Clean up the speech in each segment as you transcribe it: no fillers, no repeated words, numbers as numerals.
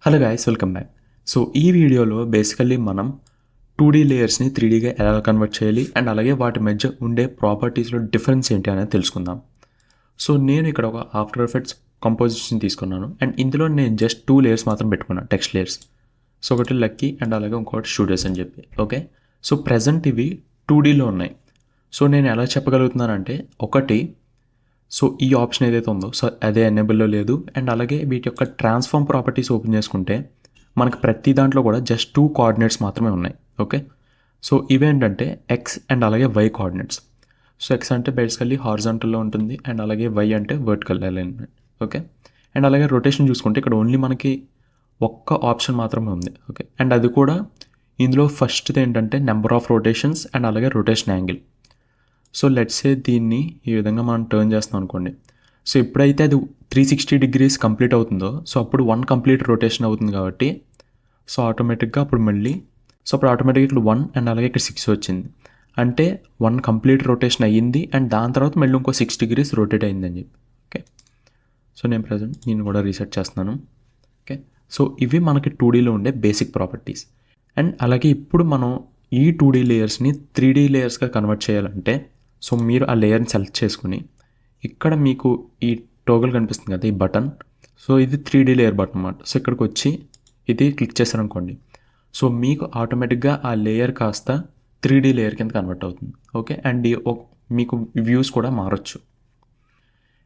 Hello guys, welcome back. So ఈ వీడియోలో basically మనం 2D లేయర్స్ని 3Dగా ఎలా కన్వర్ట్ చేయాలి అండ్ అలాగే వాటి మధ్య ఉండే ప్రాపర్టీస్లో డిఫరెన్స్ ఏంటి అనేది తెలుసుకుందాం. సో నేను ఇక్కడ ఒక ఆఫ్టర్ ఎఫెక్ట్స్ కంపోజిషన్ తీసుకున్నాను అండ్ ఇందులో నేను జస్ట్ 2 లేయర్స్ మాత్రం పెట్టుకున్నాను, టెక్స్ట్ లేయర్స్. సో ఒకటి లక్కీ అండ్ అలాగే ఇంకోటి స్టూడియోస్ అని చెప్పి. ఓకే, సో ప్రజెంట్ ఇవి 2Dలో ఉన్నాయి. సో నేను ఎలా చెప్పగలుగుతున్నానంటే ఒకటి, సో ఈ ఆప్షన్ ఏదైతే ఉందో సో అదే ఎనేబుల్లో లేదు. అండ్ అలాగే వీటి యొక్క ట్రాన్స్ఫార్మ్ ప్రాపర్టీస్ ఓపెన్ చేసుకుంటే మనకు ప్రతి దాంట్లో కూడా జస్ట్ 2 కోఆర్డినేట్స్ మాత్రమే ఉన్నాయి. ఓకే, సో ఇవేంటంటే ఎక్స్ అండ్ అలాగే వై కోఆర్డినేట్స్. సో ఎక్స్ అంటే బేసికల్లీ హారిజాంటల్లో ఉంటుంది అండ్ అలాగే వై అంటే వర్టికల్ అలైన్మెంట్. ఓకే, అండ్ అలాగే రొటేషన్ చూసుకుంటే ఇక్కడ ఓన్లీ మనకి ఒక్క ఆప్షన్ మాత్రమే ఉంది. ఓకే, అండ్ అది కూడా ఇందులో ఫస్ట్ది ఏంటంటే నెంబర్ ఆఫ్ రొటేషన్స్ అండ్ అలాగే rotation angle. So let's say దీన్ని ఈ విధంగా మనం టర్న్ చేస్తాం అనుకోండి. సో ఎప్పుడైతే అది 360 డిగ్రీస్ కంప్లీట్ అవుతుందో సో అప్పుడు 1 కంప్లీట్ రొటేషన్ అవుతుంది కాబట్టి సో ఆటోమేటిక్గా అప్పుడు మళ్ళీ అప్పుడు ఆటోమేటిక్గా ఇక్కడ 1 అండ్ అలాగే ఇక్కడ 6 వచ్చింది. అంటే 1 కంప్లీట్ రొటేషన్ అయ్యింది అండ్ దాని తర్వాత మళ్ళీ ఇంకో 6 డిగ్రీస్ రొటేట్ అయిందని చెప్పి. ఓకే, సో నేను కూడా రీసెట్ చేస్తున్నాను. ఓకే, సో ఇవి మనకి 2Dలో ఉండే బేసిక్ ప్రాపర్టీస్. అండ్ అలాగే ఇప్పుడు మనం ఈ 2D లేయర్స్ని 3D లేయర్స్గా కన్వర్ట్ చేయాలంటే సో మీరు ఆ లేయర్ని సెలెక్ట్ చేసుకుని ఇక్కడ మీకు ఈ టోగల్ కనిపిస్తుంది కదా, ఈ బటన్. సో ఇది 3D లేయర్ బటన్ అన్నమాట. సో ఇక్కడికి వచ్చి ఇది క్లిక్ చేశారనుకోండి, సో మీకు ఆటోమేటిక్గా ఆ లేయర్ కాస్త 3D లేయర్ కింద కన్వర్ట్ అవుతుంది. ఓకే, అండ్ మీకు వ్యూస్ కూడా మారచ్చు.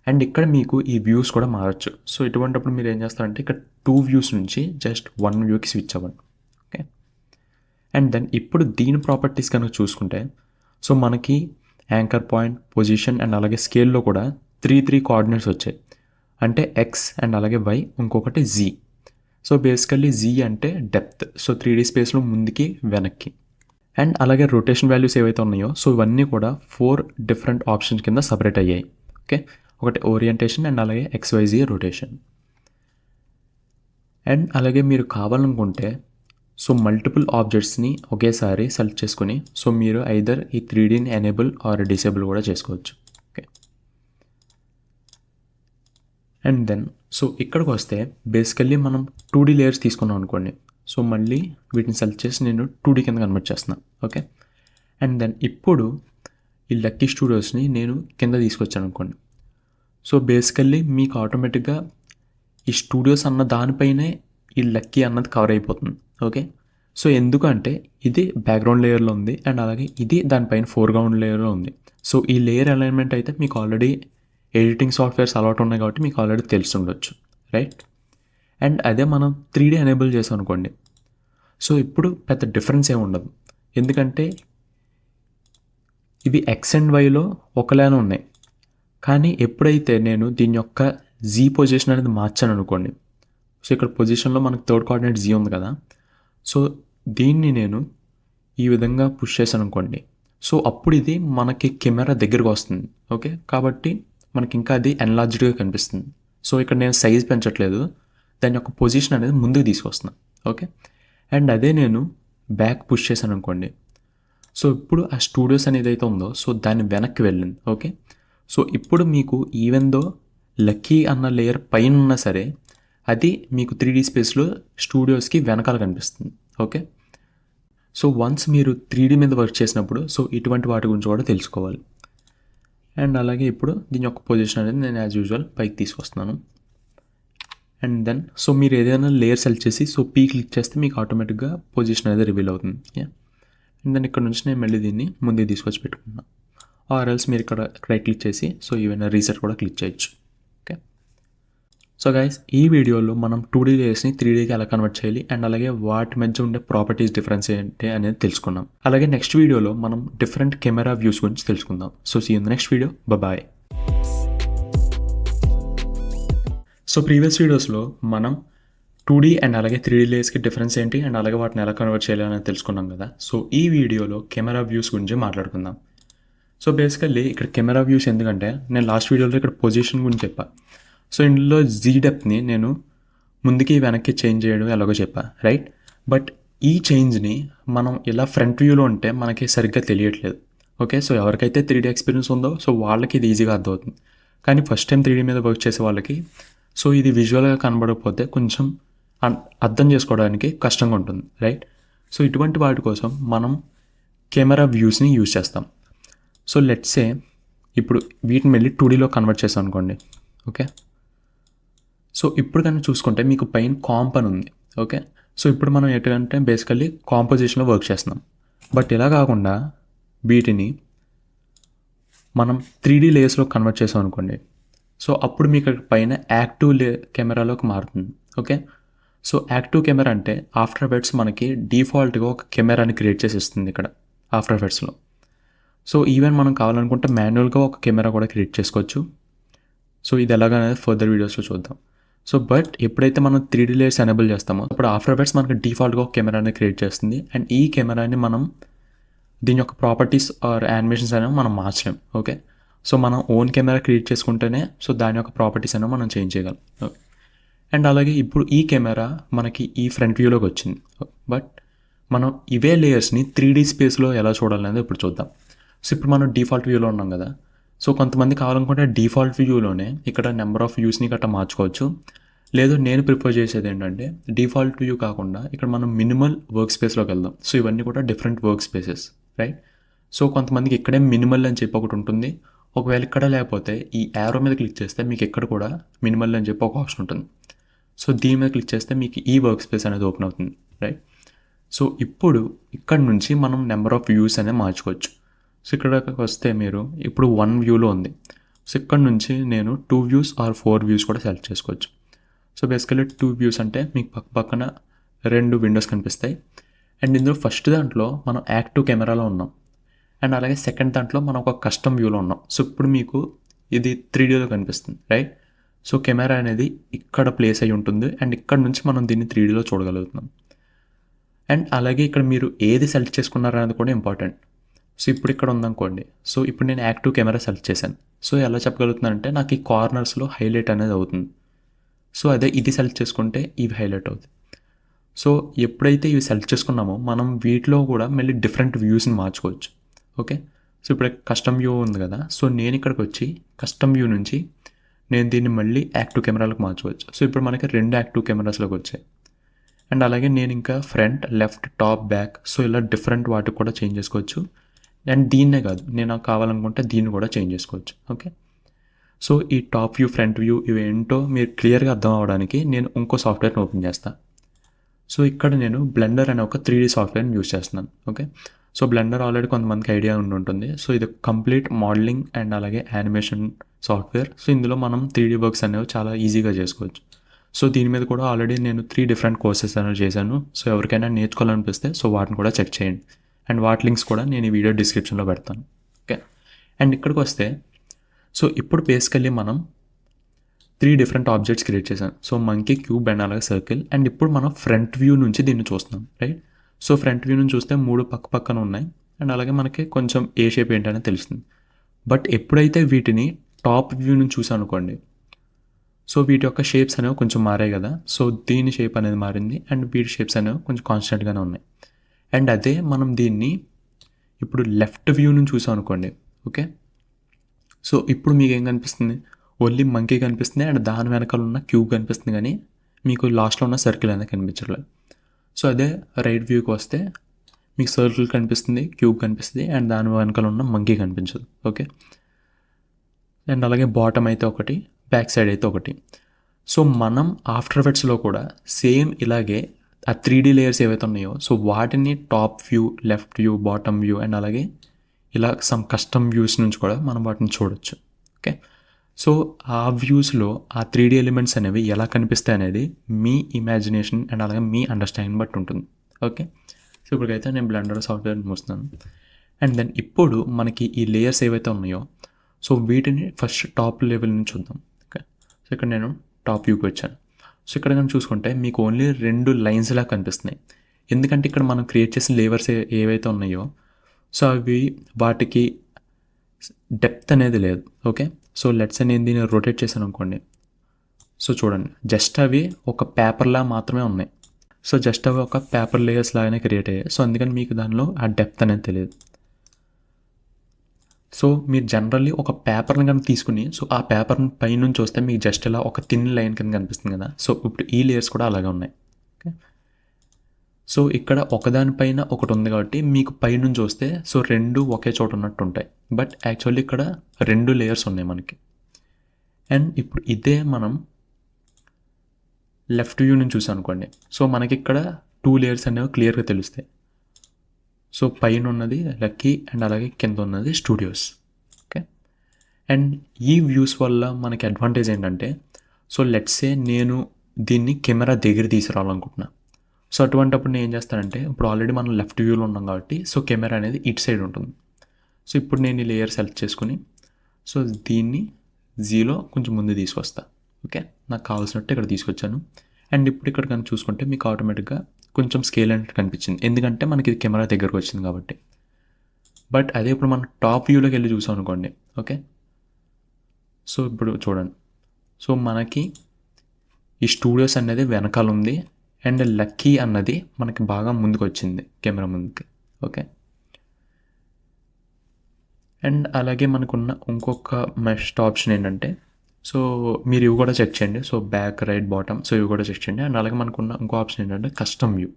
అండ్ ఇక్కడ మీకు ఈ వ్యూస్ కూడా మారచ్చు. సో ఇటువంటిప్పుడు మీరు ఏం చేస్తారంటే ఇక్కడ 2 వ్యూస్ నుంచి జస్ట్ 1 వ్యూకి స్విచ్ అవ్వండి. ఓకే, అండ్ దెన్ ఇప్పుడు దీని ప్రాపర్టీస్ కనుక చూసుకుంటే సో మనకి యాంకర్ పాయింట్, పొజిషన్ అండ్ అలాగే స్కేల్లో కూడా 3 కోఆర్డినేట్స్ వచ్చాయి. అంటే ఎక్స్ అండ్ అలాగే వై, ఇంకొకటి జీ. సో బేసికల్లీ జీ అంటే డెప్త్. సో 3D స్పేస్లో ముందుకి వెనక్కి. అండ్ అలాగే రొటేషన్ వాల్యూస్ ఏవైతే ఉన్నాయో సో ఇవన్నీ కూడా 4 డిఫరెంట్ ఆప్షన్స్ కింద సపరేట్ అయ్యాయి. ఓకే, ఒకటి ఓరియంటేషన్ అండ్ అలాగే XYZ రొటేషన్. అండ్ అలాగే మీరు కావాలనుకుంటే సో మల్టిపుల్ ఆబ్జెక్ట్స్ని ఒకేసారి సెలెక్ట్ చేసుకుని సో మీరు ఐదర్ ఈ 3Dని ఎనేబుల్ ఆర్ డిసేబుల్ కూడా చేసుకోవచ్చు. ఓకే, అండ్ దెన్ సో ఇక్కడికి వస్తే బేసికల్లీ మనం 2D లేయర్స్ తీసుకున్నాం అనుకోండి. సో మళ్ళీ వీటిని సెలెక్ట్ చేసి నేను 2D కింద కన్వర్ట్ చేస్తున్నాను. ఓకే, అండ్ దెన్ ఇప్పుడు ఈ లక్కీ స్టూడియోస్ని నేను కింద తీసుకొచ్చాను అనుకోండి. సో బేసికల్లీ మీకు ఆటోమేటిక్గా ఈ స్టూడియోస్ అన్న దానిపైనే ఈ లక్కీ అన్నది కవర్ అయిపోతుంది. ఓకే, సో ఎందుకంటే ఇది బ్యాక్గ్రౌండ్ లేయర్లో ఉంది అండ్ అలాగే ఇది దానిపైన ఫోర్గ్రౌండ్ లేయర్లో ఉంది. సో ఈ లేయర్ అలైన్మెంట్ అయితే మీకు ఆల్రెడీ ఎడిటింగ్ సాఫ్ట్వేర్స్ అలవాటు ఉన్నాయి కాబట్టి మీకు ఆల్రెడీ తెలిసి ఉండొచ్చు, రైట్? అండ్ అదే మనం 3D ఎనేబుల్ చేసాం అనుకోండి. సో ఇప్పుడు పెద్ద డిఫరెన్స్ ఏమి ఉండదు, ఎందుకంటే ఇవి ఎక్స్ అండ్ వైలో ఒకలానే ఉన్నాయి. కానీ ఎప్పుడైతే నేను దీని యొక్క జీ పొజిషన్ అనేది మార్చాను అనుకోండి, సో ఇక్కడ పొజిషన్లో మనకు 3rd కోఆర్డినేట్ జీ ఉంది కదా, సో దీన్ని నేను ఈ విధంగా పుష్ చేశాను అనుకోండి. సో అప్పుడు ఇది మనకి కెమెరా దగ్గరకు వస్తుంది. ఓకే, కాబట్టి మనకి ఇంకా అది ఎన్లార్జ్డ్గా కనిపిస్తుంది. సో ఇక్కడ నేను సైజ్ పెంచట్లేదు, దాని యొక్క పొజిషన్ అనేది ముందుకు తీసుకొస్తున్నాను. ఓకే, అండ్ అదే నేను బ్యాక్ పుష్ చేశాను అనుకోండి. సో ఇప్పుడు ఆ స్టూడియోస్ అనేది అయితే ఉందో సో దాన్ని వెనక్కి వెళ్ళింది. ఓకే, సో ఇప్పుడు మీకు ఈవెన్ దో లక్కీ అన్న లేయర్ పైన ఉన్నా సరే అది మీకు 3D స్పేస్లో స్టూడియోస్కి వెనకాల కనిపిస్తుంది. ఓకే, సో వన్స్ మీరు 3D మీద వర్క్ చేసినప్పుడు సో ఇటువంటి వాటి గురించి కూడా తెలుసుకోవాలి. అండ్ అలాగే ఇప్పుడు దీని యొక్క పొజిషన్ అనేది నేను యాజ్ యూజువల్ పైకి తీసుకొస్తున్నాను. అండ్ దెన్ సో మీరు ఏదైనా లేయర్ సెలెక్ట్ చేసి సో పీ క్లిక్ చేస్తే మీకు ఆటోమేటిక్గా పొజిషన్ అనేది రివీల్ అవుతుంది. అండ్ దెన్ ఇక్కడ నుంచి నేను మళ్ళీ దీన్ని ముందుకు తీసుకొచ్చి పెట్టుకున్నాను. ఆర్ ఎల్స్ మీరు ఇక్కడ రైట్ క్లిక్ చేసి సో ఈవెన్ రీసెట్ కూడా క్లిక్ చేయొచ్చు. సో గైస్, ఈ వీడియోలో మనం 2D లేయర్స్ని 3Dకి ఎలా కన్వర్ట్ చేయాలి అండ్ అలాగే వాటి మధ్య ఉండే ప్రాపర్టీస్ డిఫరెన్స్ ఏంటి అనేది తెలుసుకున్నాం. అలాగే నెక్స్ట్ వీడియోలో మనం డిఫరెంట్ కెమెరా వ్యూస్ గురించి తెలుసుకుందాం. So see in the next video, bye. So previous వీడియోస్లో మనం 2D అండ్ అలాగే 3D లేయర్స్కి డిఫరెన్స్ ఏంటి అండ్ అలాగే వాటిని ఎలా కన్వర్ట్ చేయాలి అనేది తెలుసుకున్నాం కదా. సో ఈ వీడియోలో కెమెరా వ్యూస్ గురించి మాట్లాడుకుందాం. సో బేసికల్లీ ఇక్కడ కెమెరా వ్యూస్ ఎందుకంటే నేను లాస్ట్ వీడియోలో ఇక్కడ పొజిషన్ గురించి చెప్పాను. సో ఇందులో జీ డెప్త్ని నేను ముందుకి వెనక్కి చేంజ్ చేయడం ఎలాగో చెప్పా, రైట్? బట్ ఈ చేంజ్ని మనం ఇలా ఫ్రంట్ వ్యూలో ఉంటే మనకి సరిగ్గా తెలియట్లేదు. ఓకే, సో ఎవరికైతే 3D ఎక్స్పీరియన్స్ ఉందో సో వాళ్ళకి ఇది ఈజీగా అర్థమవుతుంది. కానీ ఫస్ట్ టైం 3D మీద వర్క్ చేసే వాళ్ళకి సో ఇది విజువల్గా కనబడకపోతే కొంచెం అర్థం చేసుకోవడానికి కష్టంగా ఉంటుంది, రైట్? సో ఇటువంటి వాటి కోసం మనం కెమెరా వ్యూస్ని యూజ్ చేస్తాం. సో లెట్స్ సే ఇప్పుడు వీటిని వెళ్ళి 2Dలో కన్వర్ట్ చేసాం అనుకోండి. ఓకే, సో ఇప్పుడు కానీ చూసుకుంటే మీకు పైన కాంప్ అని ఉంది. ఓకే, సో ఇప్పుడు మనం ఏంటంటే బేసికల్లీ కాంపోజిషన్లో వర్క్ చేస్తున్నాం. బట్ ఇలా కాకుండా వీటిని మనం 3D లేయర్స్లో కన్వర్ట్ చేసాం అనుకోండి. సో అప్పుడు మీకు పైన యాక్టివ్ కెమెరాలోకి మారుతుంది. ఓకే, సో యాక్టివ్ కెమెరా అంటే ఆఫ్టర్ ఎఫెక్ట్స్ మనకి డిఫాల్ట్గా ఒక కెమెరాని క్రియేట్ చేసి ఇస్తుంది ఇక్కడ ఆఫ్టర్ ఎఫెక్ట్స్లో. సో ఈవెన్ మనం కావాలనుకుంటే మాన్యువల్గా ఒక కెమెరా కూడా క్రియేట్ చేసుకోవచ్చు. సో ఇది ఎలాగనేది ఫర్దర్ వీడియోస్లో చూద్దాం. సో బట్ ఎప్పుడైతే మనం 3D లేయర్స్ ఎనేబుల్ చేస్తామో అప్పుడు ఆఫ్టర్ ఎఫెక్ట్స్ మనకి డిఫాల్ట్గా ఒక కెమెరాని క్రియేట్ చేస్తుంది. అండ్ ఈ కెమెరాని మనం దీని యొక్క ప్రాపర్టీస్ ఆర్ యానిమేషన్స్ అనేవి మనం మార్చలేం. ఓకే, సో మనం ఓన్ కెమెరా క్రియేట్ చేసుకుంటేనే సో దాని యొక్క ప్రాపర్టీస్ అనేవి మనం చేంజ్ చేయగలం. ఓకే, అండ్ అలాగే ఇప్పుడు ఈ కెమెరా మనకి ఈ ఫ్రంట్ వ్యూలోకి వచ్చింది. బట్ మనం ఇవే లేయర్స్ని 3D స్పేస్లో ఎలా చూడాలనేది ఇప్పుడు చూద్దాం. సో ఇప్పుడు మనం డిఫాల్ట్ వ్యూలో ఉన్నాం కదా. సో కొంతమంది కావాలనుకుంటే డిఫాల్ట్ వ్యూలోనే ఇక్కడ నెంబర్ ఆఫ్ వ్యూస్ని గట్రా మార్చుకోవచ్చు. లేదు నేను ప్రిఫర్ చేసేది ఏంటంటే డిఫాల్ట్ వ్యూ కాకుండా ఇక్కడ మనం మినిమల్ వర్క్ స్పేస్లోకి వెళ్దాం. సో ఇవన్నీ కూడా different work spaces, right? So కొంతమందికి ఇక్కడే మినిమల్ అని చెప్పి ఒకటి ఉంటుంది. ఒకవేళ ఇక్కడ లేకపోతే ఈ యారో మీద క్లిక్ చేస్తే మీకు ఇక్కడ కూడా మినిమల్ అని చెప్పి ఒక ఆప్షన్ ఉంటుంది. సో దీని మీద క్లిక్ చేస్తే మీకు ఈ వర్క్ స్పేస్ అనేది ఓపెన్ అవుతుంది, రైట్? సో ఇప్పుడు ఇక్కడ నుంచి మనం నెంబర్ ఆఫ్ వ్యూస్ అనేది మార్చుకోవచ్చు. సో ఇక్కడికి వస్తే మీరు ఇప్పుడు 1 వ్యూలో ఉంది. సో ఇక్కడ నుంచి నేను 2 వ్యూస్ ఆర్ 4 వ్యూస్ కూడా సెలెక్ట్ చేసుకోవచ్చు. సో బేసికల్లీ 2 వ్యూస్ అంటే మీకు పక్కన 2 విండోస్ కనిపిస్తాయి. అండ్ ఇందులో ఫస్ట్ దాంట్లో మనం యాక్టివ్ కెమెరాలో ఉన్నాం. అండ్ అలాగే సెకండ్ దాంట్లో మనం ఒక కస్టమ్ వ్యూలో ఉన్నాం. సో ఇప్పుడు మీకు ఇది 3Dలో కనిపిస్తుంది, రైట్? సో కెమెరా అనేది ఇక్కడ ప్లేస్ అయి ఉంటుంది. అండ్ ఇక్కడ నుంచి మనం దీన్ని 3Dలో చూడగలుగుతున్నాం. అండ్ అలాగే ఇక్కడ మీరు ఏది సెలెక్ట్ చేసుకున్నారనేది కూడా ఇంపార్టెంట్. సో ఇప్పుడు ఇక్కడ ఉందనుకోండి. సో ఇప్పుడు నేను యాక్టివ్ కెమెరా సెలెక్ట్ చేశాను. సో ఎలా చెప్పగలుగుతున్నానంటే నాకు ఈ కార్నర్స్లో హైలైట్ అనేది అవుతుంది. సో అదే ఇది సెలెక్ట్ చేసుకుంటే ఇవి హైలైట్ అవుతుంది. సో ఎప్పుడైతే ఇవి సెలెక్ట్ చేసుకున్నామో మనం వీటిలో కూడా మళ్ళీ డిఫరెంట్ వ్యూస్ని మార్చుకోవచ్చు. ఓకే, సో ఇప్పుడు కస్టమ్ వ్యూ ఉంది కదా. సో నేను ఇక్కడికి వచ్చి కస్టమ్ వ్యూ నుంచి నేను దీన్ని మళ్ళీ యాక్టివ్ కెమెరాలకు మార్చుకోవచ్చు. సో ఇప్పుడు మనకి 2 యాక్టివ్ కెమెరాస్లోకి వచ్చాయి. అండ్ అలాగే నేను ఇంకా front, left, top, back so ఇలా డిఫరెంట్ వాటికి కూడా చేంజ్ చేసుకోవచ్చు. అండ్ దీన్నే కాదు, నేను కావాలనుకుంటే దీన్ని కూడా చేంజ్ చేసుకోవచ్చు. ఓకే, సో ఈ టాప్ వ్యూ, ఫ్రంట్ వ్యూ ఇవి ఏంటో మీరు క్లియర్గా అర్థం అవ్వడానికి నేను ఇంకో సాఫ్ట్వేర్ని ఓపెన్ చేస్తాను. సో ఇక్కడ నేను బ్లెండర్ అనే ఒక 3D సాఫ్ట్వేర్ని యూజ్ చేస్తున్నాను. ఓకే, సో బ్లెండర్ ఆల్రెడీ కొంతమందికి ఐడియా ఉంటుంది. సో ఇది కంప్లీట్ మోడలింగ్ అండ్ అలాగే యానిమేషన్ సాఫ్ట్వేర్. సో ఇందులో మనం 3D వర్క్స్ అనేవి చాలా ఈజీగా చేసుకోవచ్చు. సో దీని మీద కూడా ఆల్రెడీ నేను 3 డిఫరెంట్ కోర్సెస్ అనేవి చేశాను. సో ఎవరికైనా నేర్చుకోవాలనిపిస్తే సో వాటిని కూడా చెక్ చేయండి. అండ్ వాటి లింక్స్ కూడా నేను ఈ వీడియో డిస్క్రిప్షన్లో పెడతాను. ఓకే, అండ్ ఇక్కడికి వస్తే సో ఇప్పుడు బేసికల్లీ మనం 3 డిఫరెంట్ ఆబ్జెక్ట్స్ క్రియేట్ చేశాను. సో మంకీ, క్యూబ్ అండ్ అలాగే సర్కిల్. అండ్ ఇప్పుడు మనం ఫ్రంట్ వ్యూ నుంచి దీన్ని చూస్తున్నాం, రైట్? సో ఫ్రంట్ వ్యూ నుంచి చూస్తే 3 పక్కన ఉన్నాయి. అండ్ అలాగే మనకి కొంచెం ఏ షేప్ ఏంటనేది తెలుస్తుంది. బట్ ఎప్పుడైతే వీటిని టాప్ వ్యూ నుంచి చూసాను అనుకోండి. సో వీటి యొక్క షేప్స్ అనేవి కొంచెం మారాయి కదా. సో దీని షేప్ అనేది మారింది. అండ్ వీటి షేప్స్ అనేవి కొంచెం కాన్స్టెంట్గానే ఉన్నాయి. అండ్ అదే మనం దీన్ని ఇప్పుడు లెఫ్ట్ వ్యూ నుంచి చూసాం అనుకోండి. ఓకే, సో ఇప్పుడు మీకు ఏం కనిపిస్తుంది? ఓన్లీ మంకీ కనిపిస్తుంది అండ్ దాని వెనకాల ఉన్న క్యూబ్ కనిపిస్తుంది, కానీ మీకు లాస్ట్లో ఉన్న సర్కిల్ అనేది కనిపించట్లేదు. సో అదే రైట్ వ్యూకి వస్తే మీకు సర్కిల్ కనిపిస్తుంది, క్యూబ్ కనిపిస్తుంది అండ్ దాని వెనకాల ఉన్న మంకీ కనిపించదు. ఓకే, అండ్ అలాగే బాటమ్ అయితే ఒకటి, బ్యాక్ సైడ్ అయితే ఒకటి. సో మనం ఆఫ్టర్ ఎఫెక్ట్స్లో కూడా సేమ్ ఇలాగే ఆ 3D లేయర్స్ ఏవైతే ఉన్నాయో సో వాటిని top view, left view, bottom view and అలాగే ఇలా సమ్ కస్టమ్ వ్యూస్ నుంచి కూడా మనం వాటిని చూడొచ్చు. ఓకే, సో ఆ వ్యూస్లో ఆ 3D ఎలిమెంట్స్ అనేవి ఎలా కనిపిస్తాయి అనేది మీ ఇమాజినేషన్ అండ్ అలాగే మీ అండర్స్టాండింగ్ బట్టి ఉంటుంది. ఓకే, సో ఇప్పటికైతే నేను బ్లెండర్ సాఫ్ట్వేర్ మూస్తున్నాను. అండ్ దెన్ ఇప్పుడు మనకి ఈ లేయర్స్ ఏవైతే ఉన్నాయో సో వీటిని ఫస్ట్ టాప్ లెవెల్ నుంచి చూద్దాం. ఓకే, సో ఇక్కడ నేను టాప్ వ్యూకి వచ్చాను. సో ఇక్కడ కానీ చూసుకుంటే మీకు ఓన్లీ 2 లైన్స్ లా కనిపిస్తున్నాయి. ఎందుకంటే ఇక్కడ మనం క్రియేట్ చేసిన లేయర్స్ ఏవైతే ఉన్నాయో సో అవి వాటికి డెప్త్ అనేది లేదు. ఓకే, సో లెట్స్ నేను దీన్ని రొటేట్ చేశాను అనుకోండి. సో చూడండి, జస్ట్ అవి ఒక పేపర్లా మాత్రమే ఉన్నాయి. సో జస్ట్ అవి ఒక పేపర్ లేయర్స్ లాగానే క్రియేట్ అయ్యాయి. సో అందుకని మీకు దానిలో ఆ డెప్త్ అనేది తెలియదు. సో మీరు జనరల్లీ ఒక పేపర్ని కనుక తీసుకుని సో ఆ పేపర్ని పైనుంచి వస్తే మీకు జస్ట్ ఇలా ఒక థిన్ లైన్ కింద కనిపిస్తుంది కదా. సో ఇప్పుడు ఈ లేయర్స్ కూడా అలాగే ఉన్నాయి. ఓకే. సో ఇక్కడ ఒకదానిపైన ఒకటి ఉంది కాబట్టి మీకు పైనుంచి వస్తే సో 2 ఒకే చోట ఉన్నట్టు ఉంటాయి. బట్ యాక్చువల్లీ ఇక్కడ 2 లేయర్స్ ఉన్నాయి మనకి. అండ్ ఇప్పుడు ఇదే మనం లెఫ్ట్ వ్యూ నుంచి చూసాం అనుకోండి, సో మనకి ఇక్కడ 2 లేయర్స్ అనేవి క్లియర్గా తెలుస్తాయి. సో పైన ఉన్నది లక్కీ అండ్ అలాగే కింద ఉన్నది స్టూడియోస్. ఓకే. అండ్ ఈ వ్యూస్ వల్ల మనకి అడ్వాంటేజ్ ఏంటంటే, సో లెట్స్ సే నేను దీన్ని కెమెరా దగ్గర తీసుకురావాలనుకుంటున్నా. సో అటువంటిప్పుడు నేను ఏం చేస్తానంటే, ఇప్పుడు ఆల్రెడీ మనం లెఫ్ట్ వ్యూలో ఉన్నాం కాబట్టి సో కెమెరా అనేది ఇటు సైడ్ ఉంటుంది. సో ఇప్పుడు నేను ఈ లేయర్ సెలెక్ట్ చేసుకుని సో దీన్ని జీలో కొంచెం ముందు తీసుకొస్తా. ఓకే, నాకు కావాల్సినట్టు ఇక్కడ తీసుకొచ్చాను. అండ్ ఇప్పుడు ఇక్కడ కనుక చూసుకుంటే మీకు ఆటోమేటిక్గా కొంచెం స్కేల్ అనేది కనిపించింది, ఎందుకంటే మనకి ఇది కెమెరా దగ్గరకు వచ్చింది కాబట్టి. బట్ అదే ఇప్పుడు మనం టాప్ వ్యూలోకి వెళ్ళి చూసాం అనుకోండి. ఓకే, సో ఇప్పుడు చూడండి, సో మనకి ఈ స్టూడియోస్ అనేది వెనకాల ఉంది అండ్ లక్కీ అన్నది మనకి బాగా ముందుకు వచ్చింది కెమెరా ముందుకి. ఓకే. అండ్ అలాగే మనకున్న ఇంకొక బెస్ట్ ఆప్షన్ ఏంటంటే, సో మీరు ఇవి కూడా చెక్ చేయండి. So back, right, bottom, so ఇవి కూడా చెక్ చేయండి. అండ్ అలాగే మనకున్న ఇంకో ఆప్షన్ ఏంటంటే కస్టమ్ వ్యూ.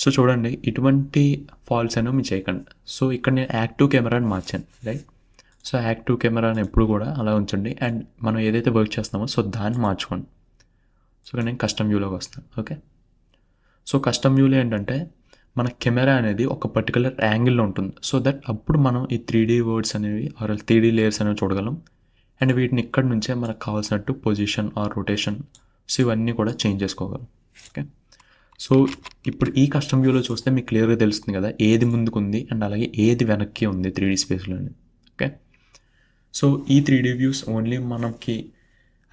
సో చూడండి, ఇటువంటి ఫాల్స్ అనేవి మీరు చేయకండి. సో ఇక్కడ నేను యాక్టివ్ కెమెరాని మార్చాను, రైట్. సో యాక్టివ్ కెమెరాని ఎప్పుడు కూడా అలా ఉంచండి. అండ్ మనం ఏదైతే వర్క్ చేస్తామో సో దాన్ని మార్చుకోండి. సో ఇక్కడ నేను కస్టమ్ వ్యూలోకి వస్తాను. ఓకే. సో కస్టమ్ వ్యూలో ఏంటంటే మన కెమెరా అనేది ఒక పర్టికులర్ యాంగిల్లో ఉంటుంది. సో దట్ అప్పుడు మనం ఈ 3D వర్డ్స్ అనేవి ఆర్ 3D లేయర్స్ అనేవి చూడగలం. అండ్ వీటిని ఇక్కడ నుంచే మనకు కావాల్సినట్టు పొజిషన్ ఆర్ రొటేషన్ సో ఇవన్నీ కూడా చేంజ్ చేసుకోగలం. ఓకే. సో ఇప్పుడు ఈ కస్టమ్ వ్యూలో చూస్తే మీకు క్లియర్గా తెలుస్తుంది కదా ఏది ముందుకు ఉంది అండ్ అలాగే ఏది వెనక్కి ఉంది 3D స్పేస్లో. ఓకే. సో ఈ 3D వ్యూస్ ఓన్లీ మనకి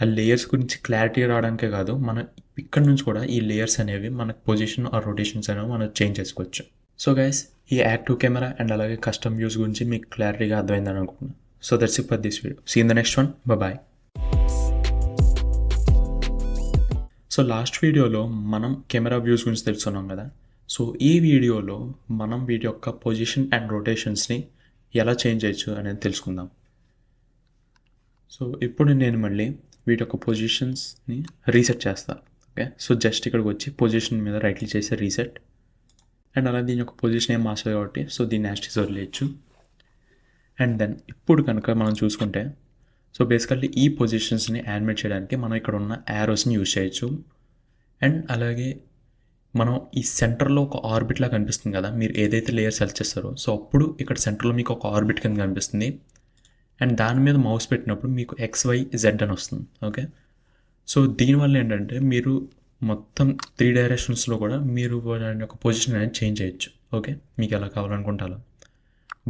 ఆ లేయర్స్ గురించి క్లారిటీ రావడానికే కాదు, మనం ఇక్కడ నుంచి కూడా ఈ లేయర్స్ అనేవి మనకు పొజిషన్ ఆర్ రొటేషన్స్ అనేవి మనం చేంజ్ చేసుకోవచ్చు. సో గైస్, ఈ యాక్టివ్ కెమెరా అండ్ అలాగే కస్టమ్ వ్యూస్ గురించి మీకు క్లారిటీగా అర్థమైందని అనుకుంటున్నాను. So that's it for this video. See in the next one. Bye. So last వీడియోలో మనం కెమెరా వ్యూస్ గురించి తెలుసుకున్నాం కదా. సో ఈ వీడియోలో మనం వీటి యొక్క పొజిషన్ అండ్ రొటేషన్స్ని ఎలా చేంజ్ చేయొచ్చు అనేది తెలుసుకుందాం. సో ఇప్పుడు నేను మళ్ళీ వీటి యొక్క పొజిషన్స్ని రీసెట్ చేస్తాను. ఓకే. సో జస్ట్ ఇక్కడికి వచ్చి పొజిషన్ మీద రైట్ క్లిక్ చేసి రీసెట్. అండ్ అలా దీని యొక్క పొజిషన్ ఏం మార్చలేదు కాబట్టి సో దీన్ని యాస్టిస్ వదిలేయచ్చు. అండ్ దెన్ ఇప్పుడు కనుక మనం చూసుకుంటే సో బేసికల్లీ ఈ పొజిషన్స్ని యానిమేట్ చేయడానికి మనం ఇక్కడ ఉన్న యారోస్ని యూజ్ చేయొచ్చు. అండ్ అలాగే మనం ఈ సెంటర్లో ఒక ఆర్బిట్లా కనిపిస్తుంది కదా, మీరు ఏదైతే లేయర్ సెలెక్ట్ చేస్తారో సో అప్పుడు ఇక్కడ సెంటర్లో మీకు ఒక ఆర్బిట్ కింద కనిపిస్తుంది. అండ్ దాని మీద మౌస్ పెట్టినప్పుడు మీకు XYZ అని వస్తుంది. ఓకే. సో దీనివల్ల ఏంటంటే మీరు మొత్తం 3 డైరెక్షన్స్లో కూడా మీరు దాని యొక్క పొజిషన్ అనేది చేంజ్ చేయొచ్చు. ఓకే, మీకు ఎలా కావాలనుకుంటే అలా.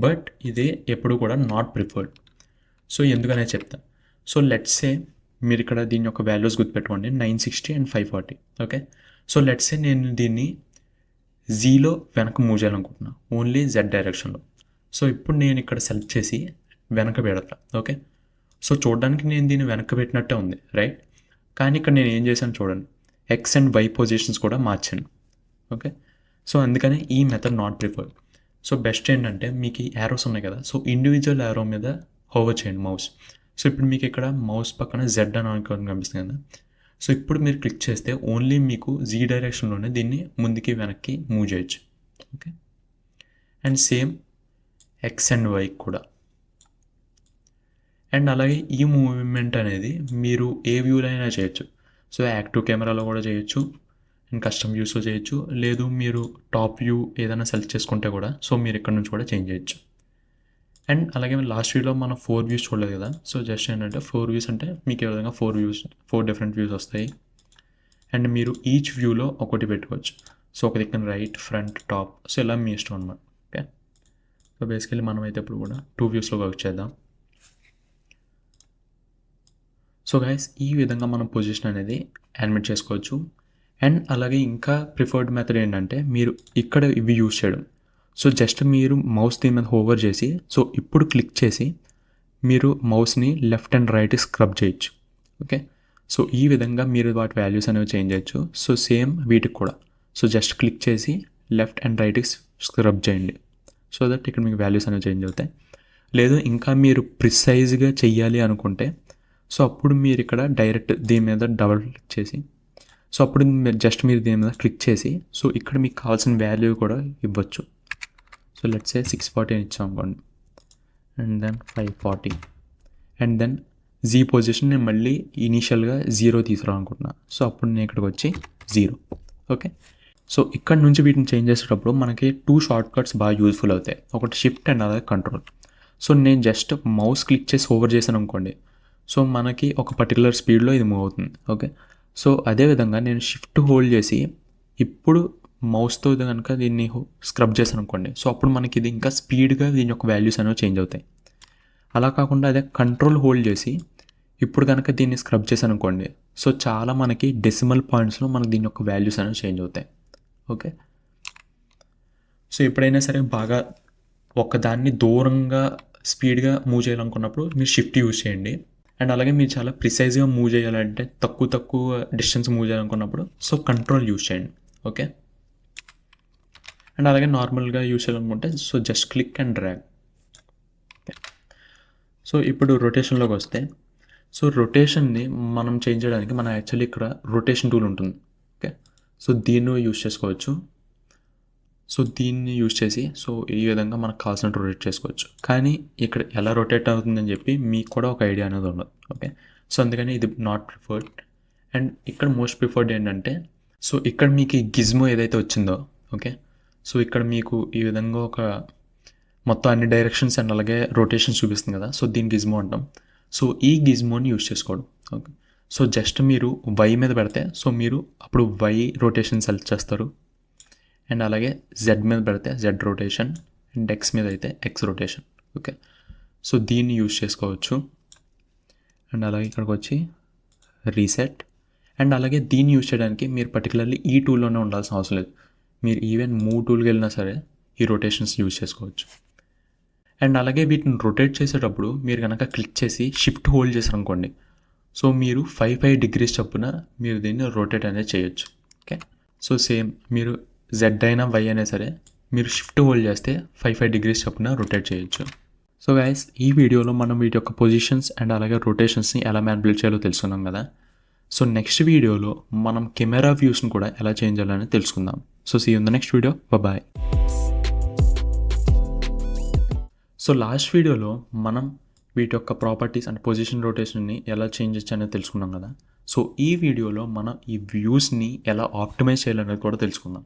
బట్ ఇదే ఎప్పుడు కూడా నాట్ ప్రిఫర్డ్. సో ఎందుకనే చెప్తా. సో లెట్స్ సే మీరు ఇక్కడ దీని యొక్క వాల్యూస్ గుర్తుపెట్టుకోండి, 960 and 540. Okay. So let's say నేను దీన్ని జీలో వెనక మూవ్ చేయాలనుకుంటున్నాను, ఓన్లీ Z డైరెక్షన్లో. సో ఇప్పుడు నేను ఇక్కడ సెలెక్ట్ చేసి వెనక పెడతా. ఓకే. సో చూడడానికి నేను దీన్ని వెనక పెట్టినట్టే ఉంది, రైట్. కానీ ఇక్కడ నేను ఏం చేశాను చూడండి, X అండ్ Y పొజిషన్స్ కూడా మార్చాను. ఓకే. సో అందుకనే ఈ method not preferred. So best ఏంటంటే మీకు ఈ యారోస్ ఉన్నాయి కదా, సో ఇండివిజువల్ యారో మీద హోవర్ చేయండి మౌస్. సో ఇప్పుడు మీకు ఇక్కడ మౌస్ పక్కన Z అని అనుకోని కనిపిస్తుంది కదా. సో ఇప్పుడు మీరు క్లిక్ చేస్తే ఓన్లీ మీకు Z డైరెక్షన్లోనే దీన్ని ముందుకి వెనక్కి మూవ్ చేయొచ్చు. Okay. And same X and Y కూడా. అండ్ అలాగే ఈ మూవ్మెంట్ అనేది మీరు ఏ వ్యూలో అయినా చేయొచ్చు. సో యాక్టివ్ కెమెరాలో కూడా చేయొచ్చు అండ్ కస్టమ్ వ్యూస్లో చేయొచ్చు, లేదు మీరు టాప్ వ్యూ ఏదైనా సెలెక్ట్ చేసుకుంటే కూడా సో మీరు ఇక్కడ నుంచి కూడా చేంజ్ చేయొచ్చు. అండ్ అలాగే లాస్ట్ వీడియోలో మనం 4 వ్యూస్ చూడలేదు కదా. సో జస్ట్ ఏంటంటే 4 వ్యూస్ అంటే మీకు ఏ విధంగా 4 డిఫరెంట్ వ్యూస్ వస్తాయి. అండ్ మీరు ఈచ్ వ్యూలో ఒకటి పెట్టుకోవచ్చు. సో ఒక దిక్కున రైట్, ఫ్రంట్, టాప్, సో ఇలా మీ ఇష్టం అన్నమాట. ఓకే. సో బేసికలీ మనం అయితే ఇప్పుడు కూడా 2 వ్యూస్లో వర్క్ చేద్దాం. సో గైస్, ఈ విధంగా మనం పొజిషన్ అనేది యానిమేట్ చేసుకోవచ్చు. అండ్ అలాగే ఇంకా ప్రిఫర్డ్ మెథడ్ ఏంటంటే మీరు ఇక్కడ ఇవి యూజ్ చేయడం. సో జస్ట్ మీరు మౌస్ దీని మీద హోవర్ చేసి సో ఇప్పుడు క్లిక్ చేసి మీరు మౌస్ని లెఫ్ట్ అండ్ రైట్ స్క్రబ్ చేయొచ్చు. ఓకే. సో ఈ విధంగా మీరు వాటి వాల్యూస్ అనేవి చేంజ్ చేయొచ్చు. సో సేమ్ వీటికి కూడా సో జస్ట్ క్లిక్ చేసి లెఫ్ట్ అండ్ రైట్కి స్క్రబ్ చేయండి. సో దట్ ఇక్కడ మీకు వాల్యూస్ అనేవి చేంజ్ అవుతాయి. లేదు ఇంకా మీరు ప్రిసైజ్గా చెయ్యాలి అనుకుంటే సో అప్పుడు మీరు ఇక్కడ డైరెక్ట్ దీని మీద డబుల్ క్లిక్ చేసి సో అప్పుడు మీరు దీని మీద క్లిక్ చేసి సో ఇక్కడ మీకు కావాల్సిన వాల్యూ కూడా ఇవ్వచ్చు. సో లెట్స్ సే 640 అని ఇచ్చాం అనుకోండి, and then 540, and then Z position నేను మళ్ళీ ఇనీషియల్గా 0 తీసుకురావాలనుకుంటున్నా. సో అప్పుడు నేను ఇక్కడికి వచ్చి 0. ఓకే, సో ఇక్కడ నుంచి వీటిని చేంజ్ చేసేటప్పుడు మనకి 2 షార్ట్ కట్స్ బాగా యూజ్ఫుల్ అవుతాయి. ఒకటి షిఫ్ట్ అండ్ అలాగే కంట్రోల్. సో నేను జస్ట్ మౌస్ క్లిక్ చేసి ఓవర్ చేశాను అనుకోండి, సో మనకి ఒక పర్టికులర్ స్పీడ్లో ఇది మూవ్ అవుతుంది. ఓకే, సో అదేవిధంగా నేను షిఫ్ట్ హోల్డ్ చేసి ఇప్పుడు మౌస్తో కనుక దీన్ని స్క్రబ్ చేశాను అనుకోండి, సో అప్పుడు మనకి ఇది ఇంకా స్పీడ్గా దీని యొక్క వాల్యూస్ అనేవి చేంజ్ అవుతాయి. అలా కాకుండా అదే కంట్రోల్ హోల్డ్ చేసి ఇప్పుడు కనుక దీన్ని స్క్రబ్ చేశాను అనుకోండి, సో చాలా మనకి డెసిమల్ పాయింట్స్లో మనకి దీని యొక్క వాల్యూస్ అనేవి చేంజ్ అవుతాయి. ఓకే, సో ఎప్పుడైనా సరే బాగా ఒకదాన్ని దూరంగా స్పీడ్గా మూవ్ చేయాలనుకున్నప్పుడు మీరు షిఫ్ట్ యూజ్ చేయండి. అండ్ అలాగే మీరు చాలా ప్రిసైజ్గా మూవ్ చేయాలంటే తక్కువ డిస్టెన్స్ మూవ్ చేయాలనుకున్నప్పుడు సో కంట్రోల్ యూజ్ చేయండి. ఓకే, అండ్ అలాగే నార్మల్గా యూజ్ చేయాలనుకుంటే so just click and drag. Okay, so ఇప్పుడు రొటేషన్లోకి వస్తే సో రొటేషన్ని మనం చేంజ్ చేయడానికి మన యాక్చువల్లీ ఇక్కడ రొటేషన్ టూల్ ఉంటుంది. ఓకే, సో దీన్ని యూజ్ చేసుకోవచ్చు. సో దీన్ని యూజ్ చేసి సో ఈ విధంగా మనకు కావాల్సినట్టు రొటేట్ చేసుకోవచ్చు. కానీ ఇక్కడ ఎలా రొటేట్ అవుతుందని చెప్పి మీకు కూడా ఒక ఐడియా అనేది ఉండదు. ఓకే, సో అందుకని ఇది నాట్ ప్రిఫర్డ్. అండ్ ఇక్కడ మోస్ట్ ప్రిఫర్డ్ ఏంటంటే సో ఇక్కడ మీకు ఈ గిజ్మో ఏదైతే వచ్చిందో, ఓకే, సో ఇక్కడ మీకు ఈ విధంగా ఒక మొత్తం అన్ని డైరెక్షన్స్ అండ్ అలాగే రొటేషన్స్ చూపిస్తుంది కదా, సో దీన్ని గిజ్మో అంటాం. సో ఈ గిజ్మోని యూజ్ చేసుకోవడం. ఓకే, సో జస్ట్ మీరు వై మీద పెడితే సో మీరు అప్పుడు వై రొటేషన్ సెలెక్ట్ చేస్తారు. అండ్ అలాగే జెడ్ మీద పెడితే జెడ్ రొటేషన్, అండ్ ఎక్స్ మీద అయితే ఎక్స్ రొటేషన్. ఓకే, సో దీన్ని యూజ్ చేసుకోవచ్చు. అండ్ అలాగే ఇక్కడికి వచ్చి రీసెట్. అండ్ అలాగే దీన్ని యూజ్ చేయడానికి మీరు పర్టికులర్లీ ఈ టూల్లోనే ఉండాల్సిన అవసరం లేదు. మీరు ఈవెన్ మూవ్ టూల్కి వెళ్ళినా సరే ఈ రొటేషన్స్ యూజ్ చేసుకోవచ్చు. అండ్ అలాగే వీటిని రొటేట్ చేసేటప్పుడు మీరు కనుక క్లిక్ చేసి షిఫ్ట్ హోల్డ్ చేశారనుకోండి, సో మీరు 5 డిగ్రీస్ చొప్పున మీరు దీన్ని రొటేట్ అనేది చేయొచ్చు. ఓకే, సో సేమ్ మీరు జెడ్ అయినా వై అయినా సరే మీరు షిఫ్ట్ హోల్డ్ చేస్తే 5 డిగ్రీస్ చొప్పున రొటేట్ చేయొచ్చు. సో గైస్, ఈ వీడియోలో మనం వీటి యొక్క పొజిషన్స్ అండ్ అలాగే రొటేషన్స్ని ఎలా మ్యానిపులేట్ చేయాలో తెలుసుకున్నాం కదా. సో నెక్స్ట్ వీడియోలో మనం కెమెరా వ్యూస్ని కూడా ఎలా చేంజ్ చేయాలని తెలుసుకుందాం. So see you in the next video. Bye. So last వీడియోలో మనం వీటి యొక్క ప్రాపర్టీస్ అండ్ పొజిషన్ రొటేషన్ని ఎలా చేంజ్ చేయొచ్చు అనేది తెలుసుకున్నాం కదా. సో ఈ వీడియోలో మనం ఈ వ్యూస్ని ఎలా ఆప్టిమైజ్ చేయాలనేది కూడా తెలుసుకుందాం.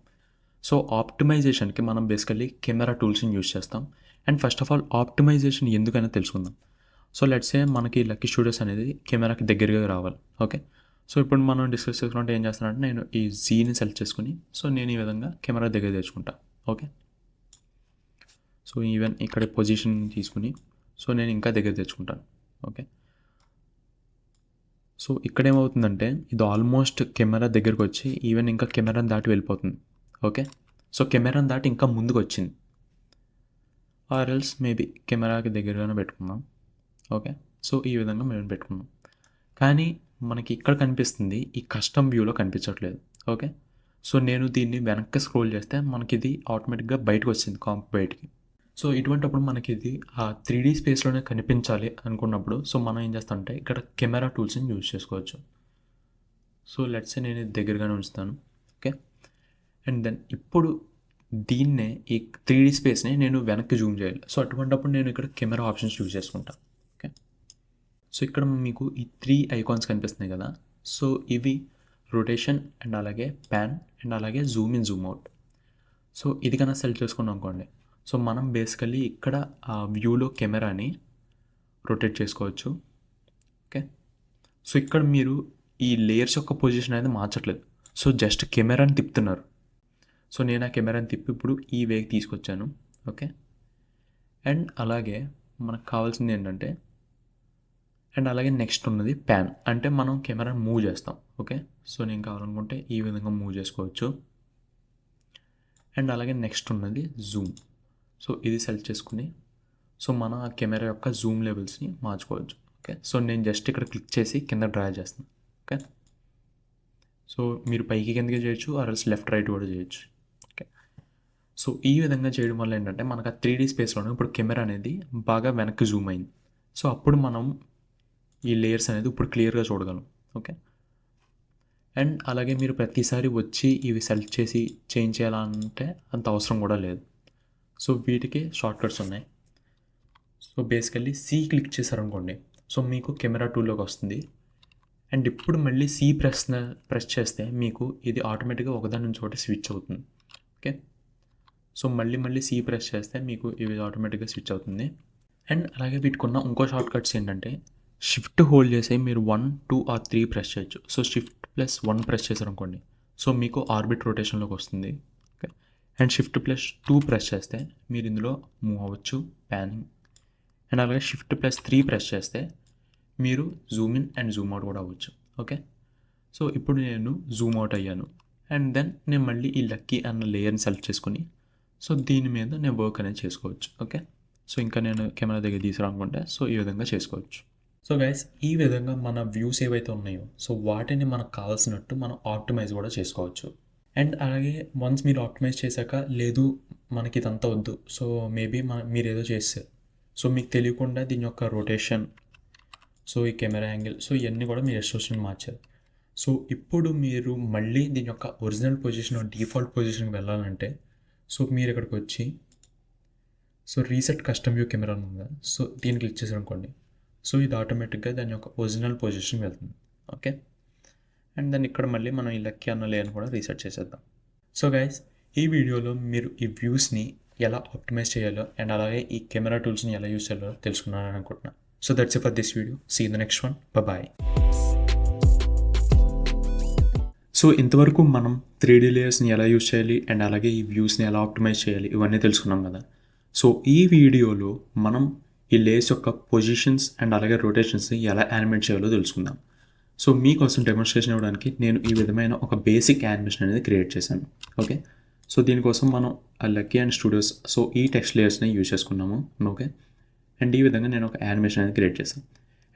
సో ఆప్టిమైజేషన్కి మనం బేసికల్లీ కెమెరా టూల్స్ని యూజ్ చేస్తాం. And first of all optimization ఎందుకనే తెలుసుకుందాం. సో లెట్స్ సే మనకి లక్కీ స్టూడియోస్ అనేది కెమెరాకి దగ్గరగా రావాలి. ఓకే, సో ఇప్పుడు మనం డిస్కస్ చేసుకుంటే ఏం చేస్తానంటే నేను ఈ జీని సెలెక్ట్ చేసుకుని సో నేను ఈ విధంగా కెమెరా దగ్గర తెచ్చుకుంటా. ఓకే, సో ఈవెన్ ఇక్కడ పొజిషన్ తీసుకుని సో నేను ఇంకా దగ్గర తెచ్చుకుంటాను. ఓకే, సో ఇక్కడ ఏమవుతుందంటే ఇది ఆల్మోస్ట్ కెమెరా దగ్గరకు వచ్చి ఈవెన్ ఇంకా కెమెరాని దాటి వెళ్ళిపోతుంది. ఓకే, సో కెమెరాని దాటి ఇంకా ముందుకు వచ్చింది. ఆర్ ఎల్స్ మేబీ కెమెరాకి దగ్గరగానే పెట్టుకుందాం. ఓకే, సో ఈ విధంగా మేము పెట్టుకున్నాం. కానీ మనకి ఇక్కడ కనిపిస్తుంది, ఈ కస్టమ్ వ్యూలో కనిపించట్లేదు. ఓకే, సో నేను దీన్ని వెనక్కి స్క్రోల్ చేస్తే మనకి ఇది ఆటోమేటిక్గా బయటకు వచ్చింది, కాంప్ బయటికి. సో ఇటువంటిప్పుడు మనకి ఇది ఆ 3D స్పేస్లోనే కనిపించాలి అనుకున్నప్పుడు సో మనం ఏం చేస్తామంటే ఇక్కడ కెమెరా టూల్స్ని యూజ్ చేసుకోవచ్చు. సో లెట్స్ సే నేను ఇది దగ్గరగానే ఉంచుతాను. ఓకే, అండ్ దెన్ ఇప్పుడు దీన్నే ఈ 3D స్పేస్ని నేను వెనక్కి జూమ్ చేయాలి. సో అటువంటిప్పుడు నేను ఇక్కడ కెమెరా ఆప్షన్స్ యూజ్ చేసుకుంటాను. ఓకే, సో ఇక్కడ మీకు ఈ 3 ఐకాన్స్ కనిపిస్తున్నాయి కదా, సో ఇవి రొటేషన్ అండ్ అలాగే ప్యాన్ అండ్ అలాగే Zoom in Zoom out. So ఇది కన్నా సెలెక్ట్ చేసుకున్నాం అనుకోండి, సో మనం బేసికల్లీ ఇక్కడ ఆ వ్యూలో కెమెరాని రొటేట్ చేసుకోవచ్చు. ఓకే, సో ఇక్కడ మీరు ఈ లేయర్స్ యొక్క పొజిషన్ అనేది మార్చట్లేదు, సో జస్ట్ కెమెరాని తిప్పుతున్నారు. సో నేను ఆ కెమెరాని తిప్పి ఇప్పుడు ఈ వేకి తీసుకొచ్చాను. ఓకే, అండ్ అలాగే మనకు కావాల్సింది ఏంటంటే అండ్ అలాగే నెక్స్ట్ ఉన్నది ప్యాన్, అంటే మనం కెమెరాని మూవ్ చేస్తాం. ఓకే, సో నేను కావాలనుకుంటే ఈ విధంగా మూవ్ చేసుకోవచ్చు. అండ్ అలాగే నెక్స్ట్ ఉన్నది జూమ్. సో ఇది సెలెక్ట్ చేసుకుని సో మనం ఆ కెమెరా యొక్క జూమ్ లెవెల్స్ని మార్చుకోవచ్చు. ఓకే, సో నేను జస్ట్ ఇక్కడ క్లిక్ చేసి కింద డ్రా చేస్తాను. ఓకే, సో మీరు పైకి కిందకి చేయొచ్చు ఆర్ఎల్స్ లెఫ్ట్ రైట్ కూడా చేయొచ్చు. ఓకే, సో ఈ విధంగా చేయడం వల్ల ఏంటంటే మనకు ఆ 3D స్పేస్లోనే ఇప్పుడు కెమెరా అనేది బాగా వెనక్కి జూమ్ అయింది. సో అప్పుడు మనం ఈ లేయర్స్ అనేది ఇప్పుడు క్లియర్గా చూడగలం. ఓకే, అండ్ అలాగే మీరు ప్రతిసారి వచ్చి ఇవి సెలెక్ట్ చేసి చేంజ్ చేయాలంటే అంత అవసరం కూడా లేదు. సో వీటికి షార్ట్ కట్స్ ఉన్నాయి. సో బేసికల్లీ సి క్లిక్ చేశారనుకోండి, సో మీకు కెమెరా టూల్లోకి వస్తుంది. అండ్ ఇప్పుడు మళ్ళీ సి ప్రెస్ చేస్తే మీకు ఇది ఆటోమేటిక్గా ఒకదాని నుంచి ఒకటి స్విచ్ అవుతుంది. ఓకే, సో మళ్ళీ సి ప్రెస్ చేస్తే మీకు ఇవి ఆటోమేటిక్గా స్విచ్ అవుతుంది. అండ్ అలాగే వీటికి ఉన్న ఇంకో షార్ట్ కట్స్ ఏంటంటే షిఫ్ట్ హోల్డ్ చేసి మీరు 1, 2 or 3 ప్రెస్ చేయొచ్చు. సో Shift+1 ప్రెస్ చేశారనుకోండి, సో మీకు ఆర్బిట్ రొటేషన్లోకి వస్తుంది. ఓకే, అండ్ Shift+2 ప్రెస్ చేస్తే మీరు ఇందులో మూవ్ అవ్వచ్చు, ప్యానింగ్. అండ్ అలాగే Shift+3 ప్రెస్ చేస్తే మీరు Zoom in and Zoom out కూడా అవ్వచ్చు. ఓకే, సో ఇప్పుడు నేను జూమ్ అవుట్ అయ్యాను. అండ్ దెన్ నేను మళ్ళీ ఈ లక్కీ అన్న లేయర్ని సెలెక్ట్ చేసుకుని సో దీని మీద నేను వర్క్ అనేది చేసుకోవచ్చు. ఓకే, సో ఇంకా నేను కెమెరా దగ్గర తీసుకురానుకుంటే సో ఈ విధంగా చేసుకోవచ్చు. సో గైస్, ఈ విధంగా మన వ్యూస్ ఏవైతే ఉన్నాయో సో వాటిని మనకు కావాల్సినట్టు మనం ఆప్టిమైజ్ కూడా చేసుకోవచ్చు. అండ్ అలాగే వన్స్ మీరు ఆప్టిమైజ్ చేశాక లేదు మనకి ఇదంతా వద్దు, సో మేబీ మీరు ఏదో చేస్తారు, సో మీకు తెలియకుండా దీని యొక్క రొటేషన్, సో ఈ కెమెరా యాంగిల్, సో ఇవన్నీ కూడా మీరు ఎక్స్ట్రోషన్ మార్చారు. సో ఇప్పుడు మీరు మళ్ళీ దీని యొక్క ఒరిజినల్ పొజిషన్, డిఫాల్ట్ పొజిషన్కి వెళ్ళాలంటే సో మీరు ఇక్కడికి వచ్చి so reset custom view camera ఉందా, సో దీన్ని క్లిక్ చేశారనుకోండి, సో ఇది ఆటోమేటిక్గా దాని యొక్క ఒరిజినల్ పొజిషన్కి వెళ్తుంది. ఓకే, అండ్ దాన్ని ఇక్కడ మళ్ళీ మనం ఈ లక్కీ అన్న లేయర్ని కూడా రీసెట్ చేసేద్దాం. సో గైస్, ఈ వీడియోలో మీరు ఈ వ్యూస్ని ఎలా ఆప్టిమైజ్ చేయాలో అండ్ అలాగే ఈ కెమెరా టూల్స్ని ఎలా యూస్ చేయాలో తెలుసుకున్నారని అనుకుంటున్నాను. So that's it for this video. See you in the next one. Bye. So ఇంతవరకు మనం 3D లేయర్స్ని ఎలా యూస్ చేయాలి అండ్ అలాగే ఈ వ్యూస్ని ఎలా ఆప్టిమైజ్ చేయాలి ఇవన్నీ తెలుసుకున్నాం కదా. సో ఈ వీడియోలో మనం ఈ లేయర్స్ యొక్క పొజిషన్స్ అండ్ అలాగే రొటేషన్స్ని ఎలా యానిమేట్ చేయాలో తెలుసుకుందాం. సో మీకోసం డెమోన్స్ట్రేషన్ ఇవ్వడానికి నేను ఈ విధమైన ఒక బేసిక్ యానిమేషన్ అనేది క్రియేట్ చేశాను. ఓకే, సో దీనికోసం మనం ఆ లక్కీ అండ్ స్టూడియోస్ సో ఈ టెక్స్ట్ లేయర్స్ని యూజ్ చేసుకున్నాము. ఓకే, అండ్ ఈ విధంగా నేను ఒక యానిమేషన్ అనేది క్రియేట్ చేశాను.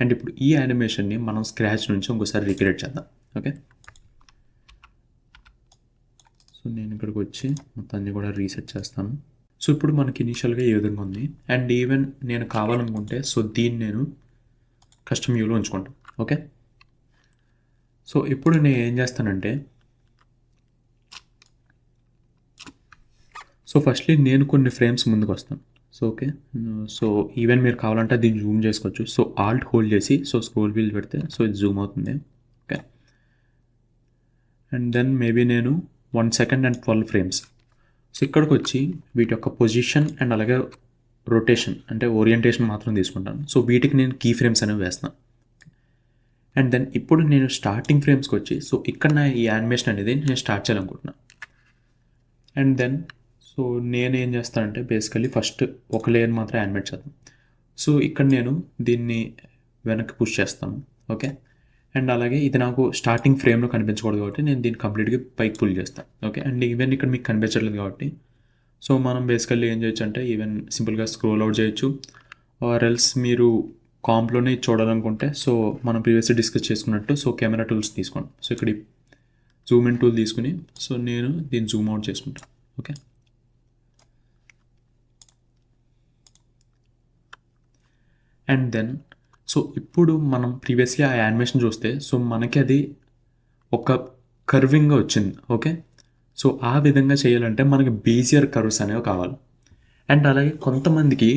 అండ్ ఇప్పుడు ఈ యానిమేషన్ని మనం స్క్రాచ్ నుంచి ఇంకోసారి రీక్రియేట్ చేద్దాం. ఓకే, సో నేను ఇక్కడికి వచ్చి మొత్తాన్ని కూడా రీసెట్ చేస్తాను. సో ఇప్పుడు మనకి ఇనీషియల్గా ఏ విధంగా ఉంది అండ్ ఈవెన్ నేను కావాలనుకుంటే సో దీన్ని నేను కస్టమ్ వ్యూలో ఉంచుకుంటాను. ఓకే, సో ఇప్పుడు నేను ఏం చేస్తానంటే సో ఫస్ట్లీ నేను కొన్ని ఫ్రేమ్స్ ముందుకు వస్తాను. సో ఓకే, సో ఈవెన్ మీరు కావాలంటే దీన్ని జూమ్ చేసుకోవచ్చు. సో ఆల్ట్ హోల్డ్ చేసి సో స్క్రోల్ వీల్ పెడితే సో ఇది జూమ్ అవుతుంది. ఓకే, అండ్ దెన్ మేబీ నేను 1 second and 12 frames. సో ఇక్కడికి వచ్చి వీటి యొక్క పొజిషన్ అండ్ అలాగే రొటేషన్ అంటే ఓరియంటేషన్ మాత్రం తీసుకుంటాను. సో వీటికి నేను కీ ఫ్రేమ్స్ అనేవి వేస్తాను. అండ్ దెన్ ఇప్పుడు నేను స్టార్టింగ్ ఫ్రేమ్స్కి వచ్చి సో ఇక్కడ నా ఈ యానిమేషన్ అనేది నేను స్టార్ట్ చేయాలనుకుంటున్నాను. అండ్ దెన్ సో నేను ఏం చేస్తానంటే బేసికలీ ఫస్ట్ ఒక లేయర్ మాత్రం యానిమేట్ చేద్దాం. సో ఇక్కడ నేను దీన్ని వెనక్కి పుష్ చేస్తాను. ఓకే, అండ్ అలాగే ఇది నాకు స్టార్టింగ్ ఫ్రేమ్లో కనిపించకూడదు కాబట్టి నేను దీన్ని కంప్లీట్గా పైకి పుల్ చేస్తాను. ఓకే, అండ్ ఈవెన్ ఇక్కడ మీకు కనిపించట్లేదు కాబట్టి సో మనం బేసికల్లీ ఏం చేయొచ్చు అంటే ఈవెన్ సింపుల్గా స్క్రోల్ అవుట్ చేయొచ్చు ఆర్ ఎల్స్ మీరు కాంప్లోనే చూడాలనుకుంటే సో మనం ప్రీవియస్గా డిస్కస్ చేసుకున్నట్టు సో కెమెరా టూల్స్ తీసుకోండి. సో ఇక్కడ జూమ్ ఇన్ టూల్ తీసుకుని సో నేను దీన్ని జూమ్ అవుట్ చేసుకుంటాను. ఓకే, అండ్ దెన్ సో ఇప్పుడు మనం ప్రీవియస్లీ ఆ యానిమేషన్ చూస్తే సో మనకి అది ఒక కర్వింగ్గా వచ్చింది. ఓకే, సో ఆ విధంగా చేయాలంటే మనకి బేసియర్ కర్వ్స్ అనేవి కావాలి. అండ్ అలాగే కొంతమందికి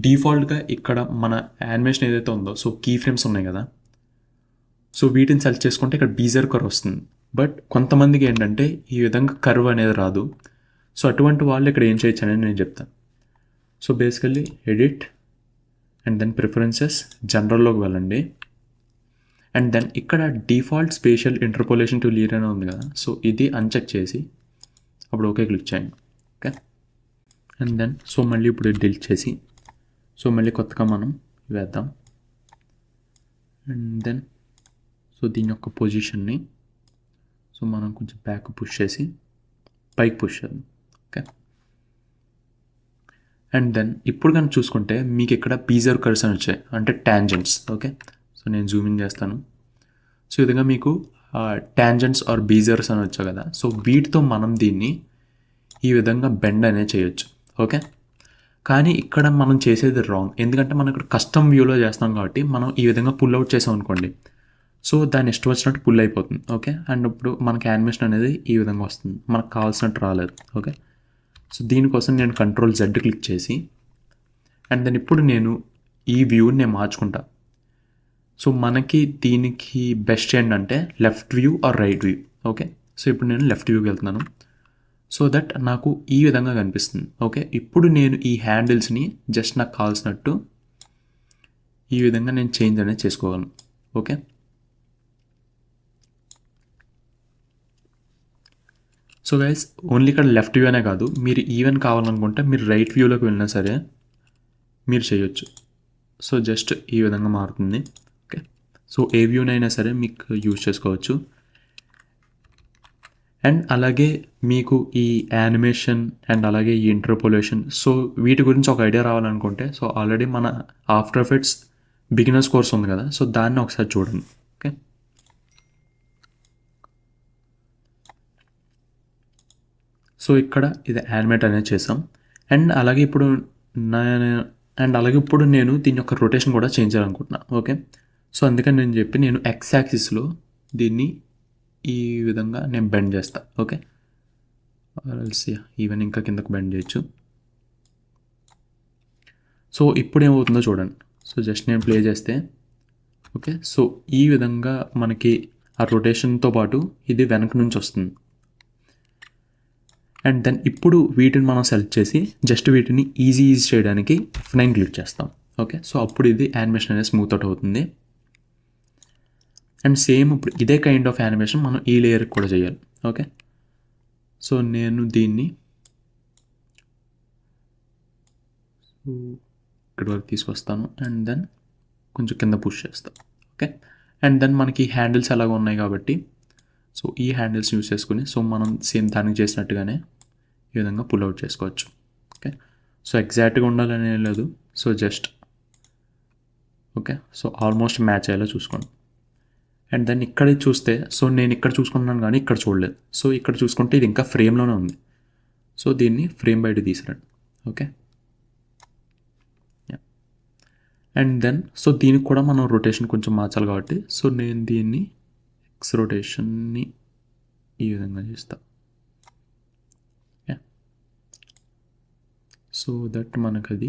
డిఫాల్ట్గా ఇక్కడ మన యానిమేషన్ ఏదైతే ఉందో సో కీ ఫ్రేమ్స్ ఉన్నాయి కదా, సో వీటిని సెలెక్ట్ చేసుకుంటే ఇక్కడ బేసియర్ కర్వ్ వస్తుంది. బట్ కొంతమందికి ఏంటంటే ఈ విధంగా కర్వ్ అనేది రాదు. సో అటువంటి వాళ్ళు ఇక్కడ ఏం చేయొచ్చు అనేది నేను చెప్తాను. So basically edit and then preferences, జనరల్లోకి వెళ్ళండి. అండ్ దెన్ ఇక్కడ డిఫాల్ట్ స్పేషియల్ ఇంటర్పోలేషన్ టు లీర్ అని ఉంది కదా, సో ఇది అన్చెక్ చేసి అప్పుడు ఓకే క్లిక్ చేయండి. ఓకే, అండ్ దెన్ సో మళ్ళీ ఇప్పుడు డిలీట్ చేసి సో మళ్ళీ కొత్తగా మనం వేద్దాం. అండ్ దెన్ సో దీని యొక్క పొజిషన్ని సో మనం కొంచెం బ్యాక్ పుష్ చేసి పైకి పుష్ చేద్దాం. ఓకే, అండ్ దెన్ ఇప్పుడు కనుక చూసుకుంటే మీకు ఇక్కడ బేసియర్ కర్వ్స్ అని వచ్చాయి అంటే ట్యాంజెంట్స్. ఓకే, సో నేను జూమ్ ఇన్ చేస్తాను. సో ఈ విధంగా మీకు ట్యాంజెంట్స్ ఆర్ బేసియర్స్ అని వచ్చాయి కదా, సో వీటితో మనం దీన్ని ఈ విధంగా బెండ్ అనేది చేయొచ్చు. ఓకే, కానీ ఇక్కడ మనం చేసేది రాంగ్, ఎందుకంటే మనం ఇక్కడ కస్టమ్ వ్యూలో చేస్తాం కాబట్టి మనం ఈ విధంగా పుల్ అవుట్ చేసాం అనుకోండి సో దాన్ని ఇష్టం వచ్చినట్టు పుల్ అయిపోతుంది. ఓకే, అండ్ ఇప్పుడు మనకి యానిమేషన్ అనేది ఈ విధంగా వస్తుంది, మనకు కావాల్సినట్టు రాలేదు. ఓకే, సో దీనికోసం నేను కంట్రోల్ Z క్లిక్ చేసి అండ్ దెన్ ఇప్పుడు నేను ఈ వ్యూని నేను మార్చుకుంటా. సో మనకి దీనికి బెస్ట్ ఏంటంటే left view or right view. Okay, so ఇప్పుడు నేను లెఫ్ట్ వ్యూకి వెళ్తున్నాను సో దట్ నాకు ఈ విధంగా కనిపిస్తుంది. ఓకే, ఇప్పుడు నేను ఈ హ్యాండిల్స్ని జస్ట్ నాకు కావాల్సినట్టు ఈ విధంగా నేను చేంజ్ అనేది చేసుకోగలను. ఓకే, సో గైస్ ఓన్లీ ఇక్కడ లెఫ్ట్ వ్యూ అనే కాదు, మీరు ఈవెన్ కావాలనుకుంటే మీరు రైట్ వ్యూలోకి వెళ్ళినా సరే మీరు చేయొచ్చు. సో జస్ట్ ఈ విధంగా మారుతుంది. ఓకే, సో ఏ వ్యూనైనా సరే మీకు యూజ్ చేసుకోవచ్చు. అండ్ అలాగే మీకు ఈ యానిమేషన్ అండ్ అలాగే ఈ ఇంటర్పోలేషన్, సో వీటి గురించి ఒక ఐడియా రావాలనుకుంటే సో ఆల్రెడీ మన ఆఫ్టర్ ఎఫెక్ట్స్ బిగినర్స్ కోర్స్ ఉంది కదా, సో దాన్ని ఒకసారి చూడండి. ఓకే, సో ఇక్కడ ఇది యానిమేట్ అనేది చేసాం. అండ్ అలాగే ఇప్పుడు నేను దీని యొక్క రొటేషన్ కూడా చేంజ్ చేయాలనుకుంటున్నాను. ఓకే, సో అందుకని నేను ఎక్స్ యాక్సిస్లో దీన్ని ఈ విధంగా నేను బెండ్ చేస్తా. ఓకే, ఈవెన్ ఇంకా కిందకు బెండ్ చేయొచ్చు. సో ఇప్పుడు ఏమవుతుందో చూడండి. సో జస్ట్ నేను ప్లే చేస్తే ఓకే, సో ఈ విధంగా మనకి ఆ రొటేషన్తో పాటు ఇది వెనక నుంచి వస్తుంది. అండ్ దెన్ ఇప్పుడు వీటిని మనం సెలెక్ట్ చేసి జస్ట్ వీటిని ఈజీ చేయడానికి F9 క్లిక్ చేస్తాం. ఓకే, సో అప్పుడు ఇది యానిమేషన్ అనేది స్మూత్ అవుట్ అవుతుంది. అండ్ సేమ్ ఇప్పుడు ఇదే కైండ్ ఆఫ్ యానిమేషన్ మనం ఈ లేయర్కి కూడా చేయాలి. ఓకే, సో నేను దీన్ని ఇక్కడ వరకు తీసుకొస్తాను అండ్ దెన్ కొంచెం కింద పుష్ చేస్తాను. ఓకే, అండ్ దెన్ మనకి హ్యాండిల్స్ ఎలాగ ఉన్నాయి కాబట్టి సో ఈ హ్యాండిల్స్ యూస్ చేసుకుని సో మనం సేమ్ దానికి చేసినట్టుగానే ఈ విధంగా పుల్ అవుట్ చేసుకోవచ్చు. ఓకే, సో ఎగ్జాక్ట్గా ఉండాలని ఏం లేదు, so just okay, so almost match అయ్యేలా చూసుకోండి. అండ్ దెన్ ఇక్కడ చూస్తే సో నేను ఇక్కడ చూసుకున్నాను కానీ ఇక్కడ చూడలేదు. సో ఇక్కడ చూసుకుంటే ఇది ఇంకా ఫ్రేమ్లోనే ఉంది. సో దీన్ని ఫ్రేమ్ బయట తీసిరండి. ఓకే, అండ్ దెన్ సో దీనికి కూడా మనం రొటేషన్ కొంచెం మార్చాలి కాబట్టి సో నేను దీన్ని ఎక్స్ రొటేషన్ని ఈ విధంగా చేస్తాను. సో దట్ మనకు అది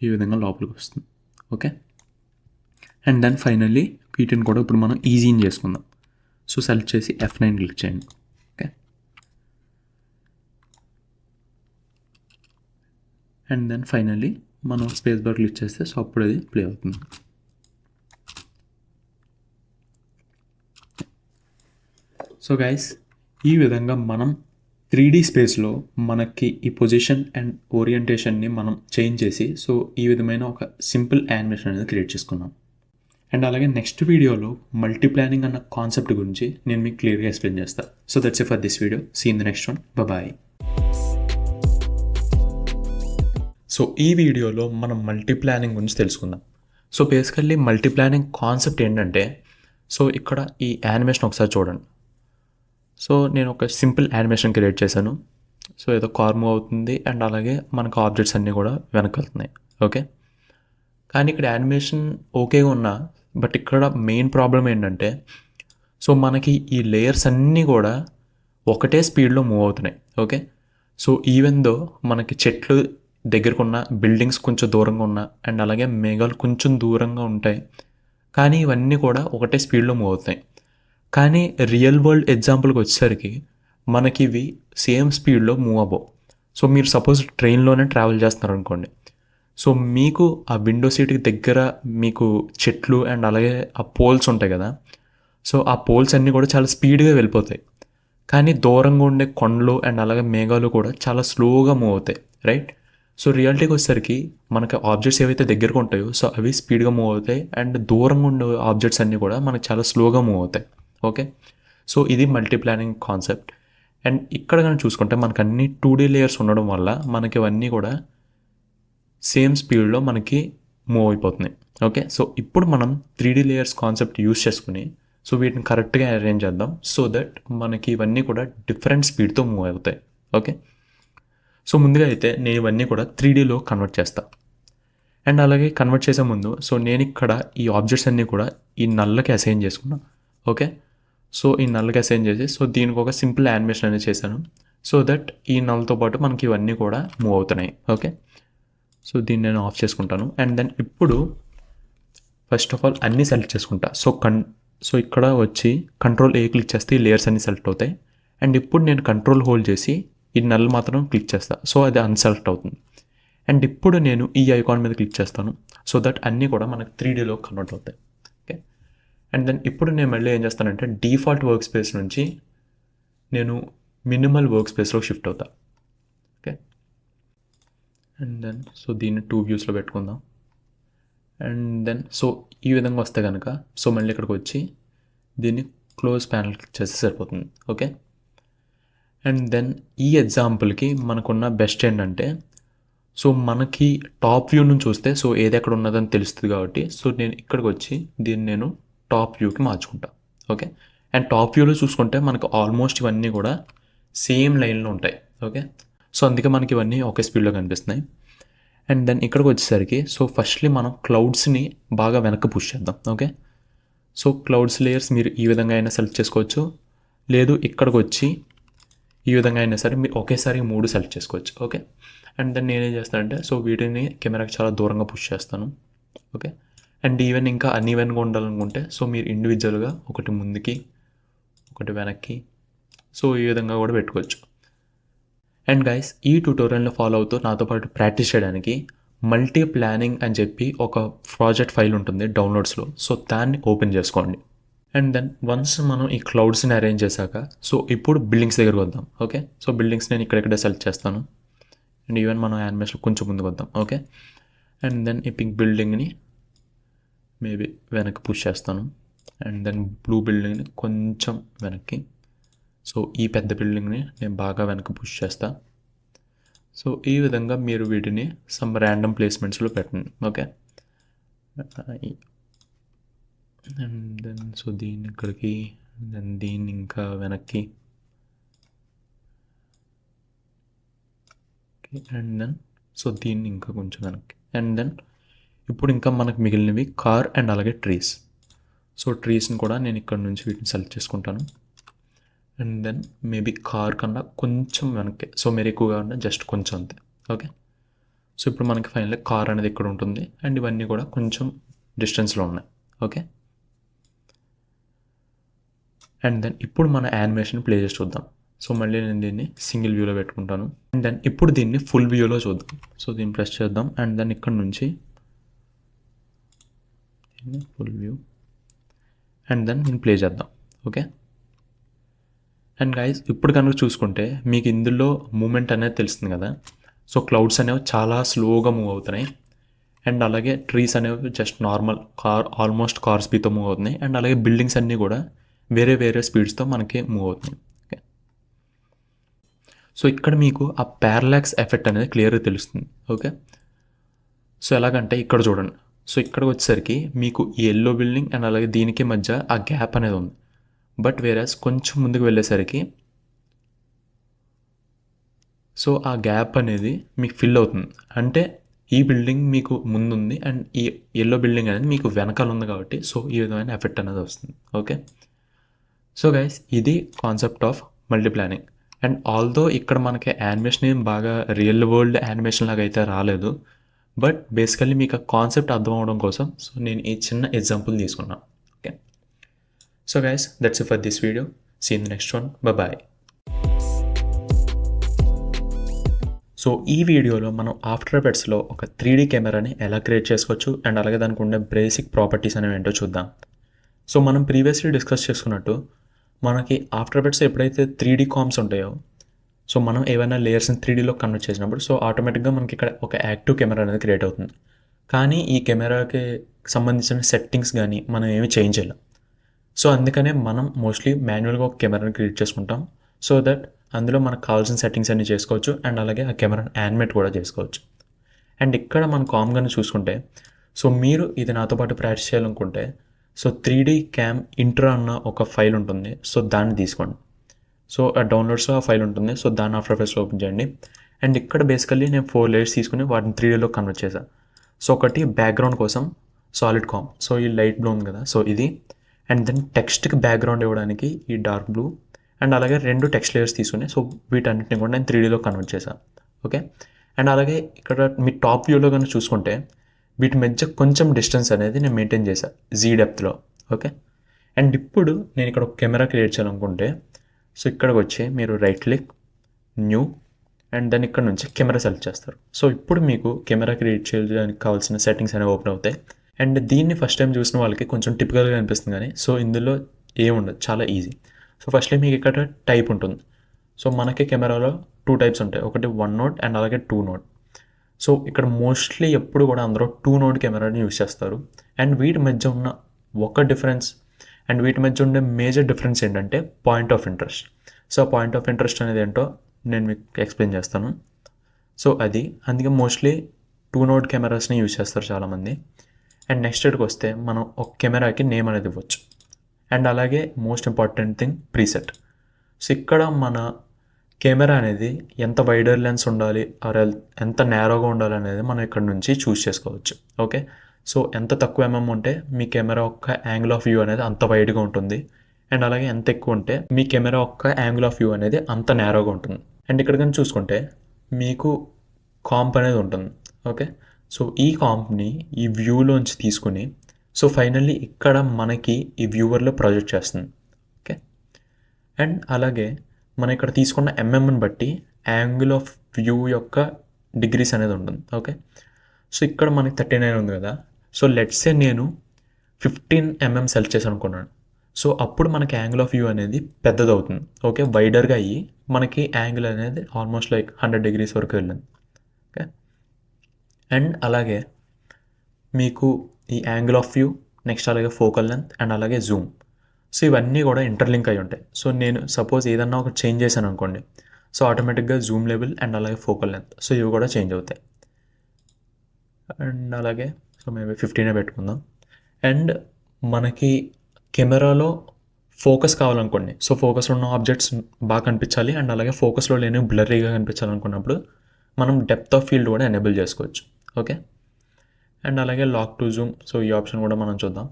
ఈ విధంగా లోపలికి వస్తుంది. ఓకే, అండ్ దెన్ ఫైనల్లీ వీటిని కూడా ఇప్పుడు మనం ఈజీని చేసుకుందాం. సో సెలెక్ట్ చేసి F9 క్లిక్ చేయండి. ఓకే, అండ్ దెన్ ఫైనల్లీ మనం స్పేస్ బార్ క్లిక్ చేస్తే సో అప్పుడు అది ప్లే అవుతుంది. సో గైస్ ఈ విధంగా మనం 3D స్పేస్లో మనకి ఈ పొజిషన్ అండ్ ఓరియంటేషన్ని మనం చేంజ్ చేసి సో ఈ విధమైన ఒక సింపుల్ యానిమేషన్ అనేది క్రియేట్ చేసుకున్నాం. అండ్ అలాగే నెక్స్ట్ వీడియోలో మల్టీప్లానింగ్ అన్న కాన్సెప్ట్ గురించి నేను మీకు క్లియర్గా ఎక్స్ప్లెయిన్ చేస్తాను. So that's it for this video. See in the next one. Bye. So ఈ వీడియోలో మనం మల్టీప్లానింగ్ గురించి తెలుసుకుందాం. సో బేసికల్లీ మల్టీప్లానింగ్ కాన్సెప్ట్ ఏంటంటే సో ఇక్కడ ఈ యానిమేషన్ ఒకసారి చూడండి. సో నేను ఒక సింపుల్ యానిమేషన్ క్రియేట్ చేశాను. సో ఏదో కార్ మూవ్ అవుతుంది అండ్ అలాగే మనకు ఆబ్జెక్ట్స్ అన్నీ కూడా వెనక్కి వెళ్తున్నాయి. ఓకే, కానీ ఇక్కడ యానిమేషన్ ఓకేగా ఉన్నా బట్ ఇక్కడ మెయిన్ ప్రాబ్లం ఏంటంటే సో మనకి ఈ లేయర్స్ అన్నీ కూడా ఒకటే స్పీడ్లో మూవ్ అవుతున్నాయి. ఓకే, సో ఈవెన్ దో మనకి చెట్లు దగ్గరకు ఉన్న, బిల్డింగ్స్ కొంచెం దూరంగా ఉన్న అండ్ అలాగే మేఘాలు కొంచెం దూరంగా ఉంటాయి, కానీ ఇవన్నీ కూడా ఒకటే స్పీడ్లో మూవ్ అవుతాయి. కానీ రియల్ వరల్డ్ ఎగ్జాంపుల్కి వచ్చేసరికి మనకి ఇవి సేమ్ స్పీడ్లో మూవ్ అవ్వవు. సో మీరు సపోజ్ ట్రైన్లోనే ట్రావెల్ చేస్తున్నారు అనుకోండి. సో మీకు ఆ విండో సీట్కి దగ్గర మీకు చెట్లు అండ్ అలాగే ఆ పోల్స్ ఉంటాయి కదా, సో ఆ పోల్స్ అన్నీ కూడా చాలా స్పీడ్గా వెళ్ళిపోతాయి. కానీ దూరంగా ఉండే కొండలు అండ్ అలాగే మేఘాలు కూడా చాలా స్లోగా మూవ్ అవుతాయి, రైట్? సో రియాలిటీకి వచ్చేసరికి మనకి ఆబ్జెక్ట్స్ ఏవైతే దగ్గరకు ఉంటాయో సో అవి స్పీడ్గా మూవ్ అవుతాయి అండ్ దూరంగా ఉండే ఆబ్జెక్ట్స్ అన్నీ కూడా మనకి చాలా స్లోగా మూవ్ అవుతాయి. ఓకే, సో ఇది మల్టీప్లానింగ్ కాన్సెప్ట్. అండ్ ఇక్కడ కానీ చూసుకుంటే మనకు అన్ని 2D లేయర్స్ ఉండడం వల్ల మనకి ఇవన్నీ కూడా సేమ్ స్పీడ్లో మనకి మూవ్ అయిపోతున్నాయి. ఓకే, సో ఇప్పుడు మనం 3D లేయర్స్ కాన్సెప్ట్ యూస్ చేసుకుని సో వీటిని కరెక్ట్గా అరేంజ్ చేద్దాం సో దట్ మనకి ఇవన్నీ కూడా డిఫరెంట్ స్పీడ్తో మూవ్ అవుతాయి. ఓకే, సో ముందుగా అయితే నేను ఇవన్నీ కూడా 3Dలో కన్వర్ట్ చేస్తాను. అండ్ అలాగే కన్వర్ట్ చేసే ముందు సో నేను ఇక్కడ ఈ ఆబ్జెక్ట్స్ అన్నీ కూడా ఈ నల్లకి అసైన్ చేసుకున్నా. ఓకే, సో ఈ నల్లకి అసైన్ చేసి సో దీనికి ఒక సింపుల్ యానిమేషన్ అనేది చేశాను సో దట్ ఈ నల్లతో పాటు మనకి ఇవన్నీ కూడా మూవ్ అవుతున్నాయి. ఓకే, సో దీన్ని నేను ఆఫ్ చేసుకుంటాను. అండ్ దెన్ ఇప్పుడు ఫస్ట్ ఆఫ్ ఆల్ అన్నీ సెలెక్ట్ చేసుకుంటా. సో ఇక్కడ వచ్చి కంట్రోల్ ఏ క్లిక్ చేస్తే ఈ లేయర్స్ అన్నీ సెలెక్ట్ అవుతాయి. అండ్ ఇప్పుడు నేను కంట్రోల్ హోల్డ్ చేసి ఈ నల్ మాత్రం క్లిక్ చేస్తాను. సో అది అన్సెలెక్ట్ అవుతుంది. అండ్ ఇప్పుడు నేను ఈ ఐకాన్ మీద క్లిక్ చేస్తాను సో దట్ అన్నీ కూడా మనకు 3Dలో కన్వర్ట్ అవుతాయి. ఓకే, అండ్ దెన్ ఇప్పుడు నేను మళ్ళీ ఏం చేస్తానంటే డిఫాల్ట్ వర్క్ స్పేస్ నుంచి నేను మినిమల్ వర్క్ స్పేస్లో షిఫ్ట్ అవుతా. ఓకే, అండ్ దెన్ సో దీన్ని 2 వ్యూస్లో పెట్టుకుందాం. అండ్ దెన్ సో ఈ విధంగా వస్తే కనుక సో మళ్ళీ ఇక్కడికి వచ్చి దీన్ని క్లోజ్ ప్యానల్ క్లిక్ చేస్తే సరిపోతుంది. ఓకే, అండ్ దెన్ ఈ ఎగ్జాంపుల్కి మనకున్న బెస్ట్ ఏంటంటే సో మనకి టాప్ వ్యూ నుంచి చూస్తే సో ఏది ఎక్కడ ఉన్నదని తెలుస్తుంది కాబట్టి సో నేను ఇక్కడికి వచ్చి దీన్ని నేను టాప్ వ్యూకి మార్చుకుంటా. ఓకే, అండ్ టాప్ వ్యూలో చూసుకుంటే మనకు ఆల్మోస్ట్ ఇవన్నీ కూడా సేమ్ లైన్లో ఉంటాయి. ఓకే, సో అందుకే మనకి ఇవన్నీ ఒకే స్పీడ్లో కనిపిస్తున్నాయి. అండ్ దెన్ ఇక్కడికి వచ్చేసరికి సో ఫస్ట్లీ మనం క్లౌడ్స్ని బాగా వెనక్కి పుష్ చేద్దాం. ఓకే, సో క్లౌడ్స్ లేయర్స్ మీరు ఈ విధంగా అయినా సెలెక్ట్ చేసుకోవచ్చు, లేదు ఇక్కడికి వచ్చి ఈ విధంగా అయినా సరే మీరు ఒకేసారి 3 సెలెక్ట్ చేసుకోవచ్చు. ఓకే, అండ్ దెన్ నేనేం చేస్తానంటే సో వీటిని కెమెరాకి చాలా దూరంగా పుష్ చేస్తాను. ఓకే, అండ్ ఈవెన్ ఇంకా అన్ఈవెన్గా ఉండాలనుకుంటే సో మీరు ఇండివిజువల్గా ఒకటి ముందుకి ఒకటి వెనక్కి సో ఈ విధంగా కూడా పెట్టుకోవచ్చు. అండ్ గైస్ ఈ ట్యూటోరియల్ని ఫాలో అవుతూ నాతో పాటు ప్రాక్టీస్ చేయడానికి మల్టీ ప్లానింగ్ అని చెప్పి ఒక ప్రాజెక్ట్ ఫైల్ ఉంటుంది డౌన్లోడ్స్లో. సో దాన్ని ఓపెన్ చేసుకోండి. అండ్ దెన్ వన్స్ మనం ఈ క్లౌడ్స్ని అరేంజ్ చేశాక సో ఇప్పుడు బిల్డింగ్స్ దగ్గరకు వద్దాం. ఓకే, సో బిల్డింగ్స్ నేను ఇక్కడెక్కడే సెలెక్ట్ చేస్తాను. అండ్ ఈవెన్ మనం యానిమేషన్ కొంచెం ముందుకు వద్దాం. ఓకే, అండ్ దెన్ ఈ పింక్ బిల్డింగ్ని మేబీ వెనక్కి పుష్ చేస్తాను. అండ్ దెన్ బ్లూ బిల్డింగ్ని కొంచెం వెనక్కి, సో ఈ పెద్ద బిల్డింగ్ని నేను బాగా వెనక్కి పుష్ చేస్తా. సో ఈ విధంగా మీరు వీటిని సమ్ ర్యాండమ్ ప్లేస్మెంట్స్లో పెట్టండి. ఓకే, అండ్ దెన్ సో దీన్ని ఇక్కడికి, దెన్ దీన్ని ఇంకా వెనక్కి. అండ్ దెన్ సో దీన్ని ఇంకా కొంచెం వెనక్కి. అండ్ దెన్ ఇప్పుడు ఇంకా మనకు మిగిలినవి కార్ అండ్ అలాగే ట్రీస్. సో ట్రీస్ని కూడా నేను ఇక్కడ నుంచి వీటిని సెలెక్ట్ చేసుకుంటాను. అండ్ దెన్ మేబీ కార్ కన్నా కొంచెం వెనక్కి, సో మీరు ఎక్కువగా ఉన్న జస్ట్ కొంచెం అంతే. ఓకే, సో ఇప్పుడు మనకి ఫైనల్గా కార్ అనేది ఇక్కడ ఉంటుంది అండ్ ఇవన్నీ కూడా కొంచెం డిస్టెన్స్లో ఉన్నాయి. ఓకే, అండ్ దెన్ ఇప్పుడు మన యానిమేషన్ ప్లే చేసి చూద్దాం. సో మళ్ళీ నేను దీన్ని సింగిల్ వ్యూలో పెట్టుకుంటాను. అండ్ దెన్ ఇప్పుడు దీన్ని ఫుల్ వ్యూలో చూద్దాం. సో దీన్ని ప్రెస్ చేద్దాం అండ్ దెన్ ఇక్కడ నుంచి దీన్ని ఫుల్ వ్యూ అండ్ దెన్ నేను ప్లే చేద్దాం. ఓకే, అండ్ గైస్ ఇప్పుడు కనుక చూసుకుంటే మీకు ఇందులో మూమెంట్ అనేది తెలుస్తుంది కదా. సో క్లౌడ్స్ అనేవి చాలా స్లోగా మూవ్ అవుతున్నాయి అండ్ అలాగే ట్రీస్ అనేవి జస్ట్ నార్మల్ ఆల్మోస్ట్ కార్ స్పీడ్తో మూవ్ అవుతున్నాయి. అండ్ అలాగే బిల్డింగ్స్ అన్నీ కూడా వేరే వేరే స్పీడ్స్తో మనకి మూవ్ అవుతున్నాయి. ఓకే, సో ఇక్కడ మీకు ఆ పారలాక్స్ ఎఫెక్ట్ అనేది క్లియర్గా తెలుస్తుంది. ఓకే, సో ఎలాగంటే ఇక్కడ చూడండి. సో ఇక్కడికి వచ్చేసరికి మీకు ఈ ఎల్లో బిల్డింగ్ అండ్ అలాగే దీనికి మధ్య ఆ గ్యాప్ అనేది ఉంది. బట్ వేరేస్ కొంచెం ముందుకు వెళ్ళేసరికి సో ఆ గ్యాప్ అనేది మీకు ఫిల్ అవుతుంది. అంటే ఈ బిల్డింగ్ మీకు ముందుంది అండ్ ఈ ఎల్లో బిల్డింగ్ అనేది మీకు వెనకాల ఉంది కాబట్టి సో ఈ విధమైన ఎఫెక్ట్ అనేది వస్తుంది. ఓకే, సో గైస్ ఇది concept of multi planning. And although ఇక్కడ మనకి యానిమేషన్ ఏం బాగా రియల్ వరల్డ్ యానిమేషన్ లాగా అయితే రాలేదు, బట్ బేసికల్లీ మీకు ఆ కాన్సెప్ట్ అర్థం అవడం కోసం సో నేను ఈ చిన్న ఎగ్జాంపుల్ తీసుకున్నాను. Okay, so guys that's it for this video. See in the next one. Bye. So ఈ వీడియోలో మనం ఆఫ్టర్ ఎఫెక్ట్స్లో ఒక 3D కెమెరాని ఎలా క్రియేట్ చేసుకోవచ్చు అండ్ అలాగే దానికి ఉండే బేసిక్ ప్రాపర్టీస్ అనేవి ఏంటో చూద్దాం. సో మనం ప్రీవియస్లీ డిస్కస్ చేసుకున్నట్టు మనకి ఆఫ్టర్ ఎఫెక్ట్స్ ఎప్పుడైతే 3D కామ్స్ ఉంటాయో సో మనం ఏవైనా లేయర్స్ని 3Dలో కన్వర్ట్ చేసినప్పుడు సో ఆటోమేటిక్గా మనకి ఇక్కడ ఒక యాక్టివ్ కెమెరా అనేది క్రియేట్ అవుతుంది. కానీ ఈ కెమెరాకి సంబంధించిన సెట్టింగ్స్ కానీ మనం ఏమి చేంజ్ చేయలేం. సో అందుకనే మనం మోస్ట్లీ మాన్యువల్గా ఒక కెమెరాని క్రియేట్ చేసుకుంటాం సో దట్ అందులో మనకు కావాల్సిన సెట్టింగ్స్ అన్నీ చేసుకోవచ్చు అండ్ అలాగే ఆ కెమెరాని యానిమేట్ కూడా చేసుకోవచ్చు. అండ్ ఇక్కడ మనం కామ్గానే చూసుకుంటే సో మీరు ఇది నాతో పాటు ప్రాక్టీస్ చేయాలనుకుంటే సో 3D క్యామ్ ఇంట్రో అన్న ఒక ఫైల్ ఉంటుంది. సో దాన్ని తీసుకోండి. సో ఆ డౌన్లోడ్స్లో ఆ ఫైల్ ఉంటుంది. సో దాన్ని ఆఫ్టర్ ఎఫెక్ట్స్లో ఓపెన్ చేయండి. అండ్ ఇక్కడ బేసికల్లీ నేను 4 లేయర్స్ తీసుకుని వాటిని 3Dలో కన్వర్ట్ చేశాను. సో ఒకటి బ్యాక్గ్రౌండ్ కోసం సాలిడ్ కామ్, సో ఈ లైట్ బ్లూ ఉంది కదా, సో ఇది. అండ్ దెన్ టెక్స్ట్కి బ్యాక్గ్రౌండ్ ఇవ్వడానికి ఈ డార్క్ బ్లూ. అండ్ అలాగే 2 టెక్స్ట్ లేయర్స్ తీసుకుని సో వీటన్నిటిని కూడా నేను 3Dలో కన్వర్ట్ చేశాను. ఓకే. అండ్ అలాగే ఇక్కడ మీ టాప్ వ్యూలో కనుక చూసుకుంటే వీటి మధ్య కొంచెం డిస్టెన్స్ అనేది నేను మెయింటైన్ చేశాను జీ డెప్త్లో. ఓకే. అండ్ ఇప్పుడు నేను ఇక్కడ ఒక కెమెరా క్రియేట్ చేయాలనుకుంటే సో ఇక్కడికి వచ్చి మీరు right click, new, and then ఇక్కడ నుంచి కెమెరా సెలెక్ట్ చేస్తారు. సో ఇప్పుడు మీకు కెమెరా క్రియేట్ చేయడానికి కావాల్సిన సెట్టింగ్స్ అనేవి ఓపెన్ అవుతాయి. అండ్ దీన్ని ఫస్ట్ టైం చూసిన వాళ్ళకి కొంచెం టిపికల్గా అనిపిస్తుంది, కానీ సో ఇందులో ఏముండదు, చాలా ఈజీ. సో ఫస్ట్లీ మీకు ఇక్కడ టైప్ ఉంటుంది. సో మనకి కెమెరాలో 2 టైప్స్ ఉంటాయి, ఒకటి 1 నోడ్ అండ్ అలాగే 2 నోడ్. సో ఇక్కడ మోస్ట్లీ ఎప్పుడు కూడా అందరూ 2 నోడ్ కెమెరాని యూస్ చేస్తారు. అండ్ వీటి మధ్య ఉన్న ఒక డిఫరెన్స్ అండ్ వీటి మధ్య ఉండే మేజర్ డిఫరెన్స్ ఏంటంటే point of interest. So point of interest అనేది ఏంటో నేను మీకు ఎక్స్ప్లెయిన్ చేస్తాను. సో అది అందుకే మోస్ట్లీ 2 నోడ్ కెమెరాస్ని యూజ్ చేస్తారు చాలామంది. అండ్ నెక్స్ట్ ఇక్కడికి వస్తే మనం ఒక కెమెరాకి నేమ్ అనేది ఇవ్వచ్చు. అండ్ అలాగే most important thing preset. So ఇక్కడ మన కెమెరా అనేది ఎంత వైడర్ లెన్స్ ఉండాలి ఆర్ ఎంత నేరోగా ఉండాలి అనేది మనం ఇక్కడ నుంచి చూస్ చేసుకోవచ్చు. ఓకే. సో ఎంత తక్కువ ఉంటే మీ కెమెరా యొక్క యాంగిల్ ఆఫ్ వ్యూ అనేది అంత వైడ్గా ఉంటుంది. అండ్ అలాగే ఎంత ఎక్కువ ఉంటే మీ కెమెరా యొక్క యాంగిల్ ఆఫ్ వ్యూ అనేది అంత నేరోగా ఉంటుంది. అండ్ ఇక్కడ కానీ చూసుకుంటే మీకు కాంప్ అనేది ఉంటుంది. ఓకే. సో ఈ కాంప్ని ఈ వ్యూలోంచి తీసుకుని సో ఫైనల్లీ ఇక్కడ మనకి ఈ వ్యూవర్లో ప్రొజెక్ట్ చేస్తుంది. ఓకే. అండ్ అలాగే మనం ఇక్కడ తీసుకున్న ఎంఎంని బట్టి యాంగిల్ ఆఫ్ వ్యూ యొక్క డిగ్రీస్ అనేది ఉంటుంది. ఓకే. సో ఇక్కడ మనకి 39 ఉంది కదా, సో లెట్సే నేను 15 mm సెలెక్ట్ చేసి అనుకున్నాను. సో అప్పుడు మనకి యాంగిల్ ఆఫ్ వ్యూ అనేది పెద్దది అవుతుంది. ఓకే. వైడర్గా అయ్యి మనకి యాంగిల్ అనేది ఆల్మోస్ట్ లైక్ 100 degrees వరకు వెళ్ళింది. ఓకే. అండ్ అలాగే మీకు ఈ యాంగిల్ ఆఫ్ వ్యూ, నెక్స్ట్ అలాగే ఫోకల్ లెంత్ అండ్ అలాగే జూమ్, సో ఇవన్నీ కూడా ఇంటర్లింక్ అయి ఉంటాయి. సో నేను సపోజ్ ఏదన్నా ఒక చేంజ్ చేశాను అనుకోండి, సో ఆటోమేటిక్గా జూమ్ లెవెల్ అండ్ అలాగే ఫోకల్ లెంత్ సో ఇవి కూడా చేంజ్ అవుతాయి. అండ్ అలాగే సో మేబీ 15 పెట్టుకుందాం. అండ్ మనకి కెమెరాలో ఫోకస్ కావాలనుకోండి, సో ఫోకస్ ఉన్న ఆబ్జెక్ట్స్ బాగా కనిపించాలి అండ్ అలాగే ఫోకస్లో లేని బ్లర్రీగా కనిపించాలనుకున్నప్పుడు మనం డెప్త్ ఆఫ్ ఫీల్డ్ కూడా ఎనేబుల్ చేసుకోవచ్చు. ఓకే. అండ్ అలాగే లాక్ టు జూమ్, సో ఈ ఆప్షన్ కూడా మనం చూద్దాం.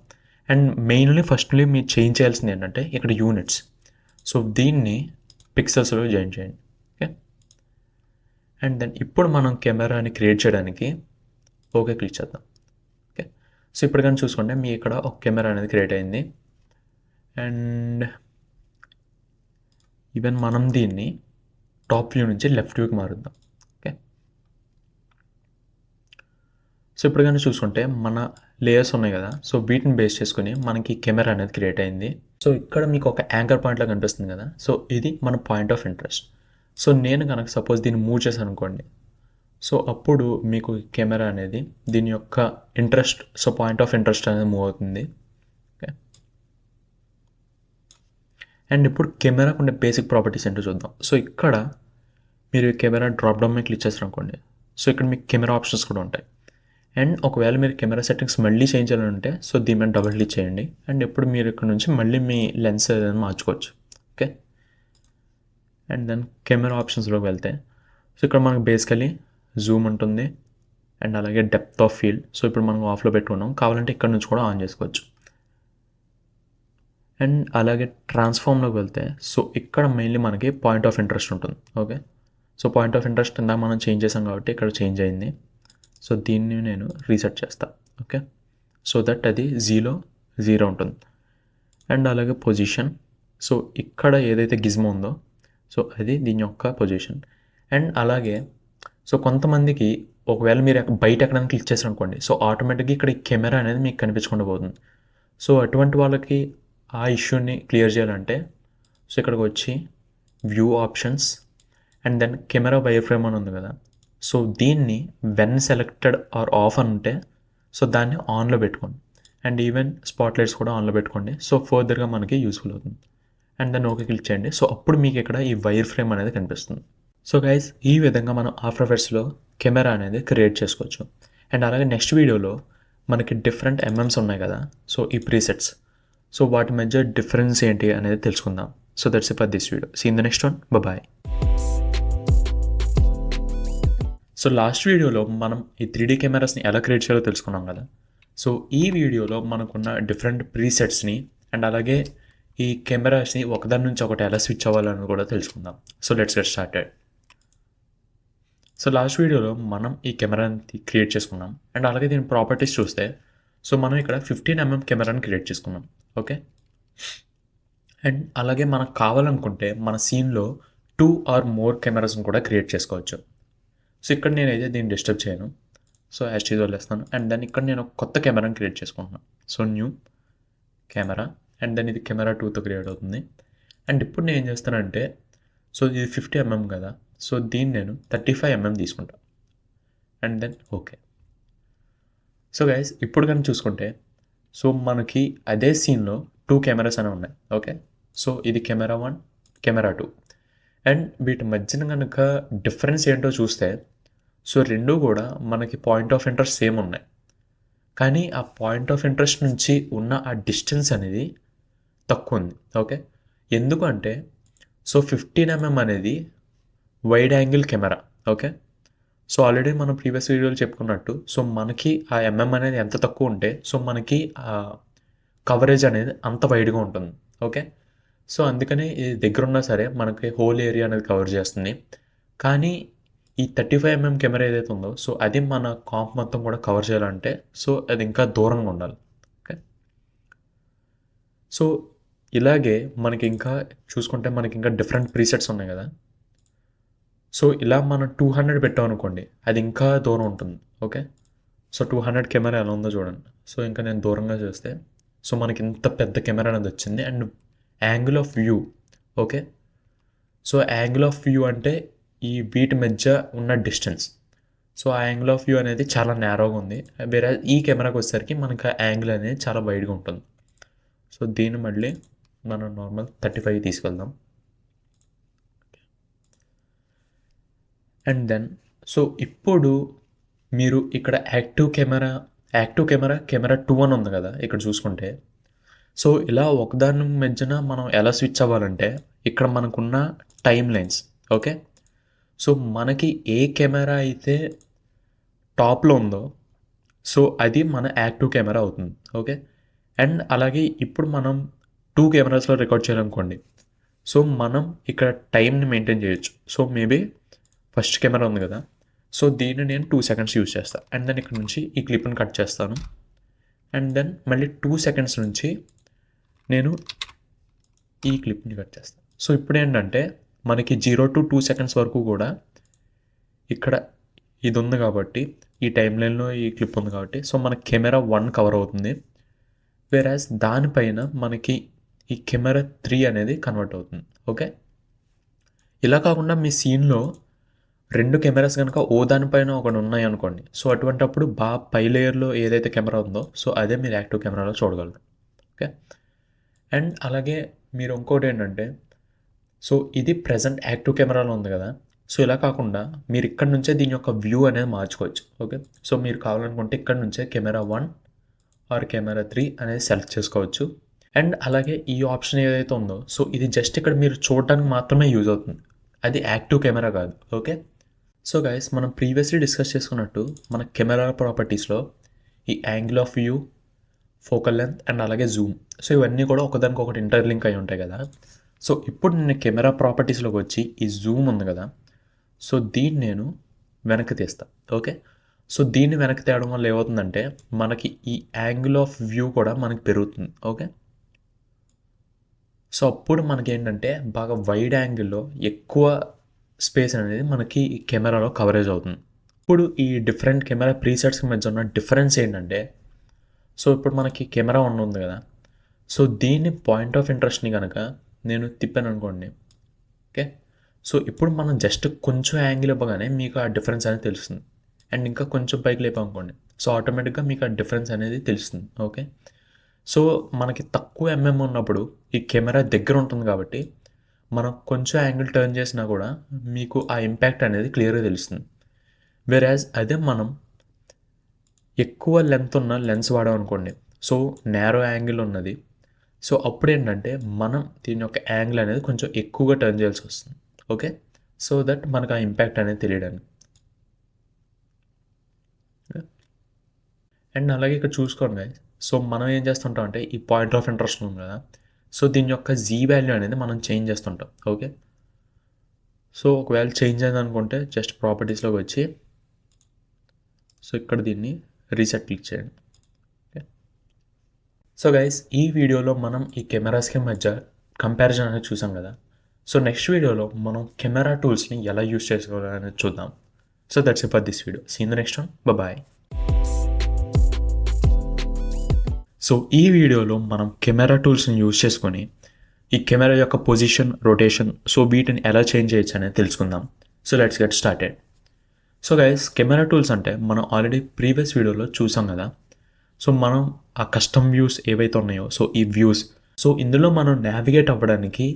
అండ్ మెయిన్లీ ఫస్ట్లీ మీరు చేంజ్ చేయాల్సింది ఏంటంటే ఇక్కడ యూనిట్స్, సో దీన్ని పిక్సెల్స్లో జాయిన్ చేయండి. ఓకే. అండ్ దెన్ ఇప్పుడు మనం కెమెరాని క్రియేట్ చేయడానికి ఓకే క్లిక్ చేద్దాం. ఓకే. సో ఇప్పుడు కానీ చూసుకుంటే మీ ఇక్కడ ఒక కెమెరా అనేది క్రియేట్ అయింది. అండ్ ఈవెన్ మనం దీన్ని టాప్ వ్యూ నుంచి లెఫ్ట్ వ్యూకి మారుద్దాం. ఓకే. సో ఇప్పుడు కానీ చూసుకుంటే మన లేయర్స్ ఉన్నాయి కదా, సో వీటిని బేస్ చేసుకుని మనకి కెమెరా అనేది క్రియేట్ అయింది. సో ఇక్కడ మీకు ఒక యాంకర్ పాయింట్లో కనిపిస్తుంది కదా, సో ఇది మన పాయింట్ ఆఫ్ ఇంట్రెస్ట్. సో నేను కనుక సపోజ్ దీన్ని మూవ్ చేశాను అనుకోండి, సో అప్పుడు మీకు కెమెరా అనేది దీని యొక్క interest, so point of interest అనేది మూవ్ అవుతుంది. ఓకే. అండ్ ఇప్పుడు కెమెరాకు ఉండే బేసిక్ ప్రాపర్టీస్ ఏంటో చూద్దాం. సో ఇక్కడ మీరు కెమెరా డ్రాప్ డౌన్ మీద క్లిక్ చేస్తారు అనుకోండి, సో ఇక్కడ మీకు కెమెరా ఆప్షన్స్ కూడా ఉంటాయి. అండ్ ఒకవేళ మీరు కెమెరా సెట్టింగ్స్ మళ్ళీ చేంజ్ చేయాలంటే సో దీని మీద డబుల్ క్లిక్ చేయండి. అండ్ ఇప్పుడు మీరు ఇక్కడ నుంచి మళ్ళీ మీ లెన్స్ ఏదైనా మార్చుకోవచ్చు. ఓకే. అండ్ దెన్ కెమెరా ఆప్షన్స్లోకి వెళ్తే సో ఇక్కడ మనకు బేసికలీ జూమ్ ఉంటుంది అండ్ అలాగే డెప్త్ ఆఫ్ ఫీల్డ్, సో ఇప్పుడు మనం ఆఫ్లో పెట్టుకున్నాం, కావాలంటే ఇక్కడ నుంచి కూడా ఆన్ చేసుకోవచ్చు. అండ్ అలాగే ట్రాన్స్ఫార్మ్లోకి వెళ్తే సో ఇక్కడ మెయిన్లీ మనకి పాయింట్ ఆఫ్ ఇంట్రెస్ట్ ఉంటుంది. Okay. So point of interest ఇందాక మనం చేంజ్ చేసాం కాబట్టి ఇక్కడ చేంజ్ అయింది. సో దీన్ని నేను రీసెట్ చేస్తాను. ఓకే. సో దట్ అది 0 ఉంటుంది. అండ్ అలాగే పొజిషన్, సో ఇక్కడ ఏదైతే గిజ్మో ఉందో సో అది దీని యొక్క పొజిషన్. అండ్ అలాగే సో కొంతమందికి ఒకవేళ మీరు బయట ఎక్కడైనా క్లిక్ చేశారు అనుకోండి, సో ఆటోమేటిక్గా ఇక్కడ ఈ కెమెరా అనేది మీకు కనిపించకుండా పోతుంది. సో అటువంటి వాళ్ళకి ఆ ఇష్యూని క్లియర్ చేయాలంటే సో ఇక్కడికి వచ్చి view options and then camera wireframe అని ఉంది కదా, సో దీన్ని వెన్ సెలెక్టెడ్ ఆర్ ఆఫ్ అని ఉంటే సో దాన్ని ఆన్లో పెట్టుకోండి. అండ్ ఈవెన్ స్పాట్ లైట్స్ కూడా ఆన్లో పెట్టుకోండి. సో ఫర్దర్గా మనకి యూస్ఫుల్ అవుతుంది. అండ్ దాన్ని ఓకే క్లిక్ చేయండి. సో అప్పుడు మీకు ఇక్కడ ఈ వైర్ ఫ్రేమ్ అనేది కనిపిస్తుంది. సో గైస్ ఈ విధంగా మనం ఆఫ్టర్ ఎఫెక్ట్స్లో కెమెరా అనేది క్రియేట్ చేసుకోవచ్చు. అండ్ అలాగే నెక్స్ట్ వీడియోలో మనకి డిఫరెంట్ ఎంఎంస్ ఉన్నాయి కదా, సో ఈ ప్రీసెట్స్, సో వాటి మధ్య డిఫరెన్స్ ఏంటి అనేది తెలుసుకుందాం. So that's it for this video. See in the next one. Bye. So last వీడియోలో మనం ఈ 3D కెమెరాస్ని ఎలా క్రియేట్ చేయాలో తెలుసుకున్నాం కదా. సో ఈ వీడియోలో మనకున్న డిఫరెంట్ ప్రీసెట్స్ని అండ్ అలాగే ఈ కెమెరాస్ని ఒకదాని నుంచి ఒకటి ఎలా స్విచ్ అవ్వాలని కూడా తెలుసుకుందాం. So let's get started. So last వీడియోలో మనం ఈ కెమెరాని క్రియేట్ చేసుకున్నాం అండ్ అలాగే దీని ప్రాపర్టీస్ చూస్తే సో మనం ఇక్కడ 15mm కెమెరాని క్రియేట్ చేసుకున్నాం. ఓకే, అండ్ అలాగే మనకు కావాలనుకుంటే మన సీన్లో 2 or more కెమెరాస్ని కూడా క్రియేట్ చేసుకోవచ్చు. సో ఇక్కడ నేనైతే దీన్ని డిస్టర్బ్ చేయను. సో యాస్టీజ్ వదిలేస్తాను అండ్ దెన్ ఇక్కడ నేను ఒక కొత్త కెమెరాని క్రియేట్ చేసుకుంటున్నాను. So new camera and then ఇది కెమెరా 2తో క్రియేట్ అవుతుంది. అండ్ ఇప్పుడు నేను ఏం చేస్తానంటే సో ఇది 50mm కదా, సో దీన్ని నేను 35mm తీసుకుంటాను and then okay. So guys ఇప్పుడు కానీ చూసుకుంటే సో మనకి అదే సీన్లో 2 కెమెరాస్ అనేవి ఉన్నాయి. ఓకే, సో ఇది కెమెరా 1, కెమెరా 2 అండ్ వీటి మధ్యన కనుక డిఫరెన్స్ ఏంటో చూస్తే సో రెండు కూడా మనకి పాయింట్ ఆఫ్ ఇంట్రెస్ట్ సేమ్ ఉన్నాయి, కానీ ఆ పాయింట్ ఆఫ్ ఇంట్రెస్ట్ నుంచి ఉన్న ఆ డిస్టెన్స్ అనేది తక్కువ ఉంది. ఓకే, ఎందుకంటే సో 15mm అనేది wide angle camera. Okay, so already మనం ప్రీవియస్ వీడియోలో చెప్పుకున్నట్టు సో మనకి ఆ ఎంఎం అనేది ఎంత తక్కువ ఉంటే సో మనకి ఆ కవరేజ్ అనేది అంత వైడ్గా ఉంటుంది. ఓకే, సో అందుకని ఇది దగ్గరున్నా సరే మనకి హోల్ ఏరియా అనేది కవర్ చేస్తుంది. కానీ ఈ 35mm కెమెరా ఏదైతే ఉందో సో అది మన కాంప్ మొత్తం కూడా కవర్ చేయాలంటే సో అది ఇంకా దూరంగా ఉండాలి. ఓకే, సో ఇలాగే మనకి ఇంకా చూసుకుంటే మనకి ఇంకా డిఫరెంట్ ప్రీసెట్స్ ఉన్నాయి కదా. సో ఇలా మనం 200 పెట్టాం అనుకోండి అది ఇంకా దూరం ఉంటుంది. ఓకే, సో 200 కెమెరా ఎలా ఉందో చూడండి. సో ఇంకా నేను దూరంగా చేస్తే సో మనకి ఇంత పెద్ద కెమెరా అనేది వచ్చింది and angle of view. Okay, so angle of view అంటే ఈ వీటి మధ్య ఉన్న డిస్టెన్స్. సో ఆ యాంగిల్ ఆఫ్ వ్యూ అనేది చాలా నేరోగా ఉంది, వేరే ఈ కెమెరాకి వచ్చేసరికి మనకి ఆ యాంగిల్ అనేది చాలా వైడ్గా ఉంటుంది. సో దీన్ని మళ్ళీ మనం నార్మల్ 35 తీసుకెళ్దాం అండ్ దెన్ సో ఇప్పుడు మీరు ఇక్కడ యాక్టివ్ కెమెరా కెమెరా 2 అని ఉంది కదా ఇక్కడ చూసుకుంటే. సో ఇలా ఒకదాని మధ్యన మనం ఎలా స్విచ్ అవ్వాలంటే ఇక్కడ మనకున్న టైమ్ లైన్స్. ఓకే, సో మనకి ఏ కెమెరా అయితే టాప్లో ఉందో సో అది మన యాక్టివ్ కెమెరా అవుతుంది. ఓకే, అండ్ అలాగే ఇప్పుడు మనం 2 కెమెరాస్లో రికార్డ్ చేయాలనుకోండి సో మనం ఇక్కడ టైంని మెయింటైన్ చేయొచ్చు. సో మేబీ ఫస్ట్ కెమెరా ఉంది కదా, సో దీన్ని నేను 2 seconds యూజ్ చేస్తాను అండ్ దెన్ ఇక్కడ నుంచి ఈ క్లిప్ని కట్ చేస్తాను అండ్ దెన్ మళ్ళీ 2 seconds నుంచి నేను ఈ క్లిప్ని కట్ చేస్తాను. సో ఇప్పుడు ఏంటంటే మనకి 0 to 2 seconds వరకు కూడా ఇక్కడ ఇది ఉంది కాబట్టి ఈ టైం లైన్లో ఈ క్లిప్ ఉంది కాబట్టి సో మన కెమెరా 1 కవర్ అవుతుంది, వేరాజ్ దానిపైన మనకి ఈ కెమెరా 3 అనేది కన్వర్ట్ అవుతుంది. ఓకే, ఇలా కాకుండా మీ సీన్లో 2 కెమెరాస్ కనుక ఓ దానిపైన ఒకటి ఉన్నాయి అనుకోండి సో అటువంటప్పుడు బాగా పై లేయర్లో ఏదైతే కెమెరా ఉందో సో అదే మీరు యాక్టివ్ కెమెరాలో చూడగలరు. ఓకే, అండ్ అలాగే మీరు ఇంకోటి ఏంటంటే సో ఇది ప్రజెంట్ యాక్టివ్ కెమెరాలో ఉంది కదా, సో ఇలా కాకుండా మీరు ఇక్కడ నుంచే దీని యొక్క వ్యూ అనేది మార్చుకోవచ్చు. ఓకే, సో మీరు కావాలనుకుంటే ఇక్కడ నుంచే కెమెరా 1 ఆర్ కెమెరా 3 అనేది సెలెక్ట్ చేసుకోవచ్చు. అండ్ అలాగే ఈ ఆప్షన్ ఏదైతే ఉందో సో ఇది జస్ట్ ఇక్కడ మీరు చూడడానికి మాత్రమే యూజ్ అవుతుంది, అది యాక్టివ్ కెమెరా కాదు. ఓకే, సో గైస్ మనం ప్రీవియస్లీ డిస్కస్ చేసుకున్నట్టు మన కెమెరా ప్రాపర్టీస్లో ఈ angle of view, focal length and అలాగే జూమ్ సో ఇవన్నీ కూడా ఒకదానికొకటి ఇంటర్లింక్ అయి ఉంటాయి కదా. సో ఇప్పుడు నేను కెమెరా ప్రాపర్టీస్లోకి వచ్చి ఈ జూమ్ ఉంది కదా సో దీన్ని నేను వెనక్కి తీస్తాను. ఓకే, సో దీన్ని వెనక్కి తేయడం వల్ల ఏమవుతుందంటే మనకి ఈ యాంగిల్ ఆఫ్ వ్యూ కూడా మనకి పెరుగుతుంది. ఓకే, సో అప్పుడు మనకి ఏంటంటే బాగా వైడ్ యాంగిల్లో ఎక్కువ స్పేస్ అనేది మనకి ఈ కెమెరాలో కవరేజ్ అవుతుంది. ఇప్పుడు ఈ డిఫరెంట్ కెమెరా ప్రీసెట్స్ మధ్య ఉన్న డిఫరెన్స్ ఏంటంటే సో ఇప్పుడు మనకి కెమెరా 1 ఉంది కదా, సో దీన్ని పాయింట్ ఆఫ్ ఇంట్రెస్ట్ని కనుక నేను తిప్పాను అనుకోండి. ఓకే, సో ఇప్పుడు మనం జస్ట్ కొంచెం యాంగిల్ ఇవ్వగానే మీకు ఆ డిఫరెన్స్ అనేది తెలుస్తుంది అండ్ ఇంకా కొంచెం పైకి లేపనుకోండి సో ఆటోమేటిక్గా మీకు ఆ డిఫరెన్స్ అనేది తెలుస్తుంది. ఓకే, సో మనకి తక్కువ ఎంఎం ఉన్నప్పుడు ఈ కెమెరా దగ్గర ఉంటుంది కాబట్టి మనం కొంచెం యాంగిల్ టర్న్ చేసినా కూడా మీకు ఆ ఇంపాక్ట్ అనేది క్లియర్గా తెలుస్తుంది. వేరాజ్ అదే మనం ఎక్కువ లెంత్ ఉన్న లెన్స్ వాడామనుకోండి సో నేరో యాంగిల్ ఉన్నది సో అప్పుడు ఏంటంటే మనం దీని యొక్క యాంగిల్ అనేది కొంచెం ఎక్కువగా టర్న్ చేయాల్సి వస్తుంది. ఓకే, సో దట్ మనకు ఆ ఇంపాక్ట్ అనేది తెలియడానికి. అండ్ అలాగే ఇక్కడ చూసుకోండి guys. సో మనం ఏం చేస్తుంటాం అంటే ఈ పాయింట్ ఆఫ్ ఇంట్రెస్ట్ ఉంది కదా, సో దీని యొక్క జీ వాల్యూ అనేది మనం చేంజ్ చేస్తుంటాం. ఓకే, సో ఒకవేళ చేంజ్ అయింది అనుకుంటే జస్ట్ ప్రాపర్టీస్లోకి వచ్చి సో ఇక్కడ దీన్ని రీసెట్ క్లిక్ చేయండి. ఓకే, సో గైస్ ఈ వీడియోలో మనం ఈ కెమెరాస్కి మధ్య కంపారిజన్ అనేది చూసాం కదా. సో నెక్స్ట్ వీడియోలో మనం కెమెరా టూల్స్ని ఎలా యూస్ చేసుకోవాలనేది చూద్దాం. So that's it for this video. See in the next one. Bye. So ఈ వీడియోలో మనం కెమెరా టూల్స్ని యూజ్ చేసుకొని ఈ కెమెరా యొక్క పొజిషన్, రొటేషన్, సో వీటిని ఎలా చేంజ్ చేయొచ్చు అనేది తెలుసుకుందాం. So let's get started. So guys camera tools అంటే మనం ఆల్రెడీ ప్రీవియస్ వీడియోలో చూసాం కదా. సో మనం ఆ కస్టమ్ వ్యూస్ ఏవైతే ఉన్నాయో సో ఈ వ్యూస్, సో ఇందులో మనం నావిగేట్ అవ్వడానికి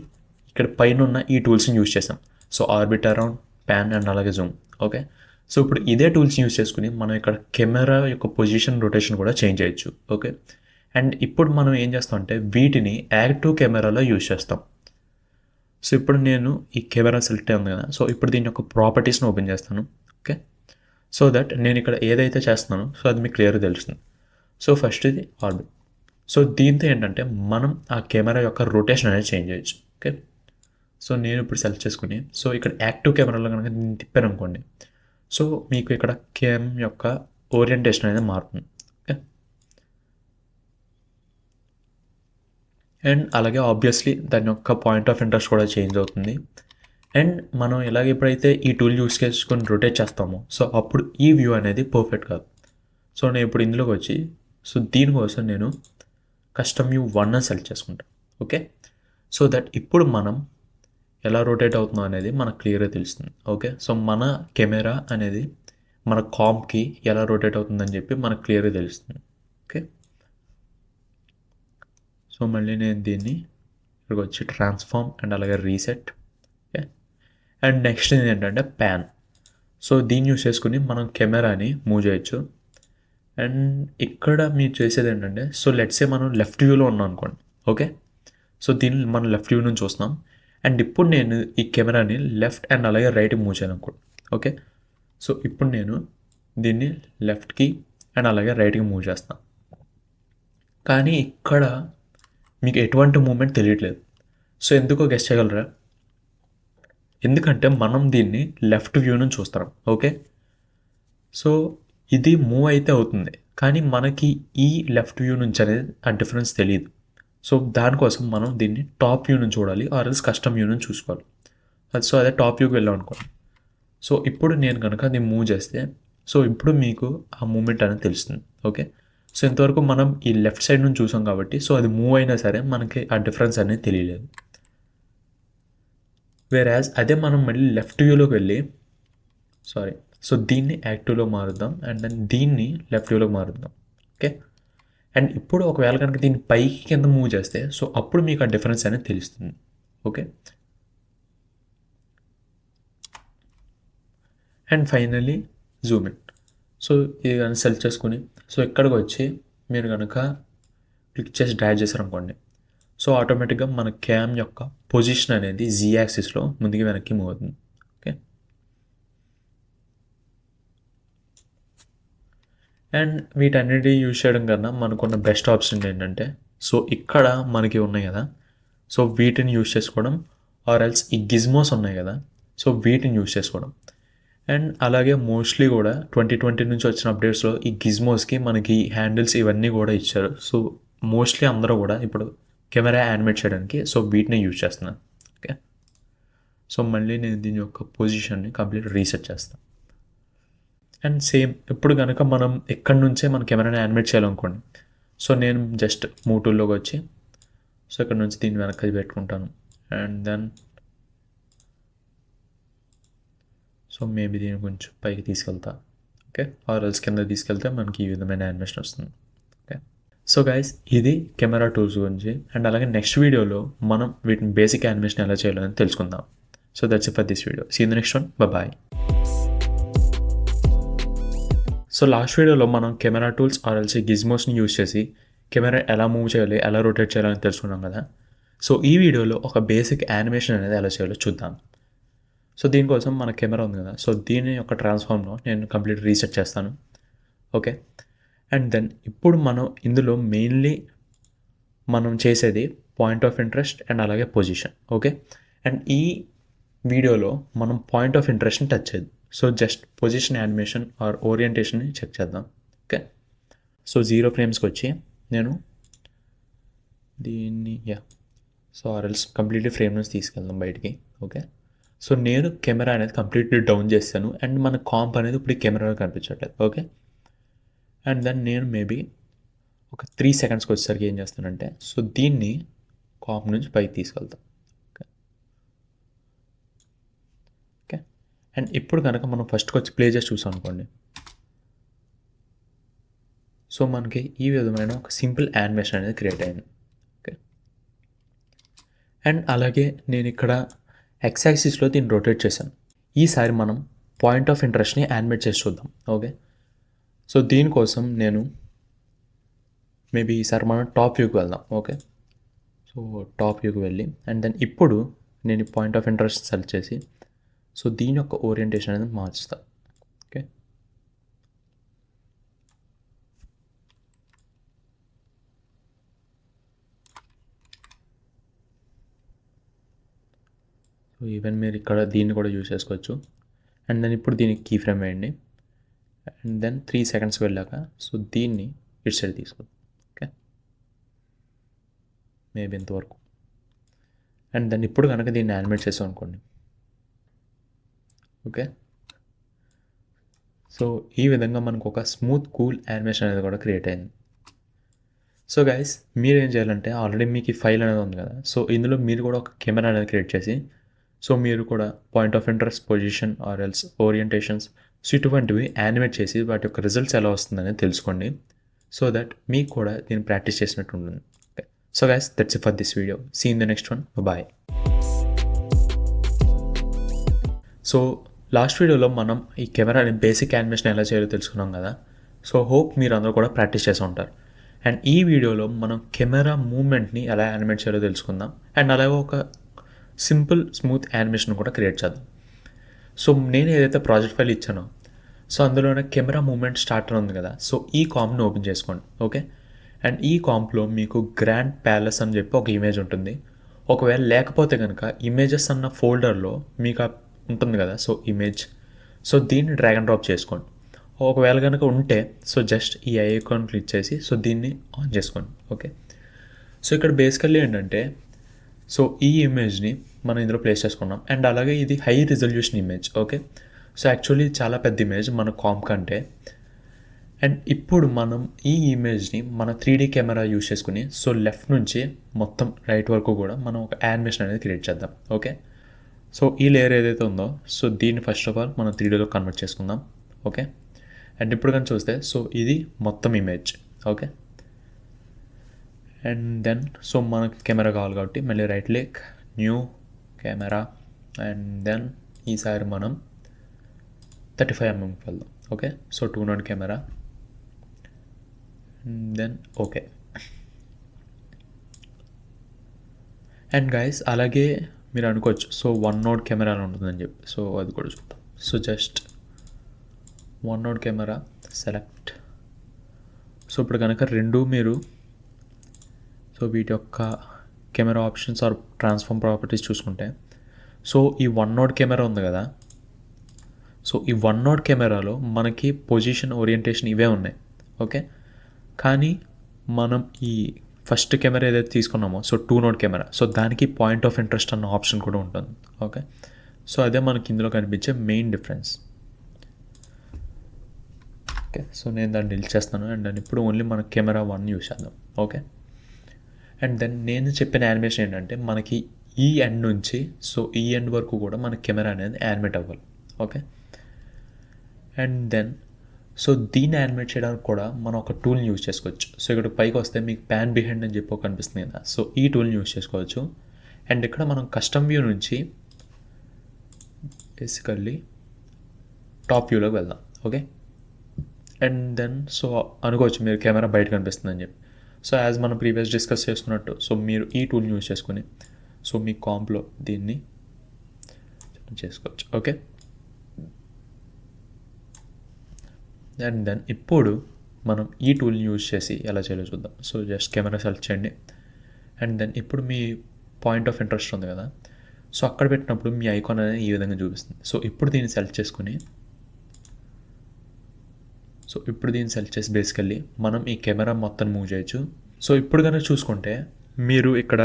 ఇక్కడ పైన ఉన్న ఈ టూల్స్ని యూజ్ చేసాం. So orbit around, pan and అలాగే జూమ్. ఓకే, సో ఇప్పుడు ఇదే టూల్స్ని యూజ్ చేసుకుని మనం ఇక్కడ కెమెరా యొక్క పొజిషన్, రొటేషన్ కూడా చేంజ్ చేయొచ్చు. ఓకే, అండ్ ఇప్పుడు మనం ఏం చేస్తాం అంటే వీటిని యాక్టివ్ కెమెరాలో యూజ్ చేస్తాం. సో ఇప్పుడు నేను ఈ కెమెరా సెలెక్ట్ అయింది కదా, సో ఇప్పుడు దీని యొక్క ప్రాపర్టీస్ని ఓపెన్ చేస్తాను. ఓకే, సో దట్ నేను ఇక్కడ ఏదైతే చేస్తున్నానో సో అది మీకు క్లియర్గా తెలుస్తుంది. సో ఫస్ట్ ఇది ఆర్బిట్. సో దీంతో ఏంటంటే మనం ఆ కెమెరా యొక్క రొటేషన్ అనేది చేంజ్ చేయొచ్చు. ఓకే, సో నేను ఇప్పుడు సెలెక్ట్ చేసుకుని సో ఇక్కడ యాక్టివ్ కెమెరాలో కనుక దీన్ని తిప్పాను అనుకోండి, సో మీకు ఇక్కడ కెమ్ యొక్క ఓరియంటేషన్ అనేది మారుతుంది. ఓకే, అండ్ అలాగే ఆబ్వియస్లీ దాని యొక్క పాయింట్ ఆఫ్ ఇంట్రెస్ట్ కూడా చేంజ్ అవుతుంది. అండ్ మనం ఇలాగ ఎప్పుడైతే ఈ టూల్ యూస్ చేసుకొని రొటేట్ చేస్తామో సో అప్పుడు ఈ వ్యూ అనేది పర్ఫెక్ట్ కాదు. సో నేను ఇప్పుడు ఇందులోకి వచ్చి సో దీనికోసం నేను కస్టమ్ వ్యూ 1 అని సెలెక్ట్ చేసుకుంటాను. ఓకే, సో దట్ ఇప్పుడు మనం ఎలా రొటేట్ అవుతుందో అనేది మనకు క్లియర్గా తెలుస్తుంది. ఓకే, సో మన కెమెరా అనేది మన కాంప్కి ఎలా రొటేట్ అవుతుందని చెప్పి మనకు క్లియర్గా తెలుస్తుంది. ఓకే, సో మళ్ళీ నేను దీన్ని ఇక్కడికి వచ్చి ట్రాన్స్ఫార్మ్ అండ్ అలాగే రీసెట్. ఓకే, అండ్ నెక్స్ట్ ఏంటంటే ప్యాన్. సో దీన్ని యూస్ చేసుకుని మనం కెమెరాని మూవ్ చేయొచ్చు. అండ్ ఇక్కడ మీరు చేసేది ఏంటంటే సో లెట్సే మనం లెఫ్ట్ వ్యూలో ఉన్నాం అనుకోండి. ఓకే, సో దీన్ని మనం లెఫ్ట్ వ్యూ నుంచి చూస్తున్నాం. అండ్ ఇప్పుడు నేను ఈ కెమెరాని లెఫ్ట్ అండ్ అలాగే రైట్కి మూవ్ చేయాలి అనుకోండి. ఓకే, సో ఇప్పుడు నేను దీన్ని లెఫ్ట్కి అండ్ అలాగే రైట్కి మూవ్ చేస్తాను. కానీ ఇక్కడ మీకు ఎటువంటి మూమెంట్ తెలియట్లేదు. సో ఎందుకో గెస్ చేయగలరా? ఎందుకంటే మనం దీన్ని లెఫ్ట్ వ్యూ నుంచి చూస్తాం. ఓకే, సో ఇది మూవ్ అయితే అవుతుంది కానీ మనకి ఈ లెఫ్ట్ వ్యూ నుంచి అనేది ఆ డిఫరెన్స్ తెలియదు. సో దానికోసం మనం దీన్ని టాప్ వ్యూ నుంచి చూడాలి ఆర్ ఎల్స్ కస్టమ్ వ్యూ నుంచి చూసుకోవాలి. సో అదే టాప్ వ్యూకి వెళ్ళాం అనుకోండి. సో ఇప్పుడు నేను కనుక దీన్ని మూవ్ చేస్తే సో ఇప్పుడు మీకు ఆ మూమెంట్ అనేది తెలుస్తుంది. ఓకే, సో ఇంతవరకు మనం ఈ లెఫ్ట్ సైడ్ నుంచి చూసాం కాబట్టి సో అది మూవ్ అయినా సరే మనకి ఆ డిఫరెన్స్ అనేది తెలియలేదు. వేరాజ్ అదే మనం మళ్ళీ లెఫ్ట్ వ్యూలోకి వెళ్ళి సో దీన్ని యాక్టివ్లో మారుద్దాం అండ్ దెన్ దీన్ని లెఫ్ట్ వ్యూలోకి మారుద్దాం. ఓకే, అండ్ ఇప్పుడు ఒకవేళ కనుక దీన్ని పైకి కింద మూవ్ చేస్తే సో అప్పుడు మీకు ఆ డిఫరెన్స్ అనేది తెలుస్తుంది. Okay, and finally Zoom in. So ఇది కనుక సెలెక్ట్ చేసుకుని సో ఇక్కడికి వచ్చి మీరు కనుక క్లిక్ చేసి డ్రాగ్ చేశారనుకోండి సో ఆటోమేటిక్గా మన క్యామ్ యొక్క పొజిషన్ అనేది జీ యాక్సిస్లో ముందుకి వెనక్కి మూవ్ అవుతుంది. ఓకే, అండ్ వీటన్నిటి యూజ్ చేయడం కన్నా మనకున్న బెస్ట్ ఆప్షన్ ఏంటంటే సో ఇక్కడ మనకి ఉన్నాయి కదా సో వీటిని యూజ్ చేసుకోవడం ఆర్ ఎల్స్ ఈ గిజ్మోస్ ఉన్నాయి కదా సో వీటిని యూజ్ చేసుకోవడం. అండ్ అలాగే మోస్ట్లీ కూడా 2020 నుంచి వచ్చిన అప్డేట్స్లో ఈ గిజ్మోస్కి మనకి హ్యాండిల్స్ ఇవన్నీ కూడా ఇచ్చారు. సో మోస్ట్లీ అందరూ కూడా ఇప్పుడు కెమెరా యానిమేట్ చేయడానికి సో వీటిని యూజ్ చేస్తున్నాను. ఓకే, సో మళ్ళీ నేను దీని యొక్క పొజిషన్ని కంప్లీట్ రీసెట్ చేస్తాను. అండ్ సేమ్ ఇప్పుడు కనుక మనం ఎక్కడి నుంచే మన కెమెరాని యానిమేట్ చేయాలనుకోండి సో నేను జస్ట్ మూవ్ టూల్లోకి వచ్చి సో ఇక్కడ నుంచి దీన్ని వెనక్కి పెట్టుకుంటాను. అండ్ దెన్ సో మేబీ దీన్ని కొంచెం పైకి తీసుకెళ్తా. ఓకే, ఆర్ ఎల్స్ కింద తీసుకెళ్తే మనకి ఈ విధమైన యానిమేషన్ వస్తుంది. ఓకే, సో గైస్ ఇది కెమెరా టూల్స్ గురించి. అండ్ అలాగే నెక్స్ట్ వీడియోలో మనం వీటిని బేసిక్ యానిమేషన్ ఎలా చేయాలని తెలుసుకుందాం. So that's it for this video. See in the next one. Bye. So last వీడియోలో మనం కెమెరా టూల్స్ ఆర్ ఎల్స్ గిజ్మోస్ని యూజ్ చేసి కెమెరా ఎలా మూవ్ చేయాలి, ఎలా రొటేట్ చేయాలని తెలుసుకున్నాం కదా. సో ఈ వీడియోలో ఒక బేసిక్ యానిమేషన్ అనేది ఎలా చేయాలో చూద్దాం. సో దీనికోసం మన కెమెరా ఉంది కదా సో దీని యొక్క ట్రాన్స్ఫార్మ్లో నేను కంప్లీట్ రీసెట్ చేస్తాను. ఓకే, అండ్ దెన్ ఇప్పుడు మనం ఇందులో మెయిన్లీ మనం చేసేది పాయింట్ ఆఫ్ ఇంట్రెస్ట్ అండ్ అలాగే పొజిషన్. ఓకే, అండ్ ఈ వీడియోలో మనం పాయింట్ ఆఫ్ ఇంట్రెస్ట్ని టచ్ చేద్దాం. So just position animation or ఓరియంటేషన్ని చెక్ చేద్దాం. ఓకే, సో 0 ఫ్రేమ్స్కి వచ్చి నేను దీన్ని సో ఆర్ఎల్స్ కంప్లీట్లీ ఫ్రేమ్ నుంచి తీసుకెళ్దాం బయటికి. ఓకే, సో నేను కెమెరా అనేది కంప్లీట్లీ డౌన్ చేస్తాను అండ్ మన కాంప్ అనేది ఇప్పుడు కెమెరాలో కనిపించట్లేదు. ఓకే, అండ్ దెన్ నేను మేబీ ఒక 3 సెకండ్స్కి వచ్చేసరికి ఏం చేస్తానంటే సో దీన్ని కాంప్ నుంచి పైకి తీసుకెళ్తాం. ఓకే ఓకే, అండ్ ఇప్పుడు కనుక మనం ఫస్ట్కి వచ్చి ప్లే చేసి చూసాం అనుకోండి, సో మనకి ఈ విధమైన ఒక సింపుల్ యానిమేషన్ అనేది క్రియేట్ అయింది. ఓకే, అండ్ అలాగే నేను ఇక్కడ ఎక్స్ యాక్సిస్లో దీన్ని రొటేట్ చేశాను. ఈసారి మనం పాయింట్ ఆఫ్ ఇంట్రెస్ట్ని యానిమేట్ చేసి చూద్దాం. ఓకే, సో దీనికోసం నేను మేబీ ఈసారి మనం టాప్ వ్యూకి వెళ్దాం. ఓకే, సో టాప్ వ్యూకి వెళ్ళి అండ్ దెన్ ఇప్పుడు నేను పాయింట్ ఆఫ్ ఇంట్రెస్ట్ సెలెక్ట్ చేసి సో దీని యొక్క ఓరియంటేషన్ అనేది మార్చుతాను. ఓకే, సో ఈవెన్ మీరు ఇక్కడ దీన్ని కూడా యూజ్ చేసుకోవచ్చు. అండ్ దెన్ ఇప్పుడు దీనికి కీ ఫ్రేమ్ వేయండి అండ్ దెన్ 3 సెకండ్స్ వెళ్ళాక సో దీన్ని ఇటు సైడ్ తీసుకోండి. ఓకే, మేబీ ఇంతవరకు. అండ్ దెన్ ఇప్పుడు కనుక దీన్ని యానిమేట్ చేసాం అనుకోండి. ఓకే, సో ఈ విధంగా మనకు ఒక స్మూత్ కూల్ యానిమేషన్ అనేది కూడా క్రియేట్ అయింది. సో గైస్ మీరు ఏం చేయాలంటే ఆల్రెడీ మీకు ఈ ఫైల్ అనేది ఉంది కదా, సో ఇందులో మీరు కూడా ఒక కెమెరా అనేది క్రియేట్ చేసి సో మీరు కూడా point of interest, position or else orientations so ఇటువంటివి యానిమేట్ చేసి వాటి యొక్క రిజల్ట్స్ ఎలా వస్తుందని తెలుసుకోండి. సో దట్ మీకు కూడా దీన్ని ప్రాక్టీస్ చేసినట్టు ఉంటుంది. Okay, so guys that's it for this video. See in the next one. Bye. So last వీడియోలో మనం ఈ కెమెరాని బేసిక్ యానిమేషన్ ఎలా చేయాలో తెలుసుకున్నాం కదా. సో హోప్ మీరు అందరూ కూడా ప్రాక్టీస్ చేసి ఉంటారు. అండ్ ఈ వీడియోలో మనం కెమెరా మూమెంట్ని ఎలా యానిమేట్ చేయాలో తెలుసుకుందాం అండ్ అలాగే ఒక సింపుల్ స్మూత్ యానిమేషన్ కూడా క్రియేట్ చేద్దాం. సో నేను ఏదైతే ప్రాజెక్ట్ ఫైల్ ఇచ్చానో సో అందులోనే కెమెరా మూమెంట్ స్టార్టర్ ఉంది కదా, సో ఈ కాంప్ని ఓపెన్ చేసుకోండి. ఓకే, అండ్ ఈ కాంప్లో మీకు గ్రాండ్ ప్యాలెస్ అని చెప్పి ఒక ఇమేజ్ ఉంటుంది. ఒకవేళ లేకపోతే కనుక ఇమేజెస్ అన్న ఫోల్డర్లో మీకు ఉంటుంది కదా, సో ఇమేజ్, సో దీన్ని డ్రాగ్ అండ్ డ్రాప్ చేసుకోండి. ఒకవేళ కనుక ఉంటే సో జస్ట్ ఈ ఐకాన్ క్లిక్ చేసి సో దీన్ని ఆన్ చేసుకోండి. ఓకే, సో ఇక్కడ బేసికల్లీ ఏంటంటే సో ఈ ఇమేజ్ని మనం ఇందులో ప్లేస్ చేసుకున్నాం అండ్ అలాగే ఇది high resolution image. Okay, so actually చాలా పెద్ద ఇమేజ్ మన కాంప్ కంటే. అండ్ ఇప్పుడు మనం ఈ ఇమేజ్ని మన 3D కెమెరా యూజ్ చేసుకుని సో లెఫ్ట్ నుంచి మొత్తం రైట్ వరకు కూడా మనం ఒక యానిమేషన్ అనేది క్రియేట్ చేద్దాం. ఓకే, సో ఈ లేయర్ ఏదైతే ఉందో సో దీన్ని ఫస్ట్ ఆఫ్ ఆల్ మనం 3Dలో కన్వర్ట్ చేసుకుందాం. ఓకే, అండ్ ఇప్పుడు కానీ చూస్తే సో ఇది మొత్తం image. Okay, and then so మనకు కెమెరా కావాలి కాబట్టి మళ్ళీ right click, new camera and then ఈసారి మనం 35mm వెళ్దాం. Okay, so 2 node camera then okay. And guys అలాగే మీరు అనుకోవచ్చు సో 1 నోడ్ కెమెరాలో ఉంటుందని చెప్పి, సో అది కూడా చూద్దాం. So just 1 node camera select. So ఇప్పుడు కనుక రెండు మీరు సో వీటి యొక్క camera options or transform properties చూసుకుంటే సో ఈ 1 నోడ్ కెమెరా ఉంది కదా, సో ఈ 1 నోడ్ కెమెరాలో మనకి పొజిషన్, ఓరియంటేషన్ ఇవే ఉన్నాయి. ఓకే, కానీ మనం ఈ ఫస్ట్ కెమెరా ఏదైతే తీసుకున్నామో సో 2 నోడ్ కెమెరా సో దానికి పాయింట్ ఆఫ్ ఇంట్రెస్ట్ అన్న ఆప్షన్ కూడా ఉంటుంది. ఓకే, సో అదే మనకి ఇందులో కనిపించే మెయిన్ డిఫరెన్స్. ఓకే, సో నేను దాన్ని డిలీట్ చేస్తాను అండ్ దాన్ని ఇప్పుడు ఓన్లీ మన కెమెరా 1 యూస్ చేద్దాం. ఓకే, అండ్ దెన్ నేను చెప్పిన యానిమేషన్ ఏంటంటే మనకి ఈ ఎండ్ నుంచి సో ఈ ఎండ్ వరకు కూడా మన కెమెరా అనేది యానిమేట్ అవ్వాలి. ఓకే, అండ్ దెన్ సో దీన్ని యానిమేట్ చేయడానికి కూడా మనం ఒక టూల్ని యూజ్ చేసుకోవచ్చు. సో ఇక్కడ పైకి వస్తే మీకు ప్యాన్ బిహైండ్ అని చెప్పి కనిపిస్తుంది కదా, సో ఈ టూల్ని యూజ్ చేసుకోవచ్చు. అండ్ ఇక్కడ మనం కస్టమ్ వ్యూ నుంచి బేసికల్లీ టాప్ వ్యూలోకి వెళ్దాం. ఓకే, అండ్ దెన్ సో అనుకోవచ్చు మీరు కెమెరా బయట కనిపిస్తుందని చెప్పి. సో యాజ్ మనం ప్రీవియస్ డిస్కస్ చేసుకున్నట్టు సో మీరు ఈ టూల్ని యూజ్ చేసుకుని సో మీ కాంప్లో దీన్ని చేసుకోవచ్చు. ఓకే, అండ్ దెన్ ఇప్పుడు మనం ఈ టూల్ని యూజ్ చేసి ఎలా చేయాలో చూద్దాం. సో జస్ట్ కెమెరా సెలెక్ట్ చేయండి. అండ్ దెన్ ఇప్పుడు మీ పాయింట్ ఆఫ్ ఇంట్రెస్ట్ ఉంది కదా, సో అక్కడ పెట్టినప్పుడు మీ ఐకాన్ అనేది ఈ విధంగా చూపిస్తుంది. సో ఇప్పుడు దీన్ని సెలెక్ట్ చేసుకుని సెలెక్ట్ చేసి బేసికల్లీ మనం ఈ కెమెరా మొత్తం మూవ్ చేయొచ్చు. సో ఇప్పుడు కనుక చూసుకుంటే మీరు ఇక్కడ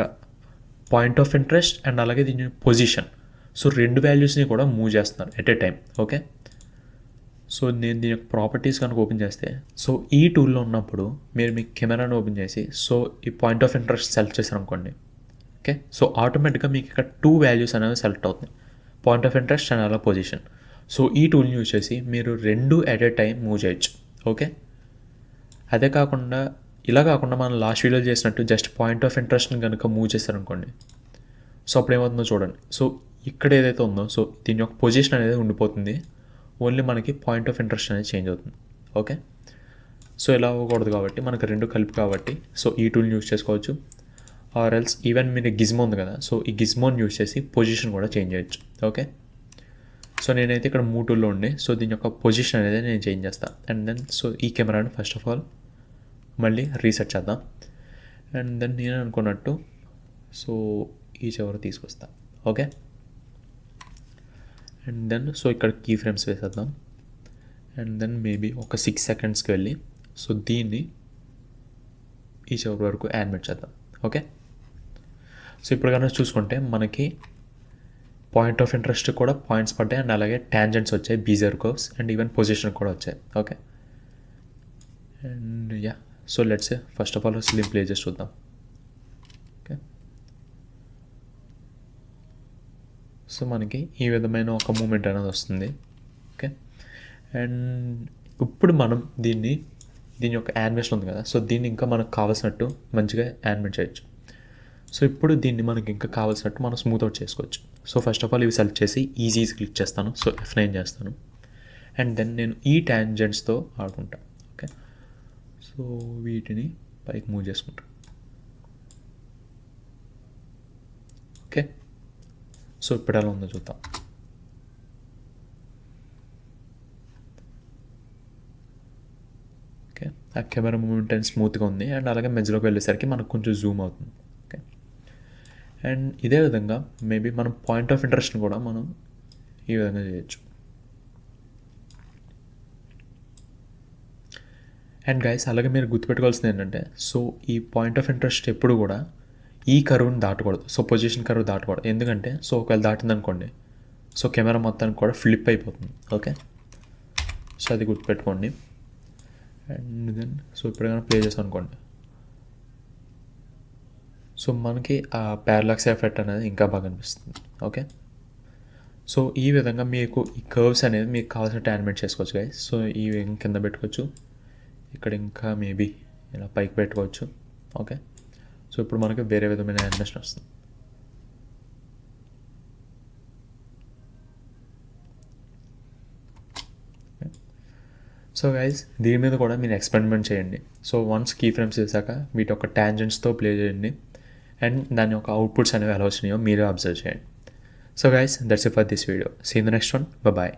పాయింట్ ఆఫ్ ఇంట్రెస్ట్ అండ్ అలాగే దీని పొజిషన్, సో 2 వాల్యూస్ని కూడా మూవ్ చేస్తున్నారు at a time. Okay, so నేను దీని యొక్క ప్రాపర్టీస్ కనుక ఓపెన్ చేస్తే, సో ఈ టూల్లో ఉన్నప్పుడు మీరు మీ కెమెరాను ఓపెన్ చేసి సో ఈ పాయింట్ ఆఫ్ ఇంట్రెస్ట్ సెలెక్ట్ చేశారు అనుకోండి. ఓకే, సో ఆటోమేటిక్గా మీకు ఇక్కడ 2 వాల్యూస్ అనేవి సెలెక్ట్ అవుతుంది, పాయింట్ ఆఫ్ ఇంట్రెస్ట్ అండ్ అలా పొజిషన్. సో ఈ టూల్ని యూజ్ చేసి మీరు 2 ఎట్ ఏ టైం మూవ్ చేయొచ్చు. ఓకే, అదే కాకుండా ఇలా కాకుండా మనం లాస్ట్ వీడియోలో చేసినట్టు జస్ట్ పాయింట్ ఆఫ్ ఇంట్రెస్ట్ని కనుక మూవ్ చేశారనుకోండి, సో అప్పుడు ఏమవుతుందో చూడండి. సో ఇక్కడ ఏదైతే ఉందో సో దీని యొక్క పొజిషన్ అనేది ఉండిపోతుంది, ఓన్లీ మనకి పాయింట్ ఆఫ్ ఇంట్రెస్ట్ అనేది చేంజ్ అవుతుంది. ఓకే, సో ఇలా అవ్వకూడదు కాబట్టి మనకు 2 కలిపి కాబట్టి సో ఈ టూల్ని యూజ్ చేసుకోవచ్చు. ఆర్ ఎల్స్ ఈవెన్ మీరు గిజ్మో ఉంది కదా, సో ఈ గిజ్మోని యూజ్ చేసి పొజిషన్ కూడా చేంజ్ చేయొచ్చు. ఓకే, సో నేనైతే ఇక్కడ 3 టూల్లో ఉండి సో దీని యొక్క పొజిషన్ అనేది నేను చేంజ్ చేస్తాను. అండ్ దెన్ సో ఈ కెమెరాని ఫస్ట్ ఆఫ్ ఆల్ మళ్ళీ రీసెట్ చేద్దాం. అండ్ దెన్ నేను అనుకున్నట్టు సో ఈ చివరి తీసుకొస్తాను. ఓకే, అండ్ దెన్ సో ఇక్కడ కీ ఫ్రేమ్స్ వేసేద్దాం. అండ్ దెన్ మేబీ ఒక 6 సెకండ్స్కి వెళ్ళి సో దీన్ని ఈ చివరి వరకు యానిమేట్ చేద్దాం. ఓకే, సో ఇప్పుడు కనుక చూసుకుంటే మనకి పాయింట్ ఆఫ్ ఇంట్రెస్ట్ కూడా పాయింట్స్ పడ్డాయి అండ్ అలాగే ట్యాంజెంట్స్ వచ్చాయి, బీజర్ కర్వ్స్ అండ్ ఈవెన్ పొజిషన్ కూడా వచ్చాయి. Okay, and yeah so let's first of all slim play చేసి చూద్దాం. ఓకే, సో మనకి ఈ విధమైన ఒక మూమెంట్ అనేది వస్తుంది. ఓకే, అండ్ ఇప్పుడు మనం దీని యొక్క యానిమేషన్ ఉంది కదా, సో దీన్ని ఇంకా మనకు కావాల్సినట్టు మంచిగా యానిమేట్ చేయొచ్చు. సో ఇప్పుడు దీన్ని మనకి ఇంకా కావాల్సినట్టు మనం స్మూత్ అవుట్ చేసుకోవచ్చు. సో ఫస్ట్ ఆఫ్ ఆల్ ఇవి సెలెక్ట్ చేసి ఈజీ క్లిక్ చేస్తాను. సో F9 చేస్తాను. అండ్ దెన్ నేను ఈ ట్యాంజెంట్స్తో ఆడుకుంటాను. ఓకే, సో వీటిని పైకి మూవ్ చేసుకుంటాను. ఓకే, సో ఇప్పుడు ఎలా ఉందో చూద్దాం. ఓకే, ఆ కెమెరా మూమెంట్ అండ్ స్మూత్గా ఉంది అండ్ అలాగే మధ్యలోకి వెళ్ళేసరికి మనకు కొంచెం జూమ్ అవుతుంది. ఓకే, అండ్ ఇదే విధంగా మేబీ మనం పాయింట్ ఆఫ్ ఇంట్రెస్ట్ని కూడా మనం ఈ విధంగా చేయొచ్చు. అండ్ గైస్ అలాగే మీరు గుర్తుపెట్టుకోవాల్సింది ఏంటంటే సో ఈ పాయింట్ ఆఫ్ ఇంట్రెస్ట్ ఎప్పుడు కూడా ఈ కర్వ్ని దాటకూడదు. సో పొజిషన్ కర్వ్ దాటకూడదు, ఎందుకంటే సో ఒకవేళ దాటిందనుకోండి సో కెమెరా మొత్తానికి కూడా ఫ్లిప్ అయిపోతుంది. ఓకే, సో అది గుర్తుపెట్టుకోండి. అండ్ దెన్ సో ఇప్పుడు కానీ ప్లే చేసాం అనుకోండి సో మనకి ఆ ప్యారలాక్స్ ఎఫెక్ట్ అనేది ఇంకా బాగా అనిపిస్తుంది. ఓకే, సో ఈ విధంగా మీకు ఈ కర్వ్స్ అనేది మీకు కావాల్సినట్టు యానిమేట్ చేసుకోవచ్చు గైస్. సో ఈ కింద పెట్టుకోవచ్చు, ఇక్కడ ఇంకా మేబీ ఇలా పైకి పెట్టుకోవచ్చు. ఓకే, సో ఇప్పుడు మనకి వేరే విధమైన యానిమేషన్ వస్తుంది. సో గైస్ దీని మీద కూడా మీరు ఎక్స్పెరిమెంట్ చేయండి. సో వన్స్ కీ ఫ్రేమ్స్ చేశాక వీటి యొక్క ట్యాంజెంట్స్తో ప్లే చేయండి అండ్ దాని యొక్క అవుట్పుట్స్ అనేవి ఎలా వచ్చినాయో మీరే అబ్జర్వ్ చేయండి. So guys that's it for this video. See in the next one. Bye.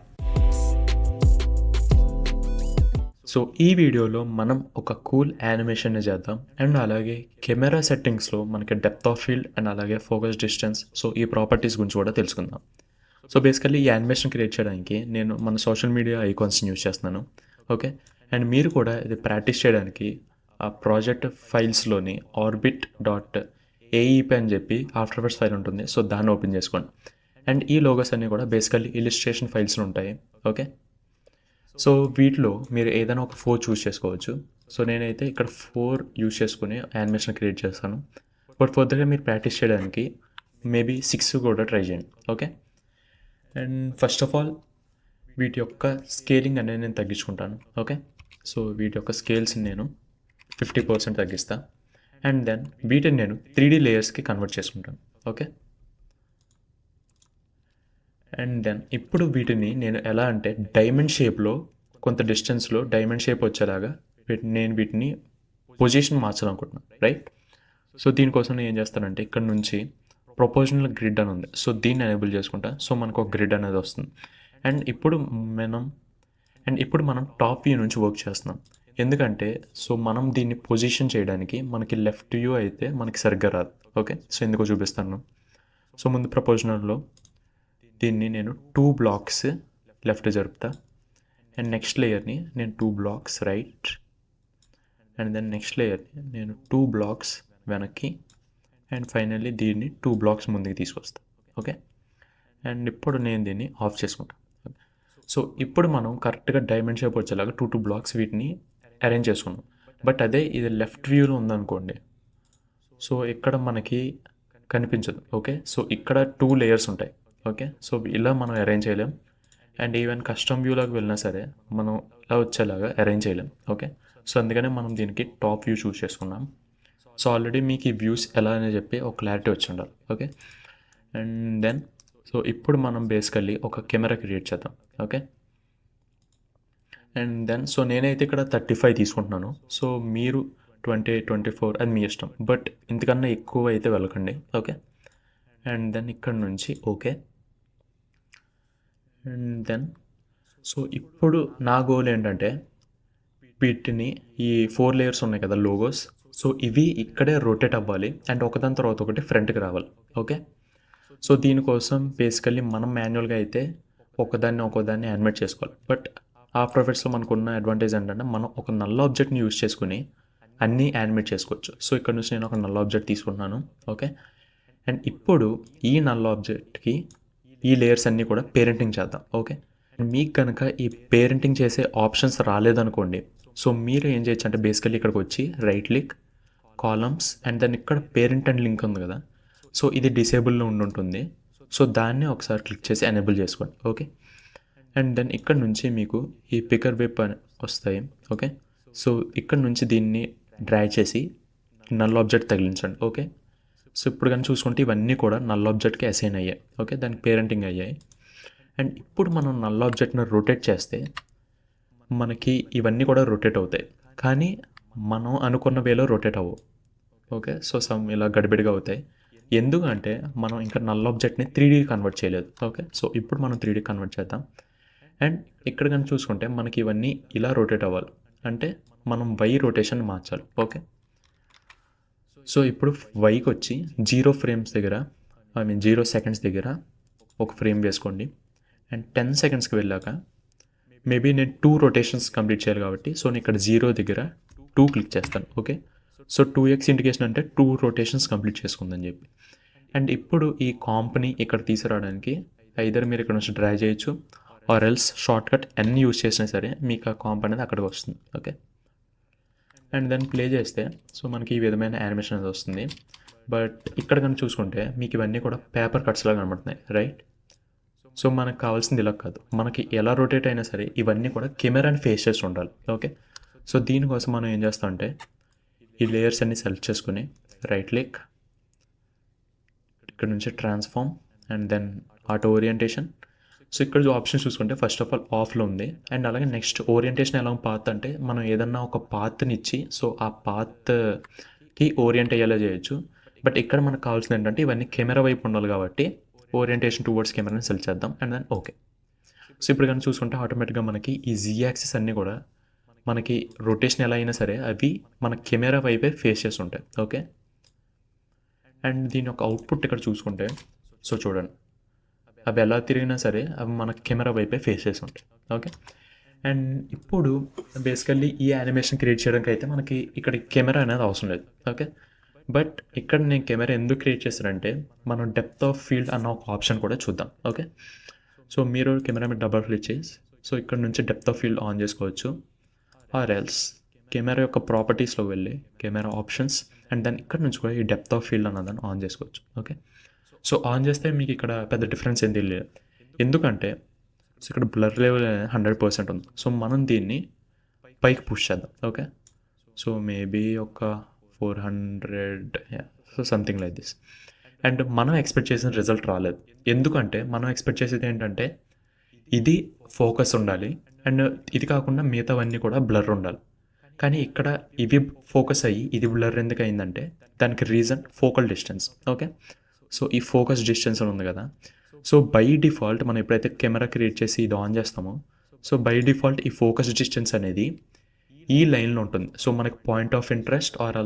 So ఈ వీడియోలో మనం ఒక కూల్ యానిమేషన్ని చేద్దాం అండ్ అలాగే కెమెరా సెట్టింగ్స్లో మనకి డెప్త్ ఆఫ్ ఫీల్డ్ అండ్ అలాగే ఫోకస్ డిస్టెన్స్ సో ఈ ప్రాపర్టీస్ గురించి కూడా తెలుసుకుందాం. సో బేసికల్లీ ఈ యానిమేషన్ క్రియేట్ చేయడానికి నేను మన సోషల్ మీడియా ఐకాన్స్ని యూజ్ చేస్తున్నాను. ఓకే, అండ్ మీరు కూడా ఇది ప్రాక్టీస్ చేయడానికి ఆ ప్రాజెక్ట్ ఫైల్స్లోని orbit.aep అని చెప్పి ఆఫ్టర్ ఎఫెక్ట్స్ ఫైల్ ఉంటుంది. సో దాన్ని ఓపెన్ చేసుకోండి అండ్ ఈ లోగోస్ అన్నీ కూడా బేసికల్లీ ఇలిస్ట్రేషన్ ఫైల్స్లో ఉంటాయి. ఓకే, సో వీటిలో మీరు ఏదైనా ఒక 4 చూస్ చేసుకోవచ్చు. సో నేనైతే ఇక్కడ 4 యూజ్ చేసుకుని యానిమేషన్ క్రియేట్ చేస్తాను. బట్ ఫర్దర్గా మీరు ప్రాక్టీస్ చేయడానికి మేబీ 6 కూడా ట్రై చేయండి. Okay, and first of all వీటి యొక్క స్కేలింగ్ అనేది నేను తగ్గించుకుంటాను. ఓకే, సో వీటి యొక్క స్కేల్స్ని నేను 50% తగ్గిస్తాను అండ్ దెన్ వీటిని నేను 3D లేయర్స్కి కన్వర్ట్ చేసుకుంటాను. ఓకే, అండ్ దెన్ ఇప్పుడు వీటిని నేను ఎలా అంటే డైమండ్ షేప్లో కొంత డిస్టెన్స్లో డైమండ్ షేప్ వచ్చేలాగా నేను వీటిని పొజిషన్ మార్చాలనుకుంటున్నాను. రైట్, సో దీనికోసం నేను ఏం చేస్తానంటే ఇక్కడ నుంచి ప్రొపోర్షనల్ గ్రిడ్ అని ఉంది. సో దీన్ని ఎనేబుల్ చేసుకుంటా. సో మనకు ఒక గ్రిడ్ అనేది వస్తుంది అండ్ ఇప్పుడు మనం టాప్ వ్యూ నుంచి వర్క్ చేస్తున్నాం. ఎందుకంటే సో మనం దీన్ని పొజిషన్ చేయడానికి మనకి లెఫ్ట్ వ్యూ అయితే మనకి సరిగ్గా రాదు. ఓకే, సో ఎందుకో చూపిస్తాను. సో ముందు ప్రపోజనల్లో దీన్ని నేను 2 బ్లాక్స్ లెఫ్ట్ జరుపుతా, అండ్ నెక్స్ట్ లేయర్ని నేను 2 blocks right, and then next లేయర్ని నేను 2 బ్లాక్స్ వెనక్కి, అండ్ ఫైనల్లీ దీన్ని 2 బ్లాక్స్ ముందుకు తీసుకొస్తా. ఓకే, అండ్ ఇప్పుడు నేను దీన్ని ఆఫ్ చేసుకుంటాను. సో ఇప్పుడు మనం కరెక్ట్గా డైమండ్ షేప్ వచ్చేలాగా 2 బ్లాక్స్ వీటిని అరేంజ్ చేసుకున్నాం. బట్ అదే ఇది లెఫ్ట్ వ్యూలో ఉందనుకోండి, సో ఇక్కడ మనకి కనిపించదు. ఓకే, సో ఇక్కడ 2 లేయర్స్ ఉంటాయి. ఓకే, సో ఇలా మనం అరేంజ్ చేయలేం, అండ్ ఈవెన్ కస్టమ్ వ్యూలోకి వెళ్ళినా సరే మనం ఇలా వచ్చేలాగా అరేంజ్ చేయలేం. ఓకే, సో అందుకనే మనం దీనికి టాప్ వ్యూ చూస్ చేసుకున్నాం. సో ఆల్రెడీ మీకు ఈ వ్యూస్ ఎలా అని చెప్పి ఒక క్లారిటీ వచ్చి ఉండాలి. ఓకే, అండ్ దెన్ సో ఇప్పుడు మనం బేసికల్లీ ఒక కెమెరా క్రియేట్ చేద్దాం. ఓకే, అండ్ దెన్ సో నేనైతే ఇక్కడ 35 తీసుకుంటున్నాను. సో మీరు 20, 24 అది మీ ఇష్టం, బట్ ఇంతకన్నా ఎక్కువ అయితే వెళ్ళకండి. ఓకే, అండ్ దెన్ ఇక్కడ నుంచి ఓకే, అండ్ దెన్ సో ఇప్పుడు నా గోల్ ఏంటంటే వీటిని ఈ 4 లేయర్స్ ఉన్నాయి కదా లోగోస్, సో ఇవి ఇక్కడే రొటేట్ అవ్వాలి అండ్ ఒకదాని తర్వాత ఒకటి ఫ్రంట్కి రావాలి. ఓకే, సో దీనికోసం బేసికల్లీ మనం మాన్యువల్గా అయితే ఒకదాన్ని యానిమేట్ చేసుకోవాలి. బట్ ఆఫ్టర్ ఎఫెక్ట్స్లో మనకున్న అడ్వాంటేజ్ ఏంటంటే మనం ఒక నల్ల ఆబ్జెక్ట్ని యూజ్ చేసుకుని అన్నీ యానిమేట్ చేసుకోవచ్చు. సో ఇక్కడ నుంచి నేను ఒక నల్ల ఆబ్జెక్ట్ తీసుకుంటున్నాను. ఓకే, అండ్ ఇప్పుడు ఈ నల్ల ఆబ్జెక్ట్కి ఈ లేయర్స్ అన్నీ కూడా పేరెంటింగ్ చేద్దాం. ఓకే, మీకు కనుక ఈ పేరెంటింగ్ చేసే ఆప్షన్స్ రాలేదనుకోండి, సో మీరు ఏం చేయొచ్చు అంటే బేసికల్లీ ఇక్కడికి వచ్చి right click, columns, and then ఇక్కడ పేరెంట్ అండ్ లింక్ ఉంది కదా, సో ఇది డిసేబుల్లో ఉంటుంది. సో దాన్ని ఒకసారి క్లిక్ చేసి ఎనేబుల్ చేసుకోండి. ఓకే, అండ్ దెన్ ఇక్కడ నుంచి మీకు ఈ పికర్ విప్ అని వస్తాయి. ఓకే, సో ఇక్కడ నుంచి దీన్ని డ్రాగ్ చేసి నల్ ఆబ్జెక్ట్ తగిలించండి. ఓకే, సో ఇప్పుడు కానీ చూసుకుంటే ఇవన్నీ కూడా నల్ ఆబ్జెక్ట్కి అసైన్ అయ్యాయి. ఓకే, దానికి పేరెంటింగ్ అయ్యాయి. అండ్ ఇప్పుడు మనం నల్ ఆబ్జెక్ట్ని రొటేట్ చేస్తే మనకి ఇవన్నీ కూడా రొటేట్ అవుతాయి, కానీ మనం అనుకున్న వేలో రొటేట్ అవ్వవు. ఓకే, సో సమ్ ఇలా గడిబిడిగా అవుతాయి. ఎందుకంటే మనం ఇంకా నల్ ఆబ్జెక్ట్ని 3D కన్వర్ట్ చేయలేదు. ఓకే, సో ఇప్పుడు మనం 3D కన్వర్ట్ చేద్దాం. అండ్ ఇక్కడ కానీ చూసుకుంటే మనకి ఇవన్నీ ఇలా రొటేట్ అవ్వాలి, అంటే మనం వై రొటేషన్ మార్చాలి. ఓకే, సో ఇప్పుడు వైకి వచ్చి 0 ఫ్రేమ్స్ దగ్గర 0 సెకండ్స్ దగ్గర ఒక ఫ్రేమ్ వేసుకోండి. అండ్ 10 సెకండ్స్కి వెళ్ళాక మేబీ నేను 2 రొటేషన్స్ కంప్లీట్ చేయాలి కాబట్టి సో నేను ఇక్కడ 0 దగ్గర 2 క్లిక్ చేస్తాను. ఓకే, సో 2x ఇండికేషన్ అంటే 2 రొటేషన్స్ కంప్లీట్ చేసుకుందని చెప్పి. అండ్ ఇప్పుడు ఈ కాంప్ని ఇక్కడ తీసుకురావడానికి ఐదర్ మీరు ఇక్కడ నుంచి డ్రా చేయొచ్చు, ఆర్ ఎల్స్ షార్ట్ కట్ ఎన్ని యూజ్ చేసినా సరే మీకు ఆ కాంప్ అనేది అక్కడికి వస్తుంది. ఓకే, అండ్ దెన్ ప్లే చేస్తే సో మనకి ఈ విధమైన యానిమేషన్ అనేది వస్తుంది. బట్ ఇక్కడ కనుక చూసుకుంటే మీకు ఇవన్నీ కూడా పేపర్ కట్స్లా కనబడుతున్నాయి, రైట్? సో మనకు కావాల్సింది ఇలా కాదు, మనకి ఎలా రొటేట్ అయినా సరే ఇవన్నీ కూడా కెమెరాని ఫేస్ చేసి ఉండాలి. ఓకే, సో దీనికోసం మనం ఏం చేస్తామంటే ఈ లేయర్స్ అన్ని సెలెక్ట్ చేసుకుని రైట్ క్లిక్, ఇక్కడ నుంచి transform, and then auto orientation. So ఇక్కడ ఆప్షన్ చూసుకుంటే ఫస్ట్ ఆఫ్ ఆల్ ఆఫ్లో ఉంది. అండ్ అలాగే నెక్స్ట్ ఓరియంటేషన్ ఎలా పాత్ అంటే మనం ఏదన్నా ఒక పాత్ని ఇచ్చి సో ఆ పాత్కి ఓరియంట్ అయ్యేలా చేయొచ్చు. బట్ ఇక్కడ మనకు కావాల్సింది ఏంటంటే ఇవన్నీ కెమెరా వైపు ఉండాలి కాబట్టి ఓరియంటేషన్ టువర్డ్స్ కెమెరాని సెలెక్ట్ చేద్దాం. And then okay. సో ఇప్పుడు కానీ చూసుకుంటే ఆటోమేటిక్గా మనకి ఈ జీ యాక్సిస్ అన్నీ కూడా మనకి రొటేషన్ ఎలా అయినా సరే అవి మన కెమెరా వైపే ఫేస్ చేసి ఉంటాయి. ఓకే, అండ్ దీని యొక్క అవుట్పుట్ ఇక్కడ చూసుకుంటే సో చూడండి అవి ఎలా తిరిగినా సరే అవి మన కెమెరా వైపే ఫేస్ చేసి ఉంటాయి. ఓకే, అండ్ ఇప్పుడు బేసికల్లీ ఈ యానిమేషన్ క్రియేట్ చేయడానికి అయితే మనకి ఇక్కడ కెమెరా అనేది అవసరం లేదు. ఓకే, బట్ ఇక్కడ నేను కెమెరా ఎందుకు క్రియేట్ చేశానంటే మనం డెప్త్ ఆఫ్ ఫీల్డ్ అన్న ఒక ఆప్షన్ కూడా చూద్దాం. ఓకే, సో మీరు కెమెరా మీద డబల్ క్లిక్ చేసి సో ఇక్కడ నుంచి డెప్త్ ఆఫ్ ఫీల్డ్ ఆన్ చేసుకోవచ్చు, ఆర్ ఎల్స్ కెమెరా యొక్క ప్రాపర్టీస్లో వెళ్ళి కెమెరా ఆప్షన్స్ అండ్ దాన్ని ఇక్కడ నుంచి కూడా ఈ డెప్త్ ఆఫ్ ఫీల్డ్ అన్నదాన్ని ఆన్ చేసుకోవచ్చు. ఓకే, సో ఆన్ చేస్తే మీకు ఇక్కడ పెద్ద డిఫరెన్స్ ఏం తెలియదు, ఎందుకంటే సో ఇక్కడ బ్లర్ లెవెల్ 100% ఉంది. సో మనం దీన్ని పైకి పుష్ చేద్దాం. ఓకే, సో మేబీ ఒక 400 so something like this. And మనం ఎక్స్పెక్ట్ చేసిన రిజల్ట్ రాలేదు, ఎందుకంటే మనం ఎక్స్పెక్ట్ చేసేది ఏంటంటే ఇది ఫోకస్ ఉండాలి అండ్ ఇది కాకుండా మిగతావన్నీ కూడా బ్లర్ ఉండాలి. కానీ ఇక్కడ ఇవి ఫోకస్ అయ్యి ఇది బ్లర్ ఎందుకు అయిందంటే దానికి reason focal distance. Okay, so ఈ ఫోకస్ డిస్టెన్స్ అని ఉంది కదా, సో బై డిఫాల్ట్ మనం ఎప్పుడైతే కెమెరా క్రియేట్ చేసి ఇది ఆన్ చేస్తామో సో బై డిఫాల్ట్ ఈ ఫోకస్ డిస్టెన్స్ అనేది ఈ లైన్లో ఉంటుంది. సో మనకి point of interest or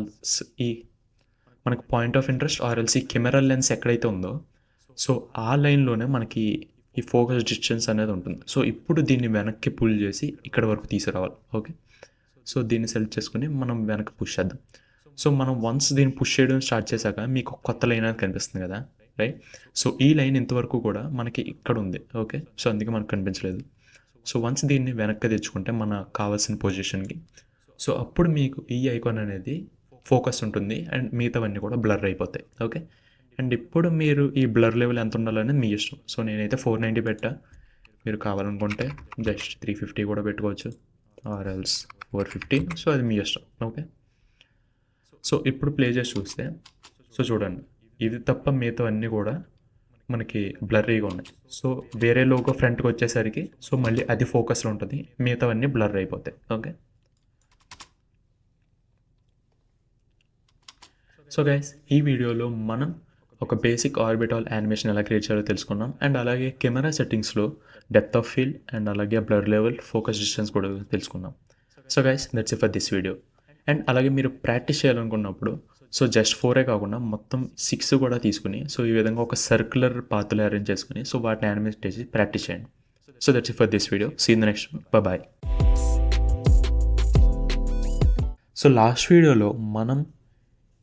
else ఈ కెమెరా లెన్స్ ఎక్కడైతే ఉందో సో ఆ లైన్లోనే మనకి ఈ ఫోకస్ డిస్టెన్స్ అనేది ఉంటుంది. సో ఇప్పుడు దీన్ని వెనక్కి పుల్ చేసి ఇక్కడ వరకు తీసుకురావాలి. ఓకే, సో దీన్ని సెలెక్ట్ చేసుకుని మనం వెనక్కి పుష్ చేద్దాం. సో మనం వన్స్ దీన్ని పుష్ చేయడం స్టార్ట్ చేశాక మీకు కొత్త లైన్ అనేది కనిపిస్తుంది కదా, రైట్? సో ఈ లైన్ ఇంతవరకు కూడా మనకి ఇక్కడ ఉంది. ఓకే, సో అందుకే మనకు కనిపించలేదు. సో వన్స్ దీన్ని వెనక్కి తెచ్చుకుంటే మనకు కావాల్సిన పొజిషన్కి, సో అప్పుడు మీకు ఈ ఐకాన్ అనేది ఫోకస్ ఉంటుంది అండ్ మిగతావన్నీ కూడా బ్లర్ అయిపోతాయి. ఓకే, అండ్ ఇప్పుడు మీరు ఈ బ్లర్ లెవెల్ ఎంత ఉండాలనేది మీ ఇష్టం. సో నేనైతే 490 పెట్టా. మీరు కావాలనుకుంటే జస్ట్ 350 కూడా పెట్టుకోవచ్చు ఆర్ ఎల్స్ 450. సో అది మీ ఇష్టం. ఓకే, సో ఇప్పుడు ప్లే చేసి చూస్తే సో చూడండి, ఇది తప్ప మిగతా అన్నీ కూడా మనకి బ్లర్రీగా ఉన్నాయి. సో వేరే లోగో ఫ్రంట్కి వచ్చేసరికి సో మళ్ళీ అది ఫోకస్లో ఉంటుంది, మిగతావన్నీ బ్లర్ అయిపోతాయి. ఓకే, సో గైస్ ఈ వీడియోలో మనం ఒక బేసిక్ ఆర్బిటాల్ యానిమేషన్ ఎలా క్రియేట్ చేయాలో తెలుసుకున్నాం. అండ్ అలాగే కెమెరా సెట్టింగ్స్లో డెప్త్ ఆఫ్ ఫీల్డ్ అండ్ అలాగే బ్లర్ లెవెల్, ఫోకస్ డిస్టెన్స్ కూడా తెలుసుకున్నాం. So guys that's it for this video. And అలాగే మీరు ప్రాక్టీస్ చేయాలనుకున్నప్పుడు సో జస్ట్ 4 కాకుండా మొత్తం 6 కూడా తీసుకుని సో ఈ విధంగా ఒక సర్క్యులర్ పాత్రలు అరేంజ్ చేసుకుని సో వాటిని యానిమేట్ చేసి ప్రాక్టీస్ చేయండి. So that's it for this video. See in the next one. Bye. So last వీడియోలో మనం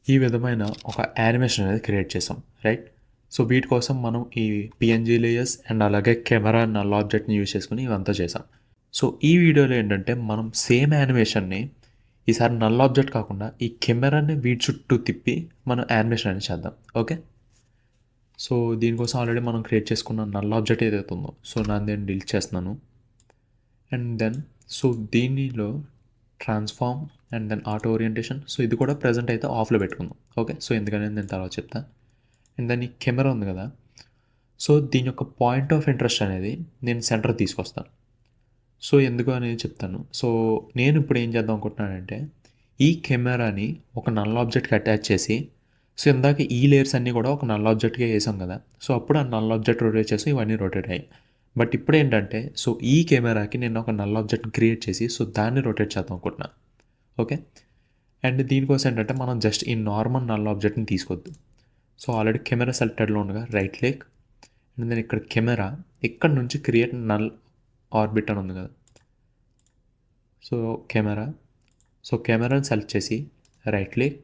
ఈ విధమైన ఒక యానిమేషన్ అనేది క్రియేట్ చేసాం, రైట్? సో వీటి కోసం మనం ఈ పిఎన్జీ లేయర్స్ అండ్ అలాగే కెమెరా నల్ ఆబ్జెక్ట్ని యూజ్ చేసుకుని ఇవంతా చేసాం. సో ఈ వీడియోలో ఏంటంటే మనం సేమ్ యానిమేషన్ని ఈసారి నల్ ఆబ్జెక్ట్ కాకుండా ఈ కెమెరాని వీటి చుట్టూ తిప్పి మనం యానిమేషన్ అనేది చేద్దాం. ఓకే, సో దీనికోసం ఆల్రెడీ మనం క్రియేట్ చేసుకున్న నల్ ఆబ్జెక్ట్ ఏదైతే ఉందో సో నేను దీన్ని డిలీట్ చేస్తున్నాను. అండ్ దెన్ సో దీనిలో transform and then auto orientation, so ఇది కూడా ప్రజెంట్ అయితే ఆఫ్లో పెట్టుకుందాం. ఓకే, సో ఎందుకనేది నేను తర్వాత చెప్తాను. అండ్ దెన్ ఈ కెమెరా ఉంది కదా, సో దీని యొక్క పాయింట్ ఆఫ్ ఇంట్రెస్ట్ అనేది నేను సెంటర్ తీసుకొస్తాను. సో ఎందుకు అనేది చెప్తాను. సో నేను ఇప్పుడు ఏం చేద్దాం అనుకుంటున్నానంటే ఈ కెమెరాని ఒక నల్ ఆబ్జెక్ట్కి అటాచ్ చేసి సో ఇందాక ఈ లేయర్స్ అన్నీ కూడా ఒక నల్ ఆబ్జెక్ట్గా వేసాం కదా, సో అప్పుడు ఆ నల్ ఆబ్జెక్ట్ రొటేట్ చేసి ఇవన్నీ రొటేట్ అయ్యాయి. బట్ ఇప్పుడు ఏంటంటే సో ఈ కెమెరాకి నేను ఒక నల్ ఆబ్జెక్ట్ క్రియేట్ చేసి సో దాన్ని రొటేట్ చేద్దాం అనుకుంటున్నాను. ఓకే, అండ్ దీనికోసం ఏంటంటే మనం జస్ట్ ఈ నార్మల్ నల్ ఆబ్జెక్ట్ని తీసుకోవద్దు. సో ఆల్రెడీ కెమెరా సెలెక్టెడ్లో ఉండగా రైట్ క్లిక్ అండ్ దెన్ ఇక్కడ కెమెరా, ఇక్కడ నుంచి క్రియేట్ నల్ ఆర్బిట్ అని ఉంది కదా, సో కెమెరాని సెలెక్ట్ చేసి right click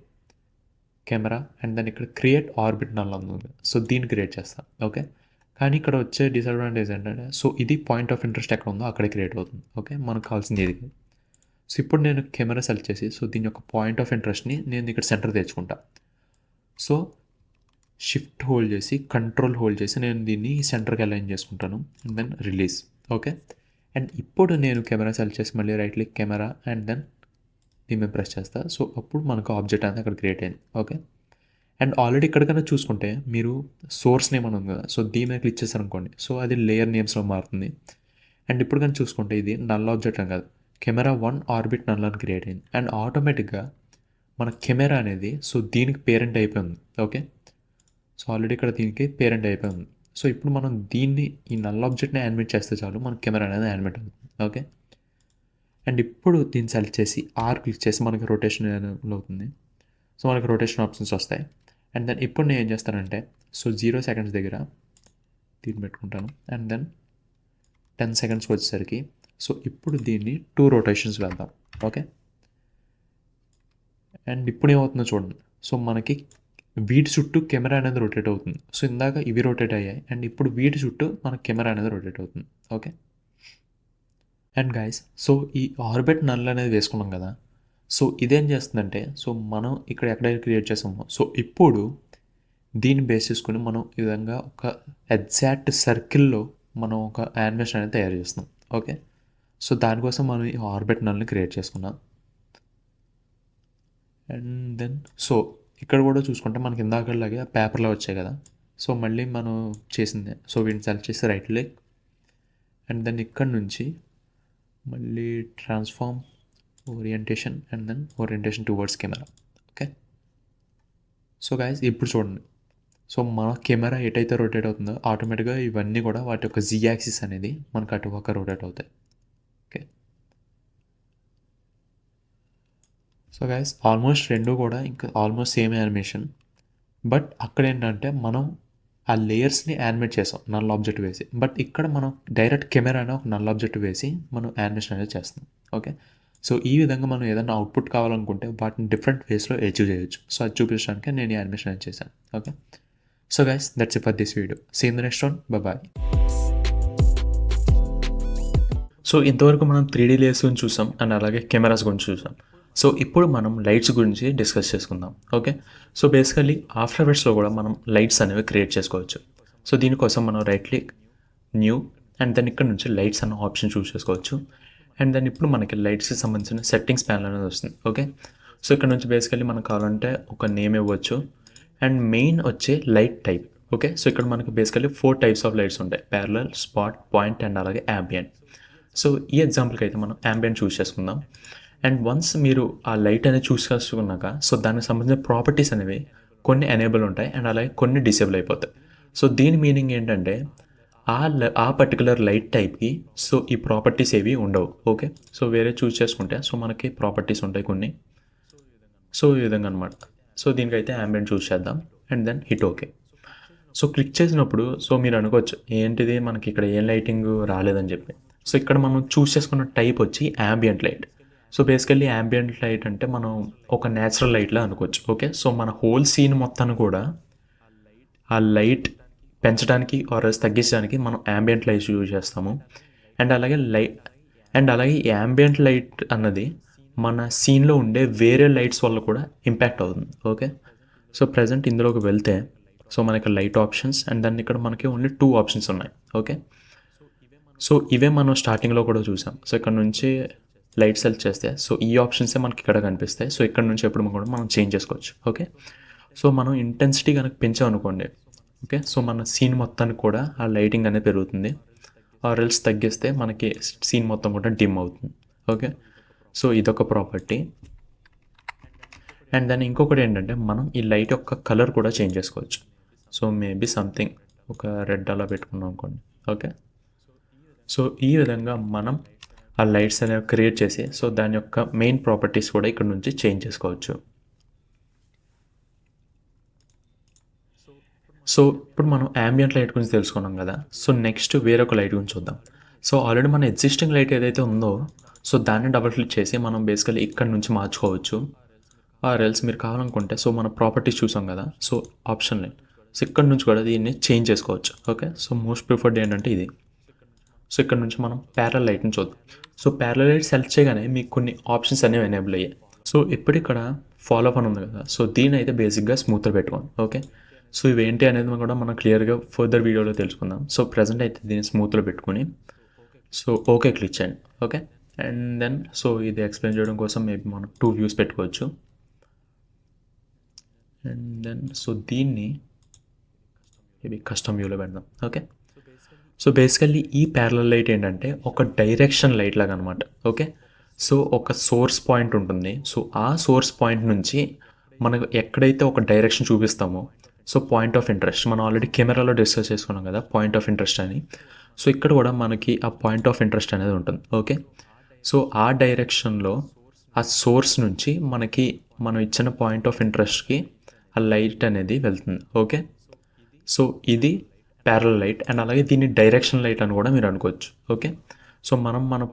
camera and then ఇక్కడ క్రియేట్ ఆర్బిట్ నల్ ఉంది, సో దీన్ని క్రియేట్ చేస్తాను. ఓకే, కానీ ఇక్కడ వచ్చే డిసడ్వాంటేజ్ ఏంటంటే సో ఇది పాయింట్ ఆఫ్ ఇంట్రెస్ట్ ఎక్కడ ఉందో అక్కడే క్రియేట్ అవుతుంది. ఓకే, మనకు కావాల్సింది ఇది. సో ఇప్పుడు నేను కెమెరా సెలెక్ట్ చేసి సో దీని యొక్క పాయింట్ ఆఫ్ ఇంట్రెస్ట్ని నేను ఇక్కడ సెంటర్ తెచ్చుకుంటా. సో షిఫ్ట్ హోల్డ్ చేసి కంట్రోల్ హోల్డ్ చేసి నేను దీన్ని సెంటర్కి అలైన్ చేసుకుంటాను and then release. Okay, and ఇప్పుడు నేను కెమెరా సెలెక్ట్ చేసి మళ్ళీ right click camera and then దీని మీద ప్రెస్ చేస్తా. సో అప్పుడు మనకు ఆబ్జెక్ట్ అనేది అక్కడ క్రియేట్ అయింది. ఓకే, అండ్ ఆల్రెడీ ఇక్కడికైనా చూసుకుంటే మీరు సోర్స్ నేమ్ అని ఉంది కదా, సో దీని మీద క్లిక్ చేశారనుకోండి సో అది లేయర్ నేమ్స్లో మారుతుంది. అండ్ ఇప్పుడు కానీ చూసుకుంటే ఇది నల్ ఆబ్జెక్ట్ అని కాదు, కెమెరా 1 ఆర్బిట్ నల్ అని క్రియేట్ అయింది. అండ్ ఆటోమేటిక్గా మన కెమెరా అనేది సో దీనికి పేరెంట్ అయిపోయింది. ఓకే, సో ఆల్రెడీ ఇక్కడ దీనికి పేరెంట్ అయిపోయింది. సో ఇప్పుడు మనం దీన్ని ఈ నల్ ఆబ్జెక్ట్ని యానిమేట్ చేస్తే చాలు మన కెమెరా అనేది యానిమేట్ అవుతుంది. ఓకే, అండ్ ఇప్పుడు దీన్ని సెలెక్ట్ చేసి ఆర్ క్లిక్ చేసి మనకి రొటేషన్ అవుతుంది. సో మనకి రొటేషన్ ఆప్షన్స్ వస్తాయి. అండ్ దెన్ ఇప్పుడు నేను ఏం చేస్తానంటే సో 0 సెకండ్స్ దగ్గర దీన్ని పెట్టుకుంటాను అండ్ దెన్ 10 సెకండ్స్కి వచ్చేసరికి సో ఇప్పుడు దీన్ని 2 రొటేషన్స్ వెళ్దాం. ఓకే, అండ్ ఇప్పుడు ఏమవుతుందో చూడండి. సో మనకి వీటి చుట్టూ కెమెరా అనేది రొటేట్ అవుతుంది. సో ఇందాక ఇవి రొటేట్ అయ్యాయి అండ్ ఇప్పుడు వీటి చుట్టూ మన కెమెరా అనేది రొటేట్ అవుతుంది. ఓకే, అండ్ గైస్ సో ఈ ఆర్బిట్ నల్ అనేది వేసుకున్నాం కదా, సో ఇదేం చేస్తుందంటే సో మనం ఇక్కడ ఎక్కడైతే క్రియేట్ చేసామో సో ఇప్పుడు దీన్ని బేస్ చేసుకుని మనం ఈ విధంగా ఒక ఎగ్జాక్ట్ సర్కిల్లో మనం ఒక యానిమేషన్ అనేది తయారు చేస్తున్నాం. ఓకే, సో దానికోసం మనం ఈ ఆర్బిట్ నల్ని క్రియేట్ చేసుకున్నాం. అండ్ దెన్ సో ఇక్కడ కూడా చూసుకుంటే మనకి ఇందాకలాగే పేపర్లో వచ్చాయి కదా, సో మళ్ళీ మనం చేసిందే. సో వీటిని సెలెక్ట్ చేసి రైట్ క్లిక్ అండ్ దెన్ ఇక్కడ నుంచి మళ్ళీ transform orientation and then orientation towards camera. Okay, so guys ఇప్పుడు చూడండి. సో మన కెమెరా ఎటైతే రొటేట్ అవుతుందో ఆటోమేటిక్గా ఇవన్నీ కూడా వాటి యొక్క జీ యాక్సిస్ అనేది మనకు అటుపక్క రొటేట్ అవుతాయి. ఓకే, సో గైస్ ఆల్మోస్ట్ రెండు కూడా ఇంకా ఆల్మోస్ట్ సేమ్ యానిమేషన్, బట్ అక్కడ ఏంటంటే మనం ఆ లేయర్స్ని యానిమేట్ చేసాం నల్ ఆబ్జెక్ట్ వేసి, బట్ ఇక్కడ మనం డైరెక్ట్ కెమెరా అనే ఒక నల్ ఆబ్జెక్ట్ వేసి మనం యానిమేషన్ అనేది చేస్తాం. ఓకే, సో ఈ విధంగా మనం ఏదైనా అవుట్పుట్ కావాలనుకుంటే వాటిని డిఫరెంట్ వేస్లో అచీవ్ చేయొచ్చు. సో అది చూపించడానికి నేను ఈ యానిమేషన్ అనేది చేశాను. Okay, so guys that's it for this video. See in the next one. Bye. So ఇంతవరకు మనం 3D లేయర్స్ గురించి చూసాం అండ్ అలాగే కెమెరాస్ గురించి చూసాం. సో ఇప్పుడు మనం లైట్స్ గురించి డిస్కస్ చేసుకుందాం. ఓకే, సో బేసికలీ ఆఫ్టర్ ఎఫెక్ట్స్లో కూడా మనం లైట్స్ అనేవి క్రియేట్ చేసుకోవచ్చు. సో దీనికోసం మనం right click, new, and then ఇక్కడ నుంచి లైట్స్ అన్న ఆప్షన్ చూస్ చేసుకోవచ్చు. అండ్ దెన్ ఇప్పుడు మనకి లైట్స్కి సంబంధించిన సెట్టింగ్స్ ప్యానల్ అనేది వస్తుంది. ఓకే, సో ఇక్కడ నుంచి బేసికలీ మనకు కావాలంటే ఒక నేమ్ ఇవ్వచ్చు అండ్ మెయిన్ వచ్చే లైట్ టైప్. ఓకే, సో ఇక్కడ మనకి బేసికలీ 4 టైప్స్ ఆఫ్ లైట్స్ ఉంటాయి: ప్యారలల్, స్పాట్, పాయింట్ అండ్ అలాగే యాంబియంట్. సో ఈ ఎగ్జాంపుల్కి అయితే మనం యాంబియంట్ చూస్ చేసుకుందాం. అండ్ వన్స్ మీరు ఆ లైట్ అనేది చూస్ చేసుకున్నాక సో దానికి సంబంధించిన ప్రాపర్టీస్ అనేవి కొన్ని ఎనేబుల్ ఉంటాయి అండ్ అలాగే కొన్ని డిసేబుల్ అయిపోతాయి. సో దీని మీనింగ్ ఏంటంటే ఆ పర్టికులర్ లైట్ టైప్కి సో ఈ ప్రాపర్టీస్ ఏవి ఉండవు. ఓకే, సో వేరే చూస్ చేసుకుంటే సో మనకి ప్రాపర్టీస్ ఉంటాయి కొన్ని. సో ఈ విధంగా అనమాట. సో దీనికైతే యాంబియంట్ చూస్ చేద్దాం and then hit okay. So click చేసినప్పుడు సో మీరు అనుకోవచ్చు ఏంటిది మనకి ఇక్కడ ఏం లైటింగ్ రాలేదని చెప్పి. సో ఇక్కడ మనం చూస్ చేసుకున్న టైప్ వచ్చి ambient light. So basically ambient light అంటే మనం ఒక న్యాచురల్ లైట్లా అనుకోవచ్చు. ఓకే, సో మన హోల్ సీన్ మొత్తాన్ని కూడా ఆ లైట్ పెంచడానికి ఆర్ తగ్గించడానికి మనం యాంబియంట్ లైట్స్ యూజ్ చేస్తాము. అండ్ అలాగే ఈ యాంబియంట్ లైట్ అన్నది మన సీన్లో ఉండే వేరే లైట్స్ వల్ల కూడా ఇంపాక్ట్ అవుతుంది. ఓకే, సో ప్రజెంట్ ఇందులోకి వెళ్తే సో మనకి లైట్ ఆప్షన్స్ అండ్ దాన్ని ఇక్కడ మనకి ఓన్లీ 2 ఆప్షన్స్ ఉన్నాయి. ఓకే, సో ఇవే మనం స్టార్టింగ్లో కూడా చూసాం. సో ఇక్కడ నుంచి లైట్ సెలెక్ట్ చేస్తే సో ఈ ఆప్షన్సే మనకి ఇక్కడ కనిపిస్తాయి. సో ఇక్కడ నుంచి ఎప్పుడు కూడా మనం చేంజ్ చేసుకోవచ్చు. ఓకే, సో మనం ఇంటెన్సిటీ కనుక పెంచామనుకోండి, ఓకే, సో మన సీన్ మొత్తానికి కూడా ఆ లైటింగ్ అనేది పెరుగుతుంది. ఆర్ ఎల్స్ తగ్గిస్తే మనకి సీన్ మొత్తం కూడా డిమ్ అవుతుంది. ఓకే, సో ఇదొక ప్రాపర్టీ. అండ్ దాని ఇంకొకటి ఏంటంటే మనం ఈ లైట్ యొక్క కలర్ కూడా చేంజ్ చేసుకోవచ్చు. సో మేబీ సంథింగ్ ఒక రెడ్ అలా పెట్టుకున్నాం అనుకోండి. ఓకే, సో ఈ విధంగా మనం ఆ లైట్స్ అనేవి క్రియేట్ చేసి సో దాని యొక్క మెయిన్ ప్రాపర్టీస్ కూడా ఇక్కడ నుంచి చేంజ్ చేసుకోవచ్చు. సో ఇప్పుడు మనం యాంబియంట్ లైట్ గురించి తెలుసుకున్నాం కదా. సో నెక్స్ట్ వేరొక లైట్ గురించి చూద్దాం. సో ఆల్రెడీ మన ఎగ్జిస్టింగ్ లైట్ ఏదైతే ఉందో సో దాన్ని డబుల్ క్లిక్ చేసి మనం బేసికలీ ఇక్కడ నుంచి మార్చుకోవచ్చు. ఆర్ ఎల్స్ మీరు కావాలనుకుంటే సో మన ప్రాపర్టీస్ చూసాం కదా, సో ఆప్షన్ లైట్, సో ఇక్కడ నుంచి కూడా దీన్ని చేంజ్ చేసుకోవచ్చు. ఓకే, సో మోస్ట్ ప్రిఫర్డ్ ఏంటంటే ఇది. సో ఇక్కడ నుంచి మనం ప్యారలల్ లైట్ని చూద్దాం. సో ప్యారలల్ లైట్ సెలెక్ట్ చేయగానే మీకు కొన్ని ఆప్షన్స్ అనేవి ఎనేబుల్ అయ్యాయి. సో ఇప్పుడు ఇక్కడ ఫాలో అప్ అని ఉంది కదా, సో దీని అయితే బేసిక్గా స్మూత్గా పెట్టుకోండి. ఓకే, సో ఇవేంటి అనేది కూడా మనం క్లియర్గా ఫర్దర్ వీడియోలో తెలుసుకుందాం. సో ప్రజెంట్ అయితే దీన్ని స్మూత్లో పెట్టుకుని సో ఓకే క్లిక్ చేయండి. ఓకే, అండ్ దెన్ సో ఇది ఎక్స్ప్లెయిన్ చేయడం కోసం మేబీ మనం 2 వ్యూస్ పెట్టుకోవచ్చు. అండ్ దెన్ సో దీన్ని మేబీ కస్టమ్ వ్యూలో పెడదాం. ఓకే, సో బేసికల్లీ ఈ ప్యారలల్ లైట్ ఏంటంటే ఒక డైరెక్షన్ లైట్ లాగా అనమాట. ఓకే, సో ఒక సోర్స్ పాయింట్ ఉంటుంది. సో ఆ సోర్స్ పాయింట్ నుంచి మనకు ఎక్కడైతే ఒక డైరెక్షన్ చూపిస్తామో సో పాయింట్ ఆఫ్ ఇంట్రెస్ట్ మనం ఆల్రెడీ కెమెరాలో డిస్కస్ చేసుకున్నాం కదా పాయింట్ ఆఫ్ ఇంట్రెస్ట్ అని. సో ఇక్కడ కూడా మనకి ఆ పాయింట్ ఆఫ్ ఇంట్రెస్ట్ అనేది ఉంటుంది. ఓకే, సో ఆ డైరెక్షన్లో ఆ సోర్స్ నుంచి మనకి మనం ఇచ్చిన పాయింట్ ఆఫ్ ఇంట్రెస్ట్కి ఆ లైట్ అనేది వెళ్తుంది. ఓకే, సో ఇది ప్యారలల్ లైట్ అండ్ అలాగే దీన్ని డైరెక్షన్ లైట్ అని కూడా మీరు అనుకోవచ్చు. ఓకే, సో మనం మన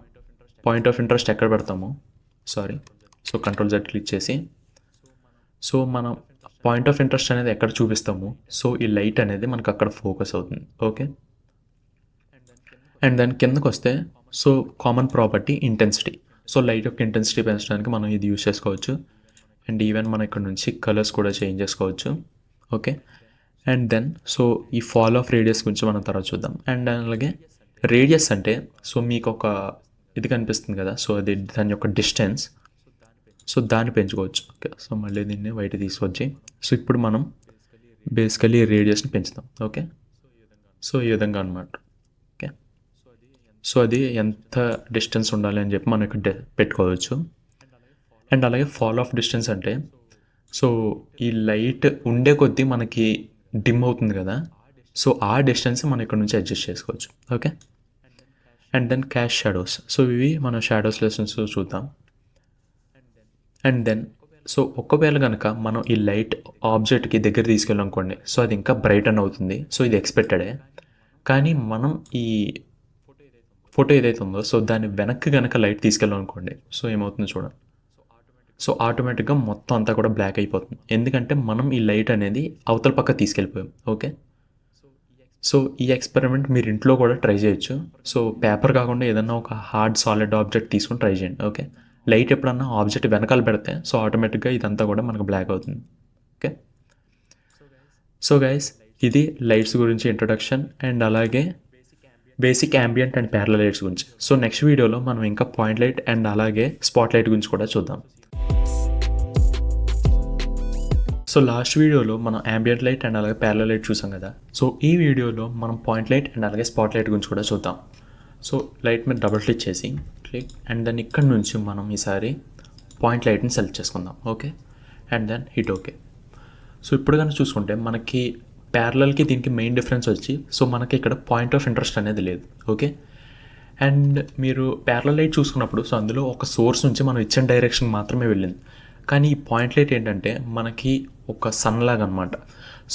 పాయింట్ ఆఫ్ ఇంట్రెస్ట్ ఎక్కడ పెడతామో సో కంట్రోల్ Z క్లిక్ చేసి సో మనం పాయింట్ ఆఫ్ ఇంట్రెస్ట్ అనేది ఎక్కడ చూపిస్తామో సో ఈ లైట్ అనేది మనకు అక్కడ ఫోకస్ అవుతుంది. ఓకే, అండ్ దాని కిందకు వస్తే so common property intensity. So light యొక్క ఇంటెన్సిటీ పెంచడానికి మనం ఇది యూజ్ చేసుకోవచ్చు. అండ్ ఈవెన్ మనం ఇక్కడ నుంచి కలర్స్ కూడా చేంజ్ చేసుకోవచ్చు. ఓకే, అండ్ దెన్ సో ఈ ఫాల్ ఆఫ్ రేడియస్ గురించి మనం తర్వాత చూద్దాం. అండ్ అలాగే రేడియస్ అంటే సో మీకు ఒక ఇది కనిపిస్తుంది కదా, సో అది దాని యొక్క డిస్టెన్స్, సో దాన్ని పెంచుకోవచ్చు. ఓకే, సో మళ్ళీ దీన్ని బయట తీసుకొచ్చి సో ఇప్పుడు మనం బేసికలీ రేడియస్ని పెంచుతాం. ఓకే, సో ఈ విధంగా అనమాట. ఓకే, సో అది ఎంత డిస్టెన్స్ ఉండాలి అని చెప్పి మనం ఇక్కడ పెట్టుకోవచ్చు. అండ్ అలాగే ఫాల్ ఆఫ్ డిస్టెన్స్ అంటే సో ఈ లైట్ ఉండే కొద్దీ మనకి డిమ్ అవుతుంది కదా, సో ఆ డిస్టెన్స్ మనం ఇక్కడ నుంచి అడ్జస్ట్ చేసుకోవచ్చు. Okay, and then cast shadows. So ఇవి మనం షాడోస్ లెసన్స్ చూద్దాం. అండ్ దెన్ సో ఒకవేళ కనుక మనం ఈ లైట్ ఆబ్జెక్ట్కి దగ్గర తీసుకెళ్ళామనుకోండి, సో అది ఇంకా బ్రైటన్ అవుతుంది. సో ఇది ఎక్స్పెక్టెడే. కానీ మనం ఈ ఫోటో ఏదైతే ఉందో సో దాన్ని వెనక్కి కనుక లైట్ తీసుకెళ్ళామనుకోండి, సో ఏమవుతుందో చూడండి. సో ఆటోమేటిక్గా మొత్తం అంతా కూడా బ్లాక్ అయిపోతుంది. ఎందుకంటే మనం ఈ లైట్ అనేది అవతల పక్క తీసుకెళ్ళిపోయాం. ఓకే, సో ఈ ఎక్స్పెరిమెంట్ మీరు ఇంట్లో కూడా ట్రై చేయొచ్చు. సో పేపర్ కాకుండా ఏదన్నా ఒక హార్డ్ సాలిడ్ ఆబ్జెక్ట్ తీసుకొని ట్రై చేయండి. ఓకే, లైట్ ఎప్పుడన్నా ఆబ్జెక్ట్ వెనకాల పెడితే సో ఆటోమేటిక్గా ఇదంతా కూడా మనకు బ్లాక్ అవుతుంది. ఓకే, సో గైస్ ఇది లైట్స్ గురించి ఇంట్రొడక్షన్ అండ్ అలాగే basic ambient and parallel lights గురించి. సో నెక్స్ట్ వీడియోలో మనం ఇంకా పాయింట్ లైట్ అండ్ అలాగే స్పాట్ లైట్ గురించి కూడా చూద్దాం. సో లాస్ట్ వీడియోలో మనం ambient లైట్ అండ్ అలాగే ప్యారలల్ లైట్ చూసాం కదా. సో ఈ వీడియోలో మనం పాయింట్ లైట్ అండ్ అలాగే స్పాట్ లైట్ గురించి కూడా చూద్దాం. సో లైట్ మీద డబుల్ క్లిక్ చేసి అండ్ దెన్ ఇక్కడ నుంచి మనం ఈసారి పాయింట్ లైట్ని సెలెక్ట్ చేసుకుందాం. Okay, and then hit okay. So ఇప్పుడు కనుక చూసుకుంటే మనకి ప్యారలల్కి దీనికి మెయిన్ డిఫరెన్స్ వచ్చి సో మనకి ఇక్కడ పాయింట్ ఆఫ్ ఇంట్రెస్ట్ అనేది లేదు. ఓకే, అండ్ మీరు ప్యారలల్ లైట్ చూసుకున్నప్పుడు సో అందులో ఒక సోర్స్ నుంచి మనం ఇచ్చిన డైరెక్షన్ మాత్రమే వెళ్ళింది. కానీ ఈ పాయింట్ లైట్ ఏంటంటే మనకి ఒక సన్ లాగా అనమాట.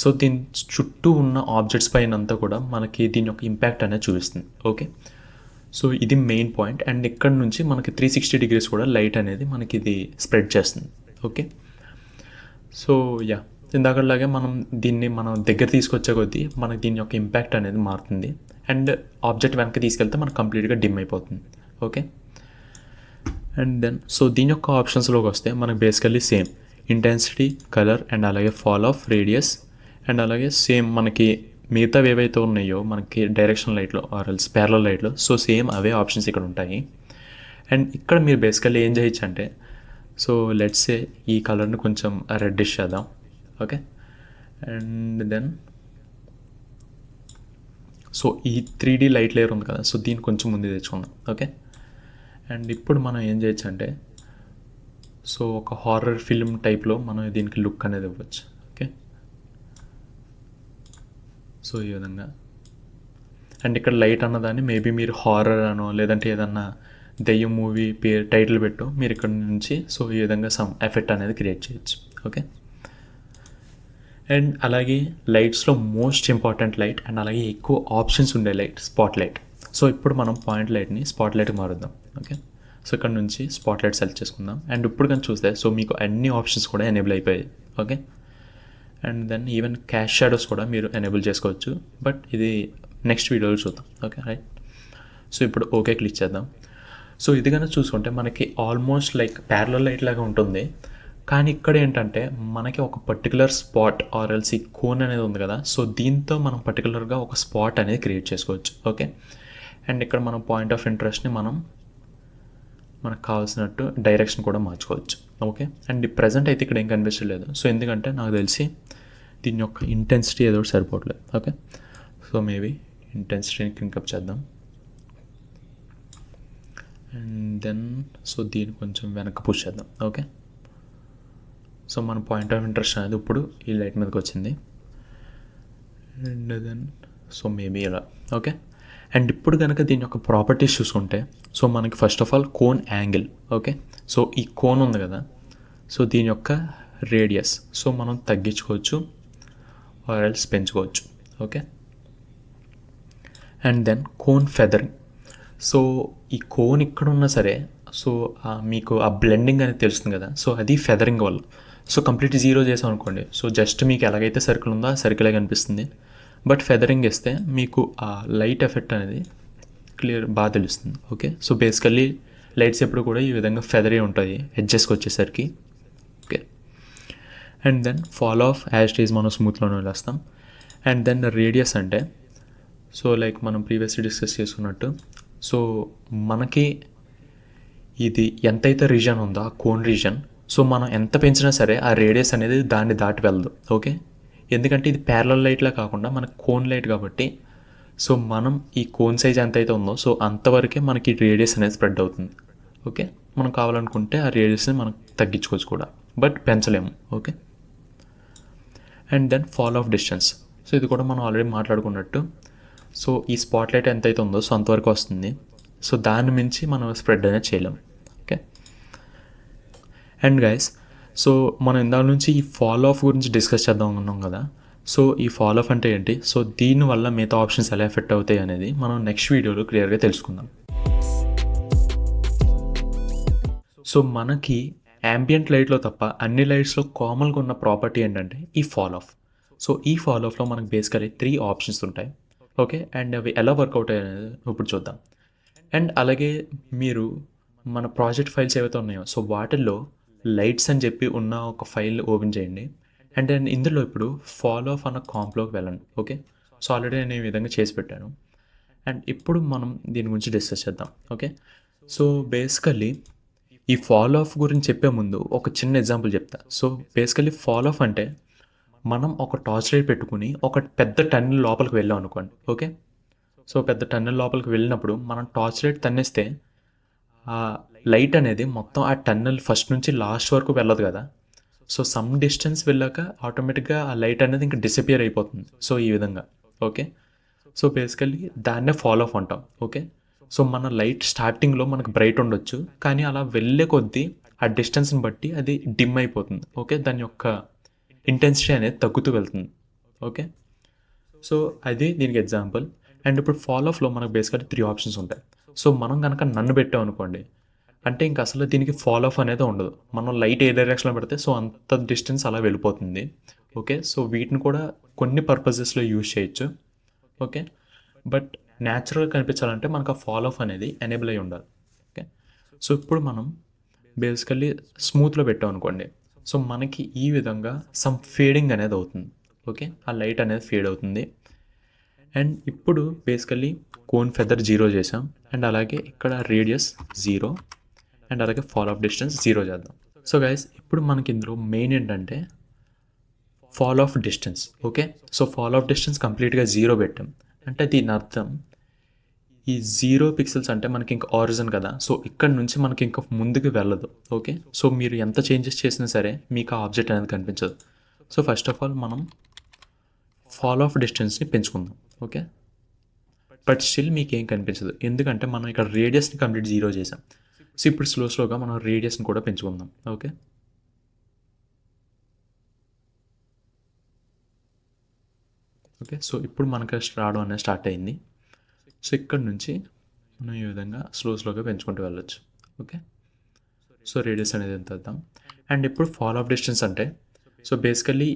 సో దీని చుట్టూ ఉన్న ఆబ్జెక్ట్స్ పైన అంతా కూడా మనకి దీని యొక్క ఇంపాక్ట్ అనేది చూపిస్తుంది. ఓకే, సో ఇది మెయిన్ పాయింట్. అండ్ ఇక్కడ నుంచి మనకి 360 degrees కూడా లైట్ అనేది మనకి ఇది స్ప్రెడ్ చేస్తుంది. ఓకే, సో యా ఇందాకలాగే మనం దీన్ని మనం దగ్గర తీసుకొచ్చే కొద్దీ మనకి దీని యొక్క ఇంపాక్ట్ అనేది మారుతుంది అండ్ ఆబ్జెక్ట్ వెనక్కి తీసుకెళ్తే మనకు కంప్లీట్గా డిమ్ అయిపోతుంది. ఓకే, అండ్ దెన్ సో దీని యొక్క ఆప్షన్స్లోకి వస్తే మనకు basically same intensity, colour and అలాగే ఫాల్ ఆఫ్, రేడియస్ అండ్ అలాగే సేమ్ మనకి మిగతావి ఏవైతే ఉన్నాయో మనకి డైరెక్షన్ లైట్లో ఆర్ఎల్స్ ప్యారలల్ లైట్లో సో సేమ్ అవే ఆప్షన్స్ ఇక్కడ ఉంటాయి. అండ్ ఇక్కడ మీరు బేసికల్లీ ఏం చేయొచ్చు అంటే సో లెట్స్ సే ఈ కలర్ని కొంచెం రెడ్డిష్ చేద్దాం. ఓకే, అండ్ దెన్ సో ఈ 3D లైట్ లేయర్ ఉంది కదా సో దీన్ని కొంచెం ముందు తెచ్చుకుందాం. ఓకే, అండ్ ఇప్పుడు మనం ఏం చేయొచ్చు అంటే సో ఒక హారర్ ఫిల్మ్ టైప్లో మనం దీనికి లుక్ అనేది ఇవ్వచ్చు. ఓకే, సో ఈ విధంగా. అండ్ ఇక్కడ లైట్ అన్నదాన్ని మేబీ మీరు హారర్ అనో లేదంటే ఏదన్నా దెయ్యం మూవీ పేరు టైటిల్ పెట్టు మీరు ఇక్కడ నుంచి సో ఈ విధంగా సమ్ ఎఫెక్ట్ అనేది క్రియేట్ చేయొచ్చు. ఓకే, అండ్ అలాగే లైట్స్లో మోస్ట్ ఇంపార్టెంట్ లైట్ అండ్ అలాగే ఎక్కువ ఆప్షన్స్ ఉండే లైట్ స్పాట్ లైట్. సో ఇప్పుడు మనం పాయింట్ లైట్ని స్పాట్ లైట్కి మారుద్దాం. ఓకే, సో ఇక్కడ నుంచి స్పాట్ లైట్ సెలెక్ట్ చేసుకుందాం. అండ్ ఇప్పుడు కానీ చూస్తే సో మీకు అన్ని ఆప్షన్స్ కూడా ఎనేబుల్ అయిపోయాయి. Okay, and then even cast shadows కూడా మీరు ఎనేబుల్ చేసుకోవచ్చు. బట్ ఇది నెక్స్ట్ వీడియోలో చూద్దాం. ఓకే రైట్, సో ఇప్పుడు ఓకే క్లిక్ చేద్దాం. సో ఇది కనుక చూసుకుంటే మనకి ఆల్మోస్ట్ లైక్ ప్యారలల్ లైట్ లాగా ఉంటుంది. కానీ ఇక్కడ ఏంటంటే మనకి ఒక పర్టికులర్ స్పాట్ ఆర్ఎల్సి కోన్ అనేది ఉంది కదా సో దీంతో మనం పర్టికులర్గా ఒక స్పాట్ అనేది క్రియేట్ చేసుకోవచ్చు. ఓకే, అండ్ ఇక్కడ మనం పాయింట్ ఆఫ్ ఇంట్రెస్ట్ని మనకు కావాల్సినట్టు డైరెక్షన్ కూడా మార్చుకోవచ్చు. ఓకే, అండ్ ప్రజెంట్ అయితే ఇక్కడ ఏం కనిపించలేదు. సో ఎందుకంటే నాకు తెలిసి దీని యొక్క ఇంటెన్సిటీ ఏదో సరిపోవట్లేదు. ఓకే, సో మేబీ ఇంటెన్సిటీని క్రింకప్ చేద్దాం. అండ్ దెన్ సో దీన్ని కొంచెం వెనక్కి పుష్ చేద్దాం. ఓకే, సో మన పాయింట్ ఆఫ్ ఇంట్రెస్ట్ అనేది ఇప్పుడు ఈ లైట్ మీదకి వచ్చింది. అండ్ దెన్ సో మేబీ ఇలా. ఓకే, అండ్ ఇప్పుడు కనుక దీని యొక్క ప్రాపర్టీస్ చూసుకుంటే సో మనకి first of all cone angle. Okay, so ఈ కోన్ ఉంది కదా సో దీని యొక్క రేడియస్ సో మనం తగ్గించుకోవచ్చు ఆర్ఎల్స్ పెంచుకోవచ్చు. Okay, and then cone feathering. So ఈ కోన్ ఇక్కడ ఉన్నా సరే సో మీకు ఆ బ్లెండింగ్ అనేది తెలుస్తుంది కదా సో అది ఫెదరింగ్ వల్ల. సో కంప్లీట్ జీరో చేసాం అనుకోండి సో జస్ట్ మీకు ఎలాగైతే సర్కిల్ ఉందో ఆ సర్కిలే కనిపిస్తుంది. బట్ ఫెదరింగ్ ఇస్తే మీకు ఆ లైట్ ఎఫెక్ట్ అనేది క్లియర్ బాగా తెలుస్తుంది. ఓకే, సో బేసికల్లీ లైట్స్ ఎప్పుడు కూడా ఈ విధంగా ఫెదరీ ఉంటాయి ఎడ్జెస్కి వచ్చేసరికి. Okay, and then fall off as it is మనం స్మూత్లోనే వదిలేస్తాం. అండ్ దెన్ రేడియస్ అంటే సో లైక్ మనం ప్రీవియస్లీ డిస్కస్ చేసుకున్నట్టు సో మనకి ఇది ఎంతైతే రీజన్ ఉందో ఆ కోన్ రీజన్ సో మనం ఎంత పెంచినా సరే ఆ రేడియస్ అనేది దాన్ని దాటి వెళ్ళదు. ఓకే, ఎందుకంటే ఇది ప్యారలల్ లైట్లా కాకుండా మనకు కోన్ లైట్ కాబట్టి సో మనం ఈ కోన్ సైజ్ ఎంత అయితే ఉందో సో అంతవరకే మనకి రేడియస్ అనేది స్ప్రెడ్ అవుతుంది. ఓకే, మనం కావాలనుకుంటే ఆ రేడియస్ని మనం తగ్గించుకోవచ్చు కూడా బట్ పెంచలేము. Okay, and then fall off distance. So ఇది కూడా మనం ఆల్రెడీ మాట్లాడుకున్నట్టు సో ఈ స్పాట్ లైట్ ఎంతైతే ఉందో సో అంతవరకు వస్తుంది. సో దాన్ని మించి మనం స్ప్రెడ్ అనేది చేయలేము. ఓకే, అండ్ గైస్, సో మనం ఇందాక నుంచి ఈ ఫాల్ ఆఫ్ గురించి డిస్కస్ చేద్దాం అనుకున్నాం కదా. సో ఈ ఫాల్ ఆఫ్ అంటే ఏంటి, సో దీనివల్ల మిగతా ఆప్షన్స్ ఎలా ఎఫెక్ట్ అవుతాయి అనేది మనం నెక్స్ట్ వీడియోలో క్లియర్గా తెలుసుకుందాం. సో మనకి యాంబియంట్ లైట్లో తప్ప అన్ని లైట్స్లో కామన్గా ఉన్న ప్రాపర్టీ ఏంటంటే ఈ ఫాల్ ఆఫ్. సో ఈ ఫాల్ ఆఫ్లో మనకు బేసికలీ 3 ఆప్షన్స్ ఉంటాయి. ఓకే, అండ్ అవి ఎలా వర్కౌట్ అయ్యాయి ఇప్పుడు చూద్దాం. అండ్ అలాగే మీరు మన ప్రాజెక్ట్ ఫైల్స్ ఏవైతే ఉన్నాయో సో వాటిల్లో లైట్స్ అని చెప్పి ఉన్న ఒక ఫైల్ ఓపెన్ చేయండి. అండ్ నేను ఇందులో ఇప్పుడు ఫాల్ ఆఫ్ అన్న కాంప్లోకి వెళ్ళండి. ఓకే, సో ఆల్రెడీ నేను ఈ విధంగా చేసి పెట్టాను. అండ్ ఇప్పుడు మనం దీని గురించి డిస్కస్ చేద్దాం. ఓకే, సో బేసికల్లీ ఈ ఫాల్ ఆఫ్ గురించి చెప్పే ముందు ఒక చిన్న ఎగ్జాంపుల్ చెప్తా. సో బేసికల్లీ ఫాల్ ఆఫ్ అంటే మనం ఒక టార్చ్ లైట్ పెట్టుకుని ఒక పెద్ద టన్నెల్ లోపలికి వెళ్ళాం అనుకోండి. ఓకే, సో పెద్ద టన్నెల్ లోపలికి వెళ్ళినప్పుడు మనం టార్చ్ లైట్ తన్నేస్తే ఆ లైట్ అనేది మొత్తం ఆ టన్నెల్ ఫస్ట్ నుంచి లాస్ట్ వరకు వెళ్ళదు కదా. సో సమ్ డిస్టెన్స్ వెళ్ళాక ఆటోమేటిక్గా ఆ లైట్ అనేది ఇంకా డిసపియర్ అయిపోతుంది. సో ఈ విధంగా. ఓకే, సో బేసికల్లీ దాన్నే ఫాల్ ఆఫ్ అంటాం. ఓకే, సో మన లైట్ స్టార్టింగ్లో మనకు బ్రైట్ ఉండొచ్చు, కానీ అలా వెళ్ళే కొద్దీ ఆ డిస్టెన్స్ని బట్టి అది డిమ్ అయిపోతుంది. ఓకే, దాని యొక్క ఇంటెన్సిటీ అనేది తగ్గుతూ వెళ్తుంది. ఓకే, సో అది దీనికి ఎగ్జాంపుల్. అండ్ ఇప్పుడు ఫాల్ ఆఫ్లో మనకు బేసిక్గా 3 ఆప్షన్స్ ఉంటాయి. సో మనం కనుక నన్ను పెట్టాం అనుకోండి, అంటే ఇంక అసలు దీనికి ఫాల్ ఆఫ్ అనేది ఉండదు. మనం లైట్ ఏ డైరెక్షన్లో పెడితే సో అంత డిస్టెన్స్ అలా వెళ్ళిపోతుంది. ఓకే, సో వీటిని కూడా కొన్ని పర్పసెస్లో యూజ్ చేయొచ్చు. ఓకే, బట్ న్యాచురల్గా కనిపించాలంటే మనకు ఆ ఫాల్ ఆఫ్ అనేది ఎనేబుల్ అయి ఉండాలి. ఓకే, సో ఇప్పుడు మనం బేసికల్లీ స్మూత్లో పెట్టాం అనుకోండి, సో మనకి ఈ విధంగా సమ్ ఫేడింగ్ అనేది అవుతుంది. ఓకే, ఆ లైట్ అనేది ఫేడ్ అవుతుంది. అండ్ ఇప్పుడు బేసికల్లీ కోన్ ఫెదర్ 0 చేసాం. అండ్ అలాగే ఇక్కడ రేడియస్ 0 అండ్ అలాగే ఫాల్ ఆఫ్ డిస్టెన్స్ 0 చేద్దాం. సో గైస్, ఇప్పుడు మనకి ఇందులో మెయిన్ ఏంటంటే fall off distance. Okay, so fall off distance కంప్లీట్గా 0 పెట్టాం అంటే దీని అర్థం ఈ 0 పిక్సెల్స్ అంటే మనకి ఇంకా ఆరిజిన్ కదా. సో ఇక్కడ నుంచి మనకి ఇంకా ముందుకు వెళ్ళదు. ఓకే, సో మీరు ఎంత చేంజెస్ చేసినా సరే మీకు ఆ ఆబ్జెక్ట్ అనేది కనిపించదు. సో ఫస్ట్ ఆఫ్ ఆల్ మనం ఫాల్ ఆఫ్ డిస్టెన్స్ని పెంచుకుందాం. ఓకే, బట్ స్టిల్ మీకు ఏం కనిపించదు, ఎందుకంటే మనం ఇక్కడ రేడియస్ని కంప్లీట్ 0 చేసాం. సో ఇప్పుడు స్లోగా మనం రేడియస్ని కూడా పెంచుకుందాం. ఓకే, ఓకే, సో ఇప్పుడు మనకు రావడం అనేది స్టార్ట్ అయింది. సో ఇక్కడ నుంచి మనం ఈ విధంగా స్లోగా పెంచుకుంటూ వెళ్ళొచ్చు. ఓకే, సో రేడియస్ అనేది ఎంత ఇద్దాం. అండ్ ఇప్పుడు ఫాల్ ఆఫ్ డిస్టెన్స్ అంటే సో బేసికల్లీ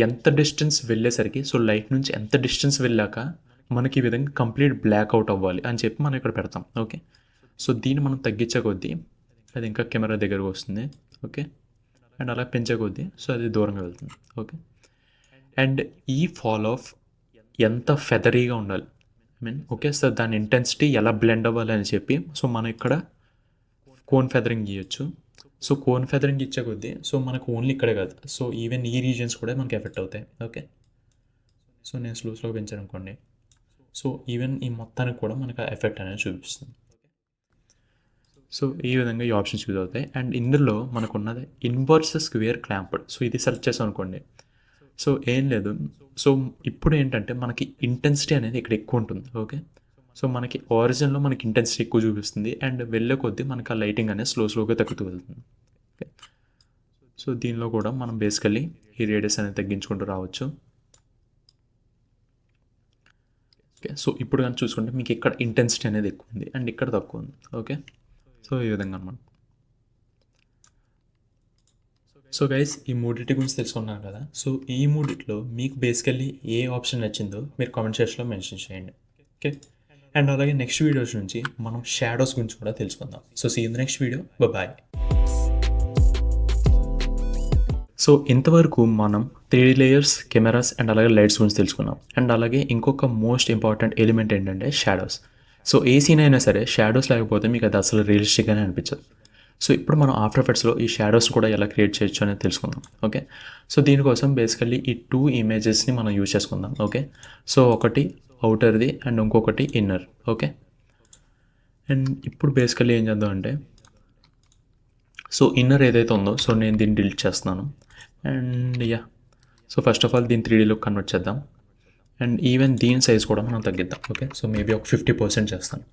ఎంత డిస్టెన్స్ వెళ్ళేసరికి, సో లైట్ నుంచి ఎంత డిస్టెన్స్ వెళ్ళాక మనకి ఈ విధంగా కంప్లీట్ బ్లాక్ అవుట్ అవ్వాలి అని చెప్పి మనం ఇక్కడ పెడతాం. ఓకే, సో దీన్ని మనం తగ్గించే కొద్దీ అది ఇంకా కెమెరా దగ్గరకు వస్తుంది. ఓకే, అండ్ అలా పెంచే కొద్దీ సో అది దూరంగా వెళ్తుంది. ఓకే, అండ్ ఈ ఫాల్ ఆఫ్ ఎంత ఫెదరీగా ఉండాలి, ఓకే, సో దాని ఇంటెన్సిటీ ఎలా బ్లెండ్ అవ్వాలి అని చెప్పి సో మనం ఇక్కడ కోన్ ఫెదరింగ్ ఇవ్వచ్చు. సో కోన్ ఫెదరింగ్ ఇచ్చే కొద్దీ సో మనకు ఓన్లీ ఇక్కడే కాదు, సో ఈవెన్ ఈ రీజియన్స్ కూడా మనకి ఎఫెక్ట్ అవుతాయి. ఓకే, సో నేను స్లోగా పెంచాను అనుకోండి, సో ఈవెన్ ఈ మొత్తానికి కూడా మనకు ఎఫెక్ట్ అనేది చూపిస్తుంది. సో ఈ విధంగా ఈ ఆప్షన్స్ యూజ్ అవుతాయి. అండ్ ఇందులో మనకు ఉన్నది ఇన్వర్స్ స్క్వేర్ క్లాంప్డ్. సో ఇది సెర్చ్ చేసాం అనుకోండి, సో ఏం లేదు. సో ఇప్పుడు ఏంటంటే మనకి ఇంటెన్సిటీ అనేది ఇక్కడ ఎక్కువ ఉంటుంది. ఓకే, సో మనకి ఆరిజిన్లో మనకి ఇంటెన్సిటీ ఎక్కువ చూపిస్తుంది అండ్ వెళ్ళే కొద్దీ మనకి ఆ లైటింగ్ అనేది స్లోగా తగ్గుతూ వెళ్తుంది. ఓకే, సో దీనిలో కూడా మనం బేసికల్లీ ఈ రేడియస్ అనేది తగ్గించుకుంటూ రావచ్చు. ఓకే, సో ఇప్పుడు కానీ చూసుకుంటే మీకు ఇక్కడ ఇంటెన్సిటీ అనేది ఎక్కువ ఉంది అండ్ ఇక్కడ తక్కువ ఉంది. ఓకే, సో ఈ విధంగా అన్నమాట. సో గైస్, ఈ మూడిటి గురించి తెలుసుకున్నారు కదా. సో ఈ మూడిట్లో మీకు బేసికల్లీ ఏ ఆప్షన్ నచ్చిందో మీరు కామెంట్ సెక్షన్లో మెన్షన్ చేయండి. ఓకే, అండ్ అలాగే నెక్స్ట్ వీడియోస్ నుంచి మనం షాడోస్ గురించి కూడా తెలుసుకుందాం. So see in the next video, bye. So ఇంతవరకు మనం 3D లేయర్స్, కెమెరాస్ అండ్ అలాగే లైట్స్ గురించి తెలుసుకున్నాం. అండ్ అలాగే ఇంకొక మోస్ట్ ఇంపార్టెంట్ ఎలిమెంట్ ఏంటంటే షాడోస్. సో ఏ సీన్ అయినా సరే షాడోస్ లేకపోతే మీకు అది అసలు రియలిస్టిక్గానే అనిపించదు. సో ఇప్పుడు మనం ఆఫ్టర్ ఎఫెక్ట్స్లో ఈ షాడోస్ కూడా ఎలా క్రియేట్ చేయొచ్చు అనేది తెలుసుకుందాం. ఓకే, సో దీనికోసం బేసికల్లీ ఈ 2 ఇమేజెస్ని మనం యూజ్ చేసుకుందాం. ఓకే, సో ఒకటి అవుటర్ది అండ్ ఇంకొకటి ఇన్నర్. ఓకే, అండ్ ఇప్పుడు బేసికల్లీ ఏం చేద్దాం అంటే సో ఇన్నర్ ఏదైతే ఉందో సో నేను దీన్ని డిలీట్ చేస్తున్నాను. And so first of all దీన్ని 3Dలో కన్వర్ట్ చేద్దాం. అండ్ ఈవెన్ దీని సైజ్ కూడా మనం తగ్గిద్దాం. ఓకే, సో మేబీ ఒక 50% చేస్తాను.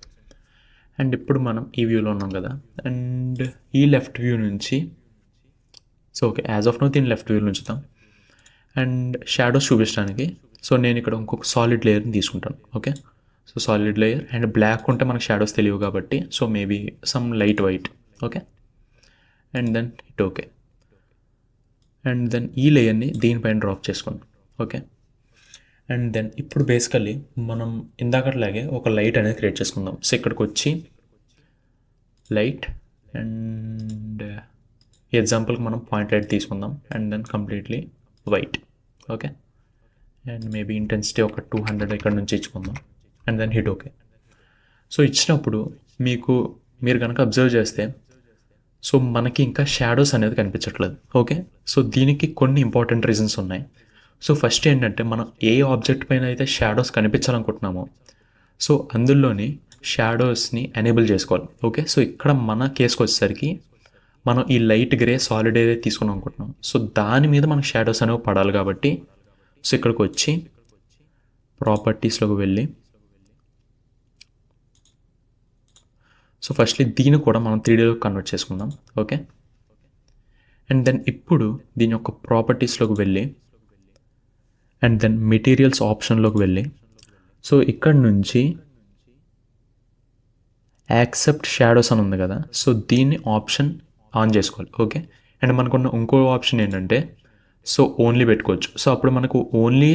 అండ్ ఇప్పుడు మనం ఈ వ్యూలో ఉన్నాం కదా, అండ్ ఈ లెఫ్ట్ వ్యూ నుంచి so okay, as of now దీన్ని లెఫ్ట్ వ్యూలో ఉంచుతాం. అండ్ షాడోస్ చూపించడానికి సో నేను ఇక్కడ ఇంకొక సాలిడ్ లేయర్ని తీసుకుంటాను. Okay, so solid layer and black ఉంటే మనకు షాడోస్ తెలియవు కాబట్టి so maybe some light white. Okay, and then it okay. And then ఈ లేయర్ని దీనిపైన డ్రాప్ చేసుకున్నాం. ఓకే, అండ్ దెన్ ఇప్పుడు బేసికల్లీ మనం ఇందాకట్లాగే ఒక లైట్ అనేది క్రియేట్ చేసుకుందాం. సో ఇక్కడికి వచ్చి లైట్ అండ్ ఎగ్జాంపుల్కి మనం పాయింట్ లైట్ తీసుకుందాం and then completely white. Okay, and maybe intensity ఒక 200 ఇక్కడ నుంచి ఇచ్చుకుందాం and then hit okay. So ఇచ్చినప్పుడు మీరు కనుక అబ్జర్వ్ చేస్తే సో మనకి ఇంకా షాడోస్ అనేది కనిపించట్లేదు. ఓకే, సో దీనికి కొన్ని ఇంపార్టెంట్ రీజన్స్ ఉన్నాయి. సో ఫస్ట్ ఏంటంటే మనం ఏ ఆబ్జెక్ట్ పైన అయితే షాడోస్ కనిపించాలనుకుంటున్నామో సో అందులోని షాడోస్ని ఎనేబుల్ చేసుకోవాలి. ఓకే, సో ఇక్కడ మన కేసుకు వచ్చేసరికి మనం ఈ లైట్ గ్రే సాలిడ్ ఏదైతే తీసుకున్నాం అనుకుంటున్నాం సో దాని మీద మనకు షాడోస్ అనేవి పడాలి కాబట్టి సో ఇక్కడికి వచ్చి ప్రాపర్టీస్లోకి వెళ్ళి సో ఫస్ట్లీ దీన్ని కూడా మనం 3Dలో కన్వర్ట్ చేసుకుందాం. ఓకే, అండ్ దెన్ ఇప్పుడు దీని యొక్క ప్రాపర్టీస్లోకి వెళ్ళి అండ్ దెన్ మెటీరియల్స్ ఆప్షన్లోకి వెళ్ళి సో ఇక్కడ నుంచి యాక్సెప్ట్ షాడోస్ అని ఉంది కదా సో దీన్ని ఆప్షన్ ఆన్ చేసుకోవాలి. ఓకే, అండ్ మనకున్న ఇంకో ఆప్షన్ ఏంటంటే సో ఓన్లీ పెట్టుకోవచ్చు. సో అప్పుడు మనకు ఓన్లీ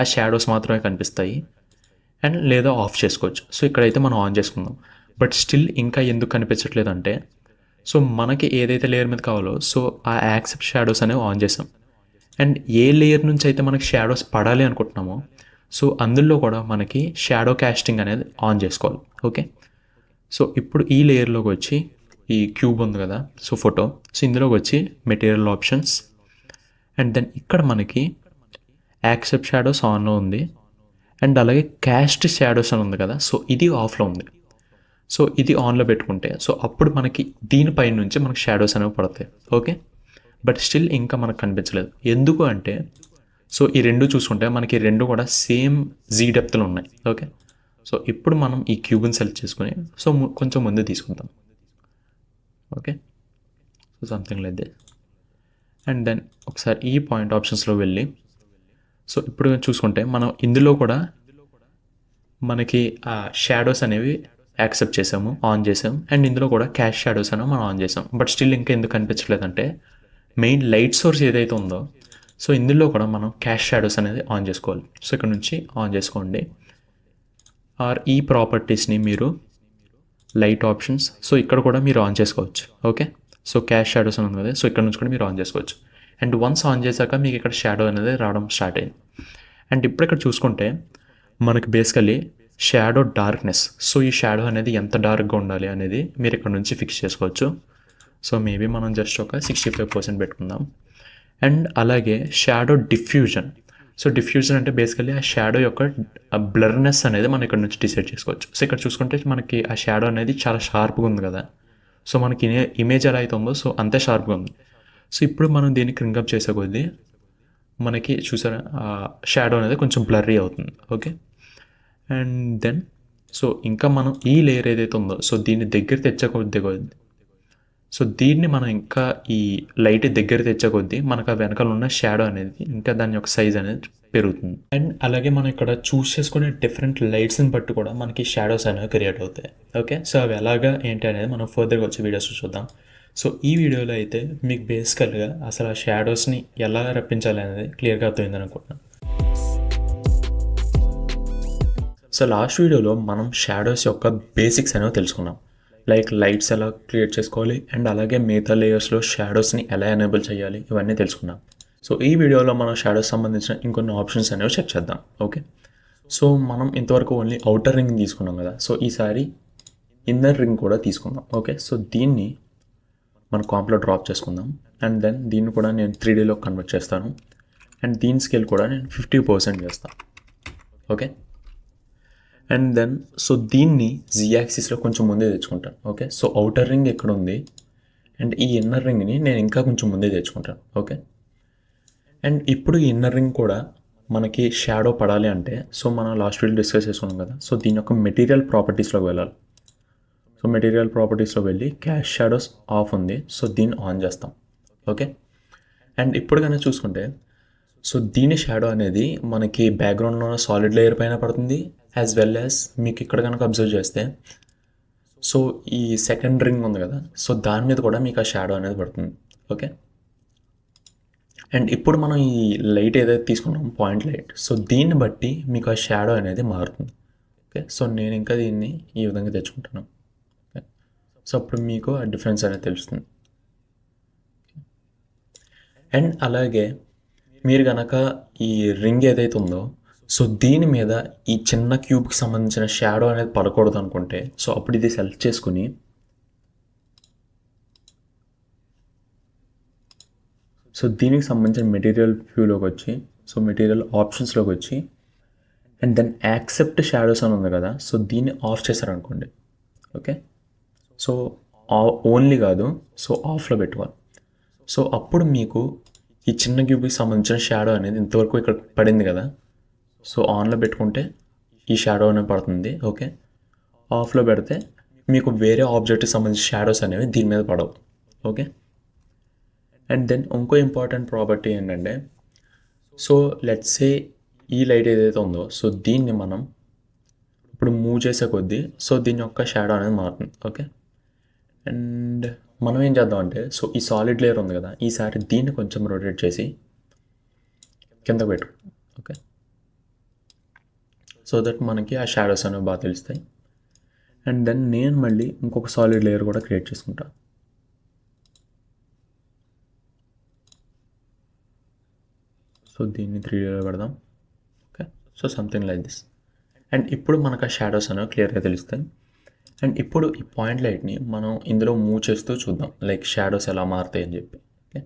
ఆ షాడోస్ మాత్రమే కనిపిస్తాయి అండ్ లేదా ఆఫ్ చేసుకోవచ్చు. సో ఇక్కడైతే మనం ఆన్ చేసుకుందాం. బట్ స్టిల్ ఇంకా ఎందుకు కనిపించట్లేదు అంటే సో మనకి ఏదైతే లేయర్ మీద కావాలో సో ఆ యాక్సెప్ట్ షాడోస్ అనేవి ఆన్ చేసాం అండ్ ఏ లేయర్ నుంచి అయితే మనకి షాడోస్ పడాలి అనుకుంటున్నామో సో అందులో కూడా మనకి షాడో కాస్టింగ్ అనేది ఆన్ చేసుకోవాలి. ఓకే, సో ఇప్పుడు ఈ లేయర్లోకి వచ్చి ఈ క్యూబ్ ఉంది కదా సో ఫోటో సో ఇందులోకి వచ్చి మెటీరియల్ ఆప్షన్స్ అండ్ దెన్ ఇక్కడ మనకి యాక్సెప్ట్ షాడోస్ ఆన్లో ఉంది అండ్ అలాగే క్యాస్ట్ షాడోస్ అని ఉంది కదా సో ఇది ఆఫ్లో ఉంది. సో ఇది ఆన్లో పెట్టుకుంటే సో అప్పుడు మనకి దీనిపై నుంచి మనకి షాడోస్ అనేవి పడతాయి. ఓకే, బట్ స్టిల్ ఇంకా మనకు కనిపించలేదు. ఎందుకు అంటే సో ఈ రెండు చూసుకుంటే మనకి రెండు కూడా సేమ్ జీ డెప్త్లో ఉన్నాయి. ఓకే, సో ఇప్పుడు మనం ఈ క్యూబ్ని సెలెక్ట్ చేసుకుని సో కొంచెం ముందు తీసుకుంటాం. Okay, so something like this and then ఒకసారి ఈ పాయింట్ ఆప్షన్స్లో వెళ్ళి సో ఇప్పుడు చూసుకుంటే మనం ఇందులో కూడా మనకి ఆ షాడోస్ అనేవి యాక్సెప్ట్ చేసాము, ఆన్ చేసాము అండ్ ఇందులో కూడా క్యాష్ షాడోస్ అనేవి మనం ఆన్ చేసాం. బట్ స్టిల్ ఇంకా ఎందుకు కనిపించలేదంటే మెయిన్ లైట్ సోర్స్ ఏదైతే ఉందో సో ఇందులో కూడా మనం క్యాష్ షాడోస్ అనేది ఆన్ చేసుకోవాలి. సో ఇక్కడ నుంచి ఆన్ చేసుకోండి ఆర్ ఈ ప్రాపర్టీస్ని మీరు లైట్ ఆప్షన్స్ సో ఇక్కడ కూడా మీరు ఆన్ చేసుకోవచ్చు. ఓకే, సో క్యాష్ షాడోస్ అని ఉంది కదా సో ఇక్కడ నుంచి కూడా మీరు ఆన్ చేసుకోవచ్చు అండ్ వన్స్ ఆన్ చేశాక మీకు ఇక్కడ షాడో అనేది రావడం స్టార్ట్ అయింది. అండ్ ఇప్పుడు ఇక్కడ చూసుకుంటే మనకి బేసికలీ షాడో డార్క్నెస్ సో ఈ షాడో అనేది ఎంత డార్క్గా ఉండాలి అనేది మీరు ఇక్కడ నుంచి ఫిక్స్ చేసుకోవచ్చు. సో మేబీ మనం జస్ట్ ఒక 65% పెట్టుకుందాం. అండ్ అలాగే షాడో డిఫ్యూజన్ సో డిఫ్యూజన్ అంటే బేసికలీ ఆ షాడో యొక్క బ్లర్నెస్ అనేది మనం ఇక్కడ నుంచి డిసైడ్ చేసుకోవచ్చు. సో ఇక్కడ చూసుకుంటే మనకి ఆ షాడో అనేది చాలా షార్ప్గా ఉంది కదా సో మనకి ఇమేజ్ ఎలా అయితే ఉందో సో అంతే షార్ప్గా ఉంది. సో ఇప్పుడు మనం దీన్ని క్రింగప్ చేసే కొద్దీ మనకి చూసారా షాడో అనేది కొంచెం బ్లర్రీ అవుతుంది. ఓకే, అండ్ దెన్ సో ఇంకా మనం ఈ లేయర్ ఏదైతే ఉందో సో దీన్ని దగ్గర తెచ్చే కొద్దీ సో దీన్ని మనం ఇంకా ఈ లైట్ దగ్గర తెచ్చే కొద్దీ మనకు ఆ వెనకాల ఉన్న షాడో అనేది ఇంకా దాని యొక్క సైజ్ అనేది పెరుగుతుంది. అండ్ అలాగే మనం ఇక్కడ చూస్ చేసుకునే డిఫరెంట్ లైట్స్ని బట్టి కూడా మనకి షాడోస్ అనేవి క్రియేట్ అవుతాయి. ఓకే, సో అవి ఎలాగా ఏంటి అనేది మనం ఫర్దర్గా వచ్చే వీడియోస్ చూద్దాం. సో ఈ వీడియోలో అయితే మీకు బేసికల్గా అసలు ఆ షాడోస్ని ఎలా రప్పించాలి అనేది క్లియర్గా అర్థమైందని అనుకుంటున్నాను. సో లాస్ట్ వీడియోలో మనం షాడోస్ యొక్క బేసిక్స్ అనేవి తెలుసుకున్నాం. లైక్ లైట్స్ ఎలా క్రియేట్ చేసుకోవాలి అండ్ అలాగే మిగతా లేయర్స్లో షాడోస్ని ఎలా ఎనేబుల్ చేయాలి ఇవన్నీ తెలుసుకున్నాం. సో ఈ వీడియోలో మనం షాడోస్ సంబంధించిన ఇంకొన్ని ఆప్షన్స్ అనేవి చెక్ చేద్దాం. ఓకే, సో మనం ఇంతవరకు ఓన్లీ అవుటర్ రింగ్ తీసుకున్నాం కదా సో ఈసారి ఇన్నర్ రింగ్ కూడా తీసుకుందాం. ఓకే, సో దీన్ని మన కాంప్లో డ్రాప్ చేసుకుందాం అండ్ దెన్ దీన్ని కూడా నేను 3Dలో కన్వర్ట్ చేస్తాను అండ్ దీని స్కేల్ కూడా నేను 50% చేస్తాను. ఓకే, అండ్ దెన్ సో దీన్ని జీ యాక్సిస్లో కొంచెం ముందే తెచ్చుకుంటాను. ఓకే, సో అవుటర్ రింగ్ ఎక్కడ ఉంది అండ్ ఈ ఇన్నర్ రింగ్ని నేను ఇంకా కొంచెం ముందే తెచ్చుకుంటాను. ఓకే, అండ్ ఇప్పుడు ఈ ఇన్నర్ రింగ్ కూడా మనకి షాడో పడాలి అంటే సో మనం లాస్ట్ వీడియో డిస్కస్ చేసుకున్నాం కదా సో దీని యొక్క మెటీరియల్ ప్రాపర్టీస్లోకి వెళ్ళాలి. సో మెటీరియల్ ప్రాపర్టీస్లో వెళ్ళి క్యాష్ షాడోస్ ఆఫ్ ఉంది సో దీన్ని ఆన్ చేస్తాం. ఓకే, అండ్ ఇప్పుడు కనుక చూసుకుంటే సో దీని షాడో అనేది మనకి బ్యాక్గ్రౌండ్లో ఉన్న సాలిడ్ లేయర్ పైన పడుతుంది, యాజ్ వెల్ యాజ్ మీకు ఇక్కడ కనుక అబ్జర్వ్ చేస్తే సో ఈ సెకండ్ రింగ్ ఉంది కదా, సో దాని మీద కూడా మీకు ఆ షాడో అనేది పడుతుంది. ఓకే, అండ్ ఇప్పుడు మనం ఈ లైట్ ఏదైతే తీసుకున్నాం పాయింట్ లైట్, సో దీన్ని బట్టి మీకు ఆ షాడో అనేది మారుతుంది. ఓకే, సో నేను ఇంకా దీన్ని ఈ విధంగా తెచ్చుకుంటాను. ఓకే, సో అప్పుడు మీకు ఆ డిఫరెన్స్ అనేది తెలుస్తుంది. అండ్ అలాగే మీరు కనుక ఈ రింగ్ ఏదైతే ఉందో సో దీని మీద ఈ చిన్న క్యూబ్కి సంబంధించిన షాడో అనేది పడకూడదు అనుకుంటే సో అప్పుడు ఇది సెలెక్ట్ చేసుకుని సో దీనికి సంబంధించిన మెటీరియల్ వ్యూలోకి వచ్చి సో మెటీరియల్ ఆప్షన్స్లోకి వచ్చి అండ్ దెన్ యాక్సెప్ట్ షాడోస్ అని ఉంది కదా, సో దీన్ని ఆఫ్ చేశారనుకోండి. ఓకే, సో ఓన్లీ కాదు, సో ఆఫ్లో పెట్టుకోవాలి. సో అప్పుడు మీకు ఈ చిన్న క్యూబ్కి సంబంధించిన షాడో అనేది ఇంతవరకు ఇక్కడ పడింది కదా, సో ఆన్లో పెట్టుకుంటే ఈ షాడో అనేది పడుతుంది. ఓకే, ఆఫ్లో పెడితే మీకు వేరే ఆబ్జెక్ట్కి సంబంధించిన షాడోస్ అనేవి దీని మీద పడవు. ఓకే, అండ్ దెన్ ఇంకో ఇంపార్టెంట్ ప్రాపర్టీ ఏంటంటే సో లెట్స్ సే ఈ లైట్ ఏదైతే ఉందో సో దీన్ని మనం ఇప్పుడు మూవ్ చేసే కొద్దీ సో దీని యొక్క షాడో అనేది మారుతుంది. ఓకే, అండ్ మనం ఏం చేద్దామంటే సో ఈ సాలిడ్ లేయర్ ఉంది కదా, ఈసారి దీన్ని కొంచెం రొటేట్ చేసి కిందకు పెట్టు. ఓకే, సో దట్ మనకి ఆ షాడోస్ అనేవి బాగా తెలుస్తాయి. అండ్ దెన్ నేను మళ్ళీ ఇంకొక సాలిడ్ లేయర్ కూడా క్రియేట్ చేసుకుంటా. సో దీన్ని 3Dలో పెడదాం. Okay, so something like this. And ఇప్పుడు మనకు ఆ షాడోస్ అనేవి క్లియర్గా తెలుస్తాయి. అండ్ ఇప్పుడు ఈ పాయింట్ లైట్ని మనం ఇందులో మూవ్ చేస్తూ చూద్దాం, లైక్ షాడోస్ ఎలా మారుతాయి అని చెప్పి. ఓకే,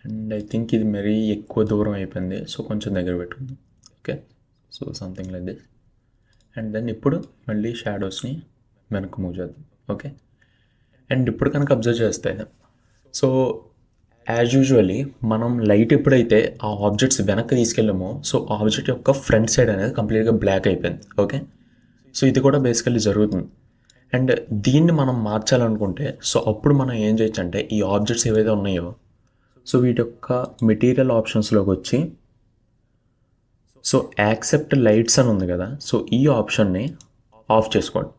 అండ్ ఐ థింక్ ఇది మరీ ఎక్కువ దూరం అయిపోయింది, సో కొంచెం దగ్గర పెట్టుకుందాం. Okay, so something like this. And then ఇప్పుడు మళ్ళీ షాడోస్ని వెనక్కి మూవ్ చేద్దాం. ఓకే, అండ్ ఇప్పుడు కనుక అబ్జర్వ్ చేస్తే సో యాజ్ యూజువల్లీ మనం లైట్ ఎప్పుడైతే ఆ ఆబ్జెక్ట్స్ వెనక్కి తీసుకెళ్ళామో సో ఆబ్జెక్ట్ యొక్క ఫ్రంట్ సైడ్ అనేది కంప్లీట్గా బ్లాక్ అయిపోయింది. ఓకే, సో ఇది కూడా బేసికల్లీ జరుగుతుంది. అండ్ దీన్ని మనం మార్చాలనుకుంటే సో అప్పుడు మనం ఏం చేయొచ్చు అంటే ఈ ఆబ్జెక్ట్స్ ఏవైతే ఉన్నాయో సో వీటి యొక్క మెటీరియల్ ఆప్షన్స్లోకి వచ్చి సో యాక్సెప్ట్ లైట్స్ అని ఉంది కదా, సో ఈ ఆప్షన్ని ఆఫ్ చేసుకోండి.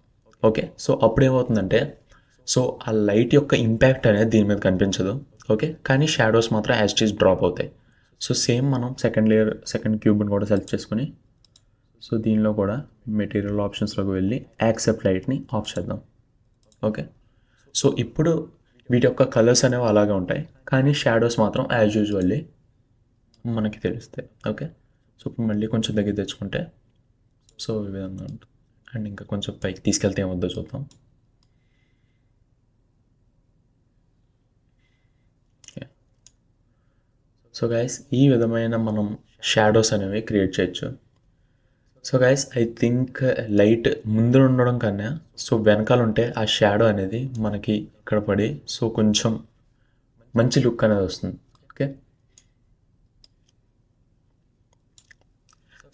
ఓకే, సో అప్పుడు ఏమవుతుందంటే సో ఆ లైట్ యొక్క ఇంపాక్ట్ అనేది దీని మీద కనిపించదు. ఓకే, కానీ షాడోస్ మాత్రం యాజ్ ఇట్ ఈజ్ డ్రాప్ అవుతాయి. సో సేమ్ మనం సెకండ్ క్యూబ్ని కూడా సెలెక్ట్ చేసుకుని సో దీనిలో కూడా మెటీరియల్ ఆప్షన్స్లోకి వెళ్ళి యాక్సెప్ట్ లైట్ని ఆఫ్ చేద్దాం. ఓకే, సో ఇప్పుడు వీటి యొక్క కలర్స్ అనేవి అలాగే ఉంటాయి, కానీ షాడోస్ మాత్రం యాజ్ యూజువల్లీ మనకి తెలుస్తాయి. ఓకే, సో ఇప్పుడు మళ్ళీ కొంచెం దగ్గర తెచ్చుకుంటే సో ఈ విధంగా ఉంటుంది. అండ్ ఇంకా కొంచెం పైకి తీసుకెళ్తే ఏమవుద్దో చూద్దాం. సో గైస్ ఈ విధమైన మనం షాడోస్ అనేవి క్రియేట్ చేయొచ్చు. So guys I think light ముందు ఉండడం కన్నా సో వెనకాల ఉంటే ఆ షాడో అనేది మనకి ఇక్కడ పడి సో కొంచెం మంచి లుక్ అనేది వస్తుంది. Okay,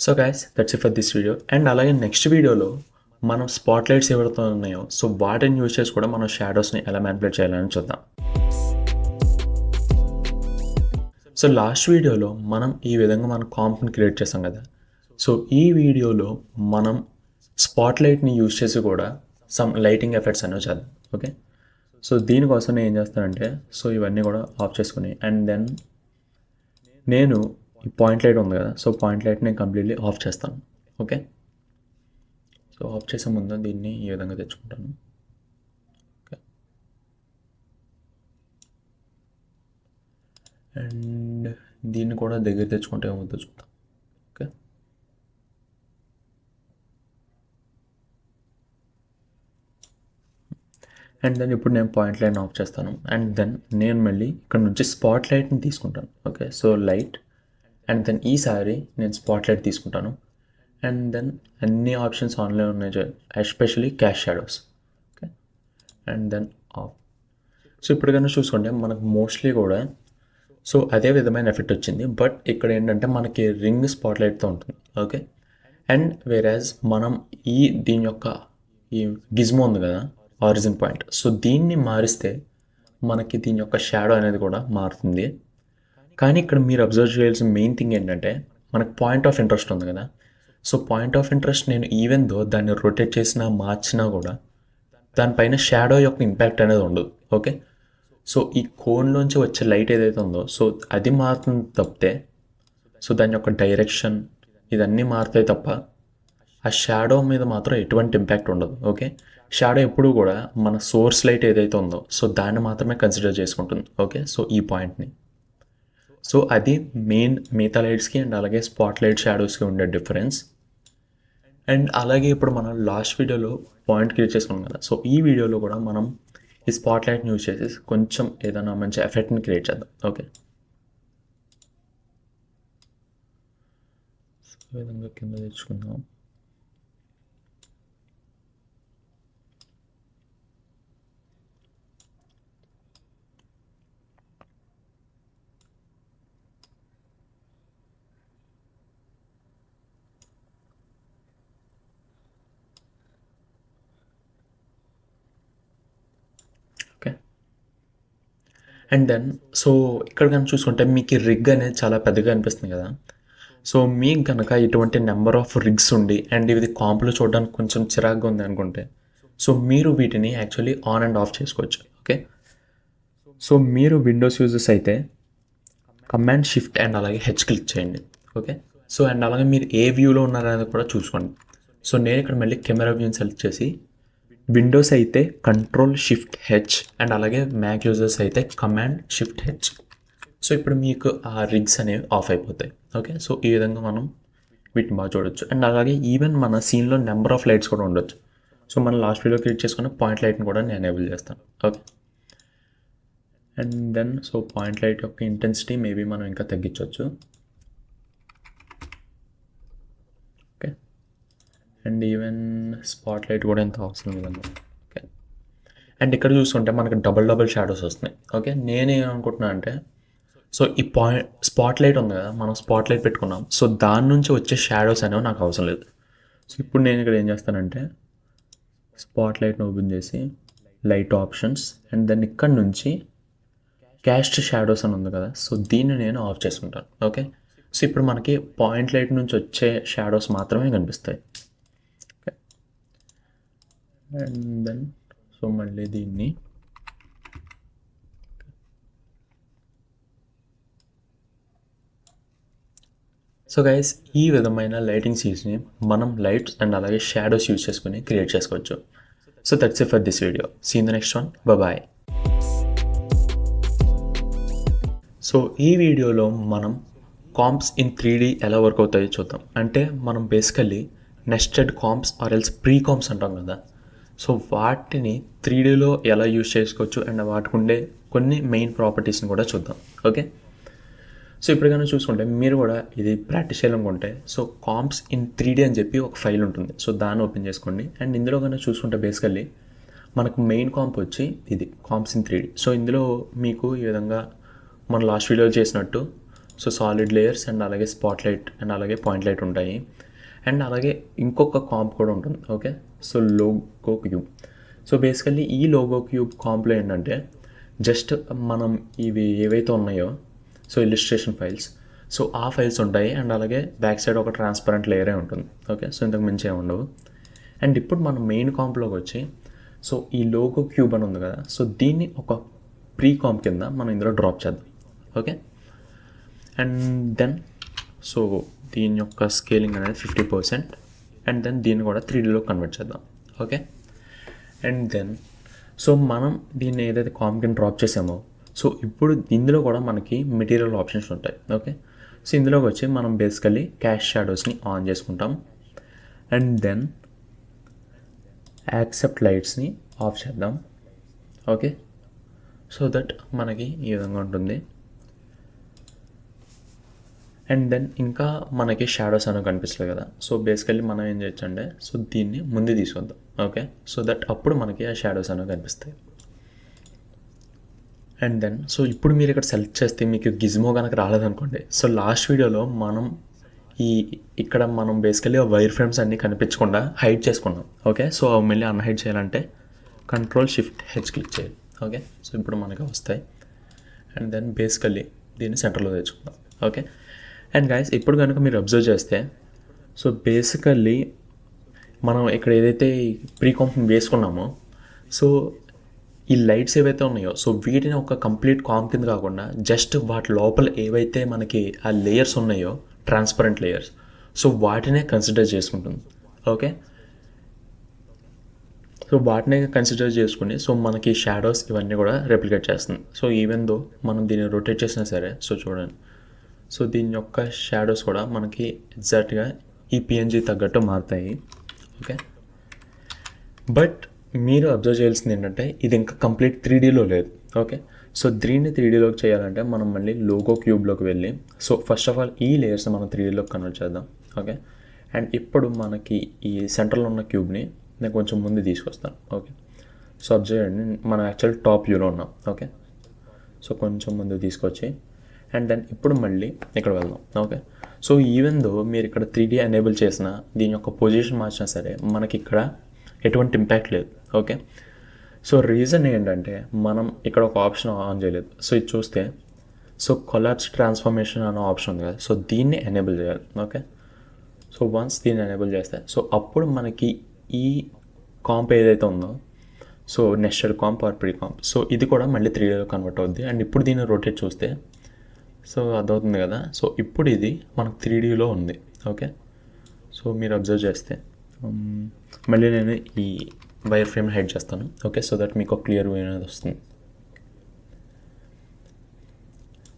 so guys that's it for this video. And అలాగే నెక్స్ట్ వీడియోలో మనం స్పాట్ లైట్స్ ఎవరితో ఉన్నాయో సో వాటిని యూజ్ చేసి కూడా మనం షాడోస్ని ఎలా మ్యానిపులేట్ చేయాలని చూద్దాం. సో లాస్ట్ వీడియోలో మనం ఈ విధంగా మనం కాంప్ని క్రియేట్ చేసాం కదా, సో ఈ వీడియోలో మనం స్పాట్ లైట్ని యూజ్ చేసి కూడా సమ్ లైటింగ్ ఎఫెక్ట్స్ అనేవి చేద్దాం. ఓకే, సో దీనికోసం నేను ఏం చేస్తానంటే సో ఇవన్నీ కూడా ఆఫ్ చేసుకుని అండ్ దెన్ నేను ఈ పాయింట్ లైట్ ఉంది కదా, సో పాయింట్ లైట్ నేను కంప్లీట్లీ ఆఫ్ చేస్తాను. ఓకే, సో ఆఫ్ చేసే ముందు దీన్ని ఈ విధంగా తెచ్చుకుంటాను. ఓకే, అండ్ దీన్ని కూడా దగ్గర తెచ్చుకుంటే ఏమవుతుందో చూద్దాం. ఓకే, అండ్ దెన్ ఇప్పుడు నేను పాయింట్ లైట్ ఆఫ్ చేస్తాను. అండ్ దెన్ నేను మళ్ళీ ఇక్కడ నుంచి స్పాట్ లైట్ని తీసుకుంటాను. Okay, so light and then ఈసారి నేను స్పాట్ లైట్ తీసుకుంటాను. అండ్ దెన్ అన్ని ఆప్షన్స్ ఆన్లో ఉన్నాయి, especially cast shadows. Okay, and then off. So ఇప్పుడు కన్నా చూసుకుంటే మనకు మోస్ట్లీ కూడా సో అదే విధమైన ఎఫెక్ట్ వచ్చింది, బట్ ఇక్కడ ఏంటంటే మనకి రింగ్ స్పాట్ లైట్తో ఉంటుంది. ఓకే, అండ్ వేరాజ్ మనం దీని యొక్క ఈ గిజ్మో ఉంది కదా, ఆరిజిన్ పాయింట్. సో దీన్ని మారిస్తే మనకి దీని యొక్క షాడో అనేది కూడా మారుతుంది. కానీ ఇక్కడ మీరు అబ్జర్వ్ చేయాల్సిన మెయిన్ థింగ్ ఏంటంటే మనకు పాయింట్ ఆఫ్ ఇంట్రెస్ట్ ఉంది కదా. సో పాయింట్ ఆఫ్ ఇంట్రెస్ట్ నేను ఈవెన్ దో దాన్ని రొటేట్ చేసినా మార్చినా కూడా దానిపైన షాడో యొక్క ఇంపాక్ట్ అనేది ఉండదు. ఓకే, సో ఈ కోన్లోంచి వచ్చే లైట్ ఏదైతే ఉందో సో అది మారుతుంది తప్పితే, సో దాని యొక్క డైరెక్షన్ ఇదన్నీ మారుతాయి తప్ప ఆ షాడో మీద మాత్రం ఎటువంటి ఇంపాక్ట్ ఉండదు. ఓకే, షాడో ఎప్పుడూ కూడా మన సోర్స్ లైట్ ఏదైతే ఉందో సో దాన్ని మాత్రమే కన్సిడర్ చేసుకుంటుంది. ఓకే, సో ఈ పాయింట్ని, సో అది మెయిన్ మిగతా లైట్స్కి అండ్ అలాగే స్పాట్ లైట్ షాడోస్కి ఉండే డిఫరెన్స్. అండ్ అలాగే ఇప్పుడు మనం లాస్ట్ వీడియోలో పాయింట్ క్రియేట్ చేసుకున్నాం కదా, సో ఈ వీడియోలో కూడా మనం ఈ స్పాట్ లైట్ని యూజ్ చేసి కొంచెం ఏదైనా మంచి ఎఫెక్ట్ని క్రియేట్ చేద్దాం. ఓకే, ఈ విధంగా కింద తెచ్చుకుందాం. ఓకే, అండ్ దెన్ సో ఇక్కడ కనుక చూసుకుంటే మీకు ఈ రిగ్ అనేది చాలా పెద్దగా అనిపిస్తుంది కదా. సో మీకు కనుక ఇటువంటి నెంబర్ ఆఫ్ రిగ్స్ ఉండి అండ్ ఇది కాంప్లో చూడడానికి కొంచెం చిరాగ్గా ఉంది అనుకుంటే సో మీరు వీటిని యాక్చువల్లీ ఆన్ అండ్ ఆఫ్ చేసుకోవచ్చు. ఓకే, సో మీరు విండోస్ యూజర్స్ అయితే కమాండ్ షిఫ్ట్ అండ్ అలాగే హెచ్ క్లిక్ చేయండి. ఓకే, సో అండ్ అలాగే మీరు ఏ వ్యూలో ఉన్నారనేది కూడా చూసుకోండి. సో నేను ఇక్కడ మళ్ళీ కెమెరా వ్యూని సెలెక్ట్ చేసి, విండోస్ అయితే కంట్రోల్ షిఫ్ట్ హెచ్ అండ్ అలాగే మ్యాక్ యూజర్స్ అయితే కమాండ్ షిఫ్ట్ హెచ్. సో ఇప్పుడు మీకు ఆ రిగ్స్ అనేవి ఆఫ్ అయిపోతాయి. ఓకే, సో ఈ విధంగా మనం వీటిని బాగా చూడొచ్చు. అండ్ అలాగే ఈవెన్ మన సీన్లో నెంబర్ ఆఫ్ లైట్స్ కూడా ఉండొచ్చు. సో మనం లాస్ట్ వీడియో క్రియేట్ చేసుకున్న పాయింట్ లైట్ని కూడా నేను ఎనేబుల్ చేస్తాను. Okay, and then so point light యొక్క ఇంటెన్సిటీ మేబీ మనం ఇంకా తగ్గించవచ్చు. Okay, and even spot light కూడా ఎంత అవసరం లేదన్నమాట. ఓకే, అండ్ ఇక్కడ చూసుకుంటే మనకి డబుల్ షాడోస్ వస్తున్నాయి. ఓకే, నేనేమనుకుంటున్నా అంటే సో ఈ స్పాట్ లైట్ ఉంది కదా, మనం స్పాట్ లైట్ పెట్టుకున్నాం. సో దాని నుంచి వచ్చే షాడోస్ అనేవి నాకు అవసరం లేదు. సో ఇప్పుడు నేను ఇక్కడ ఏం చేస్తానంటే స్పాట్ లైట్ని ఓపెన్ చేసి లైట్ ఆప్షన్స్ అండ్ దెన్ ఇక్కడ నుంచి క్యాస్ట్ షాడోస్ అని ఉంది కదా, సో దీన్ని నేను ఆఫ్ చేసుకుంటాను. ఓకే, సో ఇప్పుడు మనకి పాయింట్ లైట్ నుంచి వచ్చే షాడోస్ మాత్రమే కనిపిస్తాయి. ఓకే, అండ్ దెన్ సో మళ్ళీ దీన్ని సో గైస్ ఈ విధమైన లైటింగ్ సీన్స్ని మనం లైట్స్ అండ్ అలాగే షాడోస్ యూజ్ చేసుకుని క్రియేట్ చేసుకోవచ్చు. So that's it for this video. See in the next one. Bye. So ఈ వీడియోలో మనం కాంప్స్ ఇన్ 3D ఎలా వర్క్ అవుతాయో చూద్దాం. అంటే మనం basically nested comps or else pre comps అంటాం కదా, సో వాటిని 3Dలో ఎలా యూజ్ చేసుకోవచ్చు అండ్ వాటికి ఉండే కొన్ని మెయిన్ ప్రాపర్టీస్ని కూడా చూద్దాం. ఓకే, సో ఇప్పుడు కన్నా చూసుకుంటే మీరు కూడా ఇది ప్రాక్టీస్ చేయాలనుకుంటే సో కాంప్స్ ఇన్ 3D అని చెప్పి ఒక ఫైల్ ఉంటుంది. సో దాన్ని ఓపెన్ చేసుకోండి. అండ్ ఇందులో కన్నా చూసుకుంటే బేసికల్లీ మనకు మెయిన్ కాంప్ వచ్చి ఇది కాంప్స్ ఇన్ 3D. సో ఇందులో మీకు ఈ విధంగా మన లాస్ట్ వీడియోలో చేసినట్టు సో సాలిడ్ లేయర్స్ అండ్ అలాగే స్పాట్ లైట్ అండ్ అలాగే పాయింట్ లైట్ ఉంటాయి. అండ్ అలాగే ఇంకొక కాంప్ కూడా ఉంటుంది. Okay, so logo cube. So basically ఈ లోగో క్యూబ్ కాంప్లో ఏంటంటే జస్ట్ మనం ఇవి ఏవైతే ఉన్నాయో సో ఇలిస్ట్రేషన్ ఫైల్స్, సో ఆ ఫైల్స్ ఉంటాయి. అండ్ అలాగే బ్యాక్ సైడ్ ఒక ట్రాన్స్పరెంట్ లేయరే ఉంటుంది. ఓకే, సో ఇంతకు మించి ఏమి ఉండవు. అండ్ ఇప్పుడు మనం మెయిన్ కాంప్లోకి వచ్చి సో ఈ లోగో క్యూబ్ అని ఉంది కదా, సో దీన్ని ఒక ప్రీ కాంప్ కింద మనం ఇందులో డ్రాప్ చేద్దాం. ఓకే, అండ్ దెన్ సో దీని యొక్క స్కేలింగ్ అనేది 50% అండ్ దెన్ దీన్ని కూడా 3Dలో కన్వర్ట్ చేద్దాం. ఓకే, అండ్ దెన్ సో మనం దీన్ని ఏదైతే కాంప్ కింద డ్రాప్ చేసామో సో ఇప్పుడు ఇందులో కూడా మనకి మెటీరియల్ ఆప్షన్స్ ఉంటాయి. ఓకే, సో ఇందులోకి వచ్చి మనం బేసికల్లీ క్యాష్ షాడోస్ని ఆన్ చేసుకుంటాం అండ్ దెన్ యాక్సెప్ట్ లైట్స్ని ఆఫ్ చేద్దాం. ఓకే, సో దట్ మనకి ఈ విధంగా ఉంటుంది. అండ్ దెన్ ఇంకా మనకి షాడోస్ అనేవి కనిపిస్తుంది కదా, సో బేసికల్లీ మనం ఏం చేయొచ్చు అంటే సో దీన్ని ముందు తీసుకొద్దాం. ఓకే, సో దట్ అప్పుడు మనకి ఆ షాడోస్ అనేవి కనిపిస్తాయి. అండ్ దెన్ సో ఇప్పుడు మీరు ఇక్కడ సెలెక్ట్ చేస్తే మీకు గిజ్మో కనుక రాలేదనుకోండి, సో లాస్ట్ వీడియోలో మనం ఇక్కడ మనం బేసికలీ వైర్ ఫ్రేమ్స్ అన్నీ కనిపించకుండా హైడ్ చేసుకున్నాం. ఓకే, సో అవి మళ్ళీ అన్హైడ్ చేయాలంటే Ctrl+Shift+H క్లిక్ చేయాలి. ఓకే, సో ఇప్పుడు మనకి వస్తాయి. అండ్ దెన్ బేసికల్లీ దీన్ని సెంటర్లో తెచ్చుకుందాం. ఓకే, అండ్ గైస్ ఇప్పుడు కనుక మీరు అబ్జర్వ్ చేస్తే సో బేసికల్లీ మనం ఇక్కడ ఏదైతే ప్రీ కాంప్ వేసుకున్నామో సో ఈ లైట్స్ ఏవైతే ఉన్నాయో సో వీటిని ఒక కంప్లీట్ కాంప్ కింద కాకుండా జస్ట్ వాటి లోపల ఏవైతే మనకి ఆ లేయర్స్ ఉన్నాయో ట్రాన్స్పరెంట్ లేయర్స్ సో వాటినే కన్సిడర్ చేసుకుంటుంది. ఓకే, సో వాటినే కన్సిడర్ చేసుకుని సో మనకి షాడోస్ ఇవన్నీ కూడా రెప్లికేట్ చేస్తుంది. సో ఈవెన్ దో మనం దీన్ని రొటేట్ చేసినా సరే సో చూడండి సో దీని యొక్క షాడోస్ కూడా మనకి ఎగ్జాక్ట్గా ఈ పిఎన్జీ తగ్గట్టు మారుతాయి. ఓకే, బట్ మీరు అబ్జర్వ్ చేయాల్సింది ఏంటంటే ఇది ఇంకా కంప్లీట్ 3Dలో లేదు. ఓకే, సో దీన్ని 3Dలోకి చేయాలంటే మనం మళ్ళీ లోగో క్యూబ్లోకి వెళ్ళి సో ఫస్ట్ ఆఫ్ ఆల్ ఈ లేయర్స్ మనం 3Dలోకి కన్వర్ట్ చేద్దాం. ఓకే, అండ్ ఇప్పుడు మనకి ఈ సెంటర్లో ఉన్న క్యూబ్ని నేను కొంచెం ముందు తీసుకొస్తాను. ఓకే, సో అబ్జర్వ్ చేయండి మనం యాక్చువల్ టాప్ వ్యూలో ఉన్నాం. ఓకే, సో కొంచెం ముందు తీసుకొచ్చి అండ్ దెన్ ఇప్పుడు మళ్ళీ ఇక్కడ వెళ్దాం. ఓకే, సో ఈవెన్ దో మీరు ఇక్కడ 3D ఎనేబుల్ చేసినా దీని యొక్క పొజిషన్ మార్చినా సరే మనకి ఇక్కడ ఎటువంటి ఇంపాక్ట్ లేదు. ఓకే, సో రీజన్ ఏంటంటే మనం ఇక్కడ ఒక ఆప్షన్ ఆన్ చేయలేదు. సో ఇది చూస్తే సో కొలాప్స్ ట్రాన్స్ఫర్మేషన్ అనే ఆప్షన్ ఉంది కదా సో దీన్ని ఎనేబుల్ చేయాలి. ఓకే, సో వన్స్ దీన్ని ఎనేబుల్ చేస్తే సో అప్పుడు మనకి ఈ కాంప్ ఏదైతే ఉందో so nested comp or pre comp so ఇది కూడా మళ్ళీ 3Dలో కన్వర్ట్ అవుద్ది. అండ్ ఇప్పుడు దీన్ని రొటేట్ చూస్తే సో అదవుతుంది కదా సో ఇప్పుడు ఇది మనకు 3Dలో ఉంది. ఓకే, సో మీరు అబ్జర్వ్ చేస్తే మళ్ళీ నేను ఈ వైర్ ఫ్రేమ్ హైడ్ చేస్తాను. ఓకే, సో దట్ మీకు క్లియర్ వ్యూ అనేది వస్తుంది.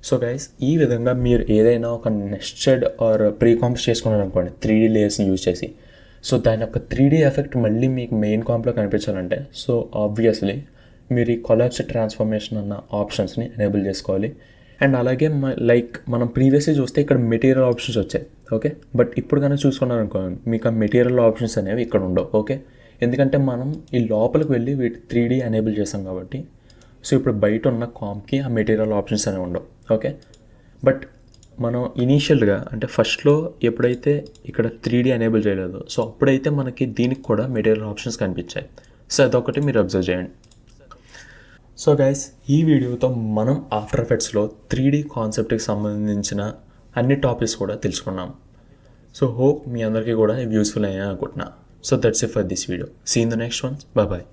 సో గైస్ ఈ విధంగా మీరు ఏదైనా ఒక నెస్టెడ్ ఆర్ ప్రీ కాంప్స్ చేసుకున్నారు అనుకోండి 3D లేయర్స్ని యూజ్ చేసి సో దాని యొక్క 3D ఎఫెక్ట్ మళ్ళీ మీకు మెయిన్ కాంప్లో కనిపించాలంటే సో ఆబ్వియస్లీ మీరు ఈ కొలాప్స్ ట్రాన్స్ఫర్మేషన్ అన్న ఆప్షన్స్ని ఎనేబుల్ చేసుకోవాలి. అండ్ అలాగే లైక్ మనం ప్రీవియస్లీ చూస్తే ఇక్కడ మెటీరియల్ ఆప్షన్స్ వచ్చాయి. ఓకే, బట్ ఇప్పుడు కనుక చూసుకున్నారు అనుకోండి మీకు ఆ మెటీరియల్ ఆప్షన్స్ అనేవి ఇక్కడ ఉండవు. ఓకే, ఎందుకంటే మనం ఈ లోపలికి వెళ్ళి వీటి 3D ఎనేబుల్ చేసాం కాబట్టి సో ఇప్పుడు బయట ఉన్న కాంప్కి ఆ మెటీరియల్ ఆప్షన్స్ అనేవి ఉండవు. ఓకే, బట్ మనం ఇనీషియల్గా అంటే ఫస్ట్లో ఎప్పుడైతే ఇక్కడ 3D ఎనేబుల్ చేయలేదో సో అప్పుడైతే మనకి దీనికి కూడా మెటీరియల్ ఆప్షన్స్ కనిపించాయి. సో అదొకటి మీరు అబ్జర్వ్ చేయండి. సో గైస్ ఈ వీడియోతో మనం ఆఫ్టర్ ఎఫెక్ట్స్లో 3D కాన్సెప్ట్కి సంబంధించిన అన్ని టాపిక్స్ కూడా తెలుసుకున్నాం. సో హోప్ మీ అందరికీ కూడా యూస్ఫుల్ అయ్యాయి అనుకుంటున్నా. So that's it for this video. See in the next one. Bye.